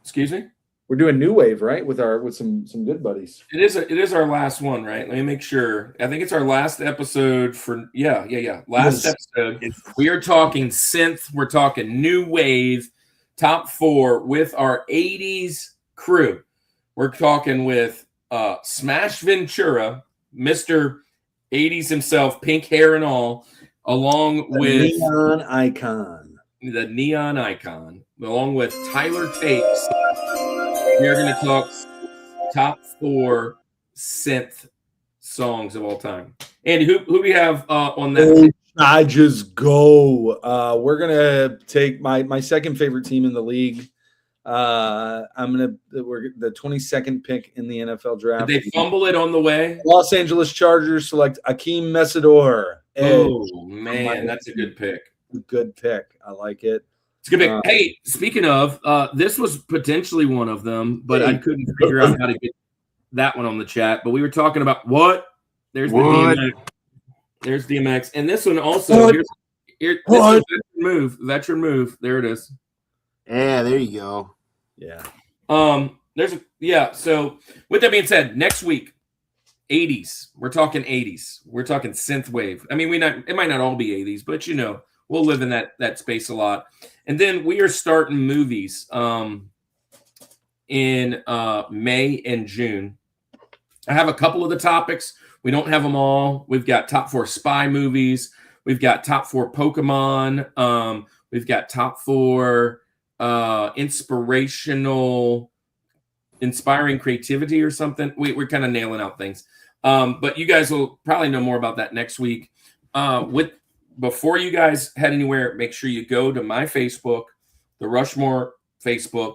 Excuse me. We're doing New Wave, right? With some good buddies. It is our last one, right? Let me make sure. I think it's our last episode for last episode. We are talking synth. We're talking new wave, top 4 with our 80s crew. We're talking with Smash Ventura, Mr. 80s himself, pink hair and all, along with the neon icon, along with Tyler Takes. We're going to talk top 4 synth songs of all time. Andy, who we have on that? I just go. We're gonna take my second favorite team in the league. We're the 22nd pick in the NFL draft. Did they fumble it on the way? Los Angeles Chargers select Akeem Mesidor. Oh man, that's a good pick. Good pick. I like it. It's a good pick. Hey, speaking of, this was potentially one of them, but I couldn't figure out how to get that one on the chat. But we were talking about what? There's the DMX. There's DMX, and this one also. This is veteran move. There it is. Yeah, there you go. Yeah. So with that being said, next week, 80s. We're talking 80s. We're talking synth wave. I mean, it might not all be 80s, but we'll live in that space a lot. And then we are starting movies in May and June. I have a couple of the topics. We don't have them all. We've got top 4 spy movies. We've got top 4 Pokemon. We've got top 4 inspiring creativity or something. We're kind of nailing out things. But you guys will probably know more about that next week. Before you guys head anywhere, make sure you go to my Facebook, the Rushmore Facebook,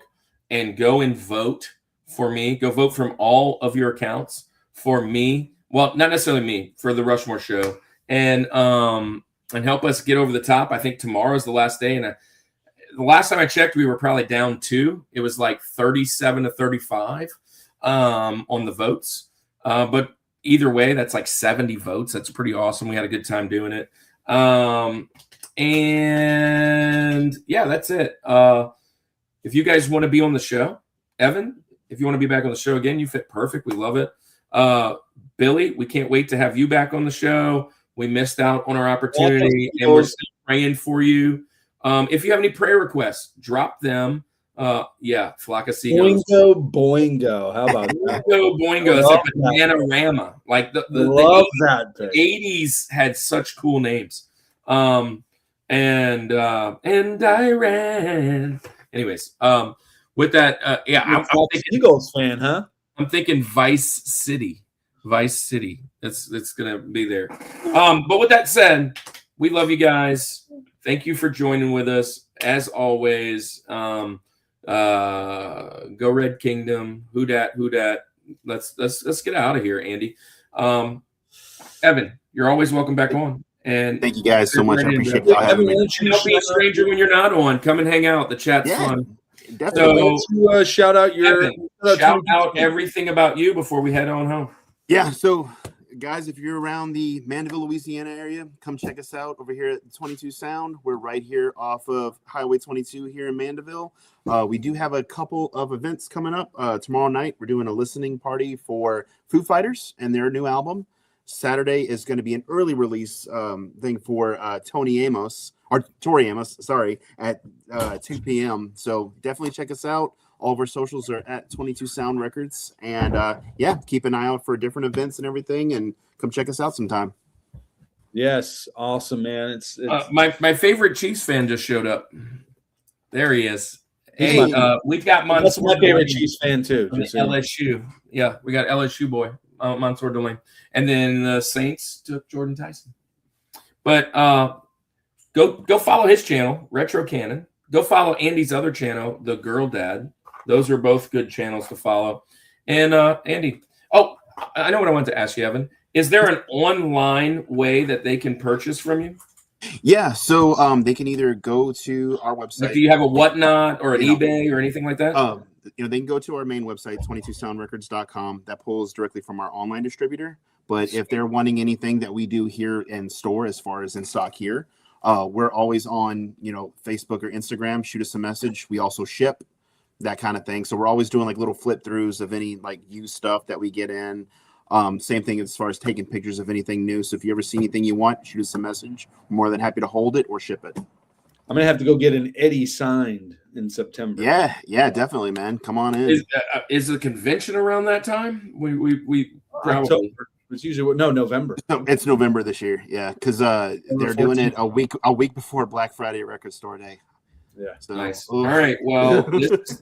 and go and vote for me. Go vote from all of your accounts for me. Well, not necessarily me, for the Rushmore Show. And help us get over the top. I think tomorrow's the last day. And the last time I checked, we were probably down 2. It was like 37-35 on the votes. But either way, that's like 70 votes. That's pretty awesome. We had a good time doing it. And yeah, that's it. If you guys want to be on the show, Evan, if you want to be back on the show again, you fit perfect. We love it. Billy, we can't wait to have you back on the show. We missed out on our opportunity, and we're still praying for you. If you have any prayer requests, drop them. Flock of seagulls. Boingo. How about that? Boingo. It's like a panorama. Like the 80s had such cool names. And I ran. Anyways, with that, I'm thinking Eagles fan, huh? I'm thinking Vice City. It's gonna be there. But with that said, we love you guys. Thank you for joining with us. As always, go Red Kingdom. Who dat? Let's get out of here, Andy. Evan, you're always welcome back on. And thank you guys so much. I appreciate y'all having me. Don't be a stranger when you're not on. Come and hang out. The chat's fun. Definitely. So, shout out everything about you before we head on home. Yeah, so guys, if you're around the Mandeville, Louisiana area, come check us out over here at 22 Sound. We're right here off of Highway 22 here in Mandeville. We do have a couple of events coming up. Tomorrow night, we're doing a listening party for Foo Fighters and their new album. Saturday is going to be an early release thing for Tori Amos, sorry, at 2 p.m. So definitely check us out. All of our socials are at 22 Sound Records. And yeah, keep an eye out for different events and everything. And come check us out sometime. Yes, awesome, man. It's my favorite Chiefs fan just showed up. There he is. He's Hey, we've got Mansour. that's my favorite Chiefs fan too. From just so you know. LSU. Yeah, we got LSU boy, Mansour Delane. And then the Saints took Jordan Tyson. But go follow his channel, Retro Cannon. Go follow Andy's other channel, The Girl Dad. Those are both good channels to follow. And Andy, I know what I wanted to ask you, Evan. Is there an online way that they can purchase from you? Yeah, so they can either go to our website. Like, do you have a Whatnot or an eBay or anything like that? They can go to our main website, 22soundrecords.com. That pulls directly from our online distributor. But if they're wanting anything that we do here in store, as far as in stock here, we're always on, Facebook or Instagram. Shoot us a message. We also ship, that kind of thing. So we're always doing like little flip throughs of any like used stuff that we get in. Same thing as far as taking pictures of anything new. So if you ever see anything you want, shoot us a message. We're more than happy to hold it or ship it. I'm gonna have to go get an Eddie signed in September. Yeah, definitely, man. Come on in. Is the convention around that time? We probably. October. It's usually November. No, it's November this year. Yeah, because they're doing it a week before Black Friday Record Store Day. Yeah, so, nice. All right. Well,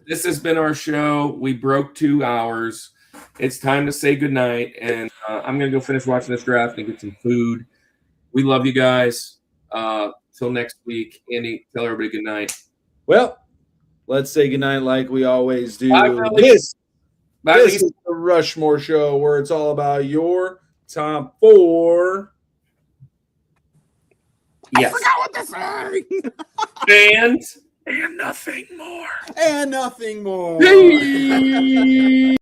this has been our show. We broke 2 hours. It's time to say goodnight, and I'm gonna go finish watching this draft and get some food. We love you guys. Till next week, Andy. Tell everybody good night. Well, let's say goodnight like we always do. Bye, Billy. This Bye, is Lisa. the Rushmore Show, where it's all about your top 4. Yes. I forgot what to say. And nothing more. And nothing more. Hey.